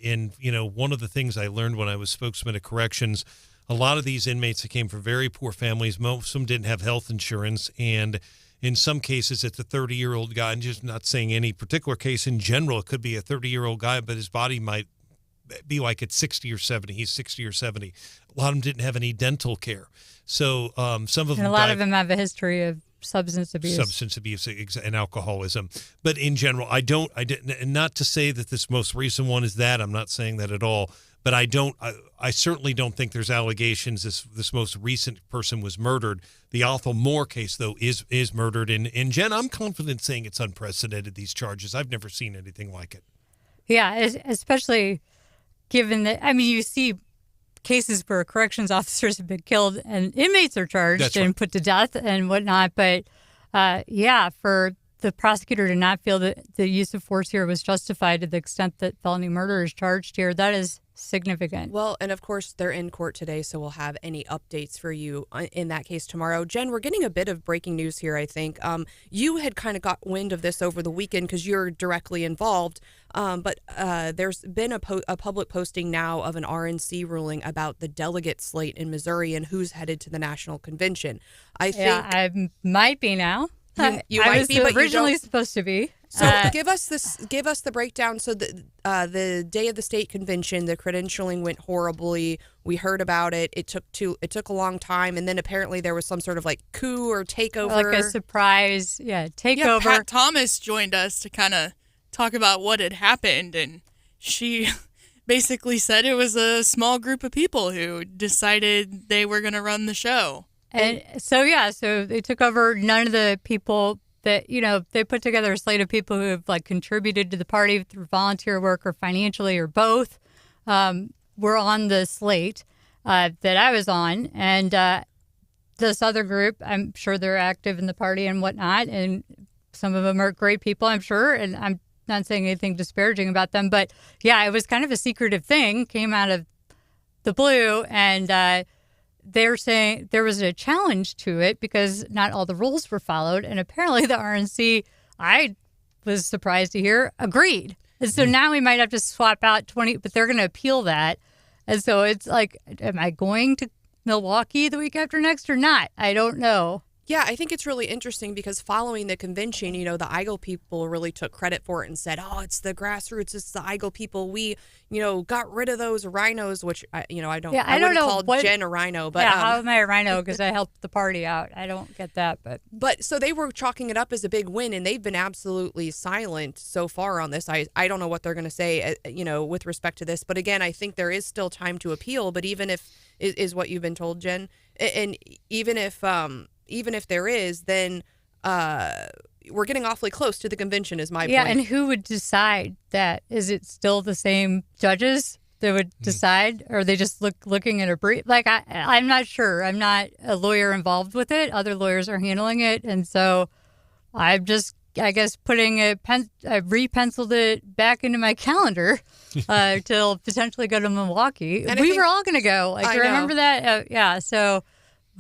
one of the things I learned when I was spokesman at corrections, a lot of these inmates that came from very poor families, most of them didn't have health insurance. And in some cases, it's a 30-year-old guy, and just not saying any particular case in general, it could be a 30-year-old guy, but his body might be like at 60 or 70. He's 60 or 70. A lot of them didn't have any dental care. So some of them, and a lot of them have a history of substance abuse and alcoholism. But in general, I didn't, not to say that this most recent one is that. I'm not saying that at all. But I certainly don't think there's allegations this most recent person was murdered. The Arthur Moore case, though, is murdered. And Jen, I'm confident saying it's unprecedented, these charges. I've never seen anything like it. Yeah, especially given that, I mean, you see cases where corrections officers have been killed and inmates are charged and put to death and whatnot. But for the prosecutor to not feel that the use of force here was justified to the extent that felony murder is charged here, that is significant. Well, and of course, they're in court today, so we'll have any updates for you in that case tomorrow. Jen, we're getting a bit of breaking news here, I think. You had kind of got wind of this over the weekend because you're directly involved, but there's been a public posting now of an RNC ruling about the delegate slate in Missouri and who's headed to the national convention. I might be now. You I might was be, but originally supposed to be. So give us the breakdown. So the day of the state convention, the credentialing went horribly. We heard about it. It took a long time, and then apparently there was some sort of like coup or takeover, like a surprise, takeover. Yeah, Pat Thomas joined us to kind of talk about what had happened, and she basically said it was a small group of people who decided they were going to run the show. And so they took over. None of the people that, they put together a slate of people who have like contributed to the party through volunteer work or financially or both, were on the slate that I was on. And this other group, I'm sure they're active in the party and whatnot. And some of them are great people, I'm sure. And I'm not saying anything disparaging about them. But it was kind of a secretive thing, came out of the blue. And they're saying there was a challenge to it because not all the rules were followed. And apparently the RNC, I was surprised to hear, agreed. And so now we might have to swap out 20, but they're going to appeal that. And so it's like, am I going to Milwaukee the week after next or not? I don't know. Yeah, I think it's really interesting because following the convention, the Eigel people really took credit for it and said, oh, it's the grassroots, it's the Eigel people. We, got rid of those rhinos, which, I don't wouldn't know call Jen a rhino. But how am I a rhino? Because I helped the party out. I don't get that. But so they were chalking it up as a big win, and they've been absolutely silent so far on this. I don't know what they're going to say, with respect to this. But again, I think there is still time to appeal. But even if is what you've been told, Jen, and even if there is, then we're getting awfully close to the convention is my point. Yeah, and who would decide that? Is it still the same judges that would decide? Or are they just looking at a brief? Like, I'm not sure. I'm not a lawyer involved with it. Other lawyers are handling it. And so I'm just, I guess, I re-penciled it back into my calendar to potentially go to Milwaukee. And we were all going to go. Like, remember that? Yeah, so...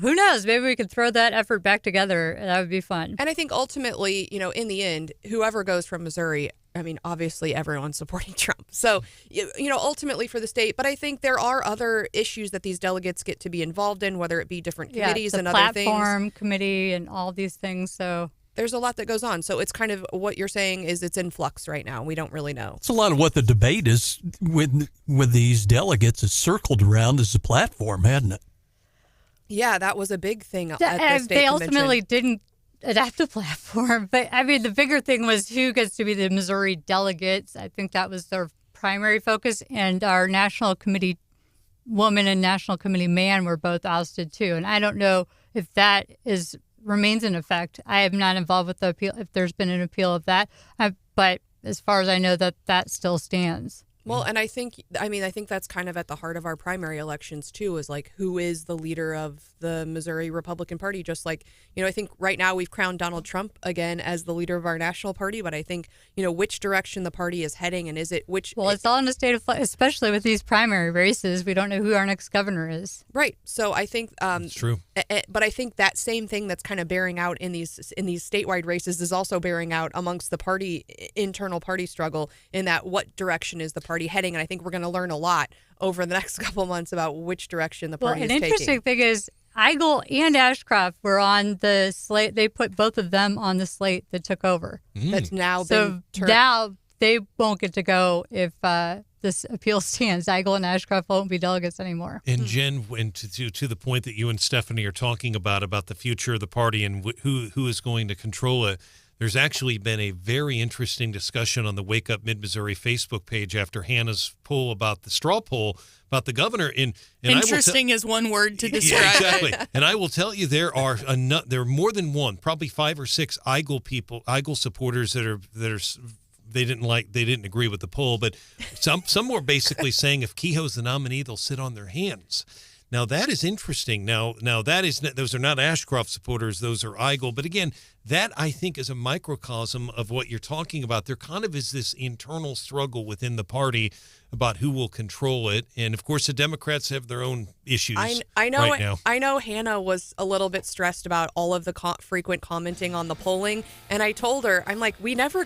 Who knows? Maybe we could throw that effort back together. That would be fun. And I think ultimately, in the end, whoever goes from Missouri, obviously everyone's supporting Trump. So, ultimately for the state. But I think there are other issues that these delegates get to be involved in, whether it be different committees and other things. The platform committee and all these things. So there's a lot that goes on. So it's kind of what you're saying is it's in flux right now. We don't really know. It's a lot of what the debate is with these delegates is circled around as a platform, hadn't it? Yeah, that was a big thing at the state convention. They ultimately didn't adopt a platform. But, the bigger thing was who gets to be the Missouri delegates. I think that was their primary focus. And our national committee woman and national committee man were both ousted, too. And I don't know if that remains in effect. I am not involved with the appeal, if there's been an appeal of that. But as far as I know, that still stands. Well, and I think that's kind of at the heart of our primary elections, too, is like who is the leader of the Missouri Republican Party? Just like, I think right now we've crowned Donald Trump again as the leader of our national party. But I think, which direction the party is heading and is it which. Well, it's all in a state of flux, especially with these primary races. We don't know who our next governor is. Right. So I think it's true. But I think that same thing that's kind of bearing out in these statewide races is also bearing out amongst the internal party struggle in that what direction is the party heading. And I think we're going to learn a lot over the next couple of months about which direction the party is taking. An interesting thing is Eigel and Ashcroft were on the slate. They put both of them on the slate that took over. That's now been turned. Now they won't get to go if this appeal stands. Eigel and Ashcroft won't be delegates anymore. And Jen, and to the point that you and Stephanie are talking about the future of the party and who is going to control it, there's actually been a very interesting discussion on the Wake Up Mid-Missouri Facebook page after Hannah's poll about the straw poll about the governor. And interesting is one word to describe exactly. it. And I will tell you, there are more than one, probably 5 or 6 Eigel supporters that are they didn't agree with the poll, but some were basically saying if Kehoe's the nominee, they'll sit on their hands. Now that is interesting. Now those are not Ashcroft supporters; those are Eigel. But again, that I think is a microcosm of what you're talking about. There kind of is this internal struggle within the party about who will control it, and of course, the Democrats have their own issues. I know. Right now. I know. Hannah was a little bit stressed about all of the frequent commenting on the polling, and I told her, I'm like, we never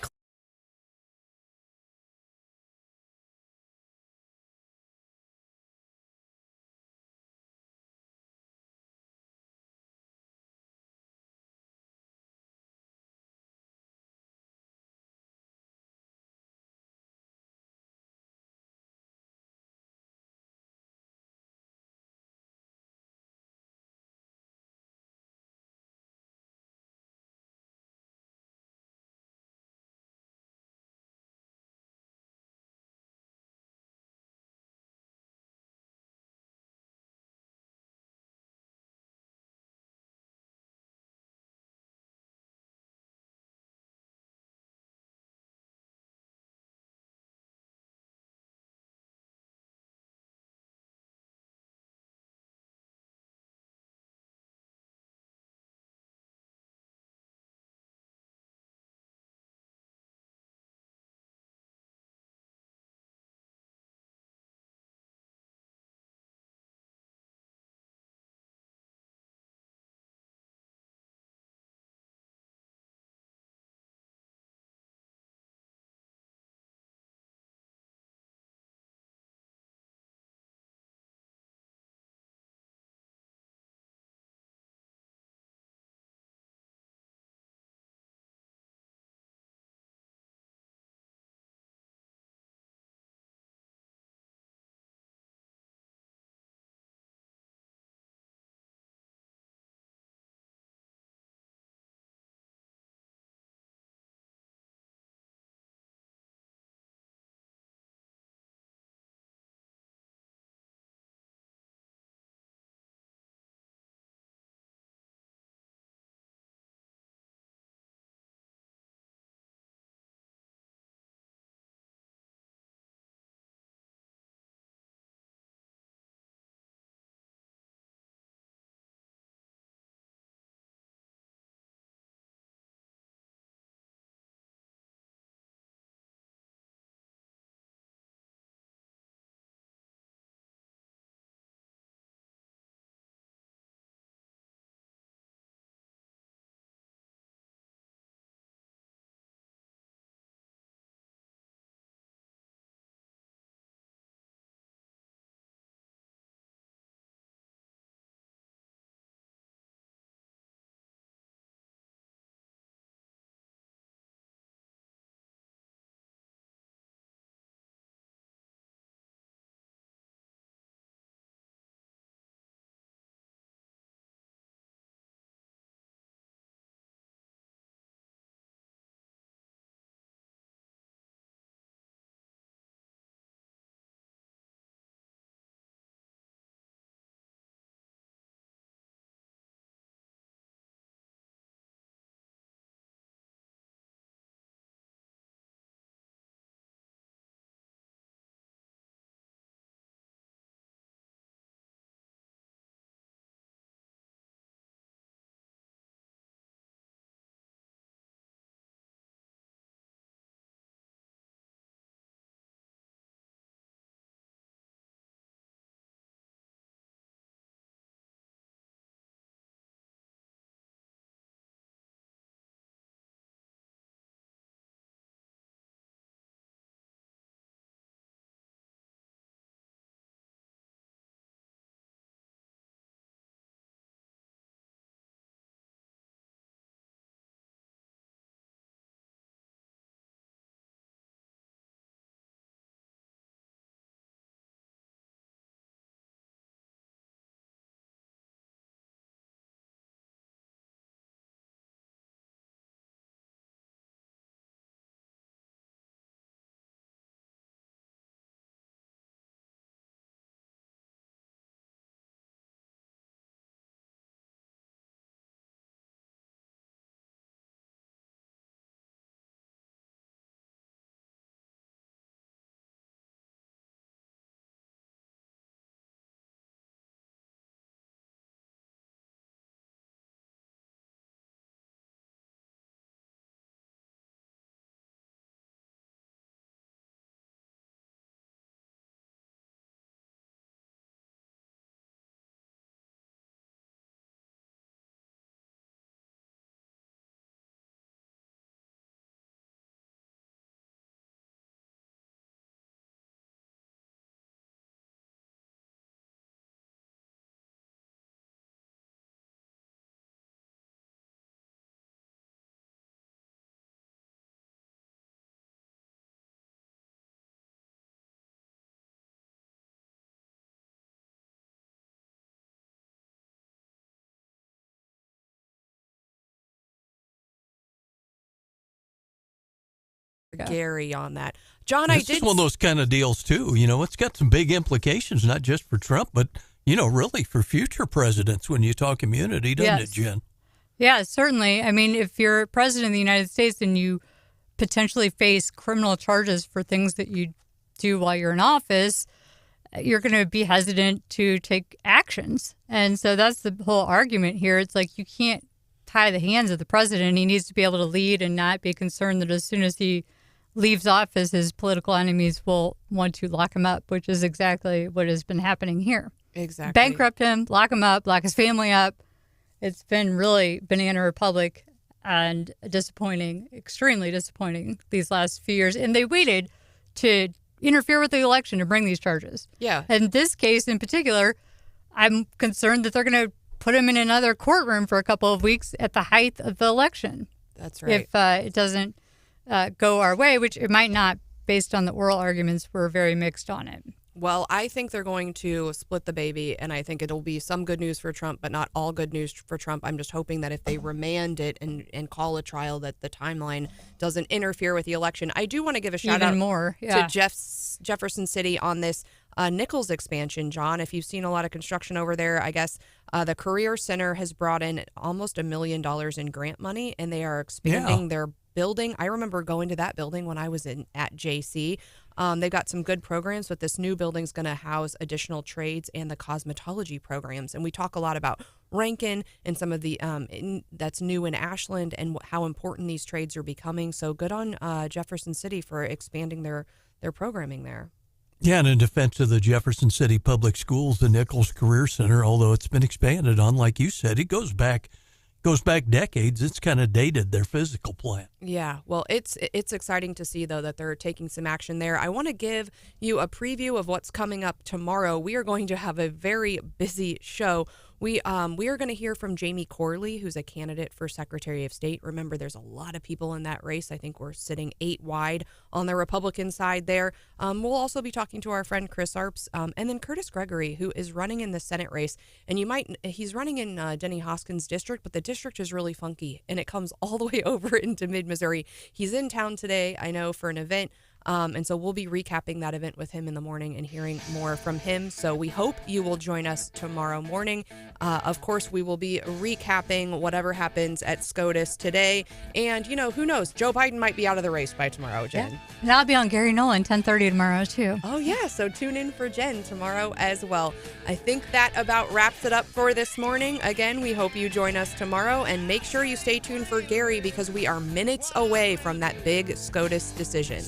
Gary on that. John, this is one of those kind of deals, too. It's got some big implications, not just for Trump, but, really for future presidents when you talk immunity, doesn't it, Jen? Yeah, certainly. I mean, if you're president of the United States and you potentially face criminal charges for things that you do while you're in office, you're going to be hesitant to take actions. And so that's the whole argument here. It's like you can't tie the hands of the president. He needs to be able to lead and not be concerned that as soon as he leaves office, his political enemies will want to lock him up, which is exactly what has been happening here. Exactly. Bankrupt him, lock him up, lock his family up. It's been really banana republic and disappointing, extremely disappointing these last few years. And they waited to interfere with the election to bring these charges. Yeah. In this case in particular, I'm concerned that they're going to put him in another courtroom for a couple of weeks at the height of the election. That's right. If it doesn't go our way, which it might not, based on the oral arguments, we're very mixed on it. Well, I think they're going to split the baby, and I think it'll be some good news for Trump, but not all good news for Trump. I'm just hoping that if they remand it and call a trial, that the timeline doesn't interfere with the election. I do want to give a shout out to Jefferson City on this Nichols expansion, John. If you've seen a lot of construction over there, I guess the Career Center has brought in almost $1 million in grant money, and they are expanding their building. I remember going to that building when I was at JC. They've got some good programs, but this new building's going to house additional trades and the cosmetology programs. And we talk a lot about Rankin and some of the that's new in Ashland and how important these trades are becoming. So good on Jefferson City for expanding their programming there. Yeah, and in defense of the Jefferson City Public Schools, the Nichols Career Center, although it's been expanded on, like you said, it goes back decades. It's kind of dated their physical plant. Yeah, well, it's exciting to see, though, that they're taking some action there. I want to give you a preview of what's coming up tomorrow. We are going to have a very busy show. We are going to hear from Jamie Corley, who's a candidate for Secretary of State. Remember, there's a lot of people in that race. I think we're sitting 8 wide on the Republican side there. We'll also be talking to our friend Chris Arps, and then Curtis Gregory, who is running in the Senate race. And he's running in Denny Hoskins' district, but the district is really funky, and it comes all the way over into mid-Missouri. He's in town today, I know, for an event. And so we'll be recapping that event with him in the morning and hearing more from him. So we hope you will join us tomorrow morning. Of course, we will be recapping whatever happens at SCOTUS today. And, who knows? Joe Biden might be out of the race by tomorrow, Jen. Yeah. And I'll be on Gary Nolan 10:30 tomorrow, too. Oh, yeah. So tune in for Jen tomorrow as well. I think that about wraps it up for this morning. Again, we hope you join us tomorrow. And make sure you stay tuned for Gary because we are minutes away from that big SCOTUS decision.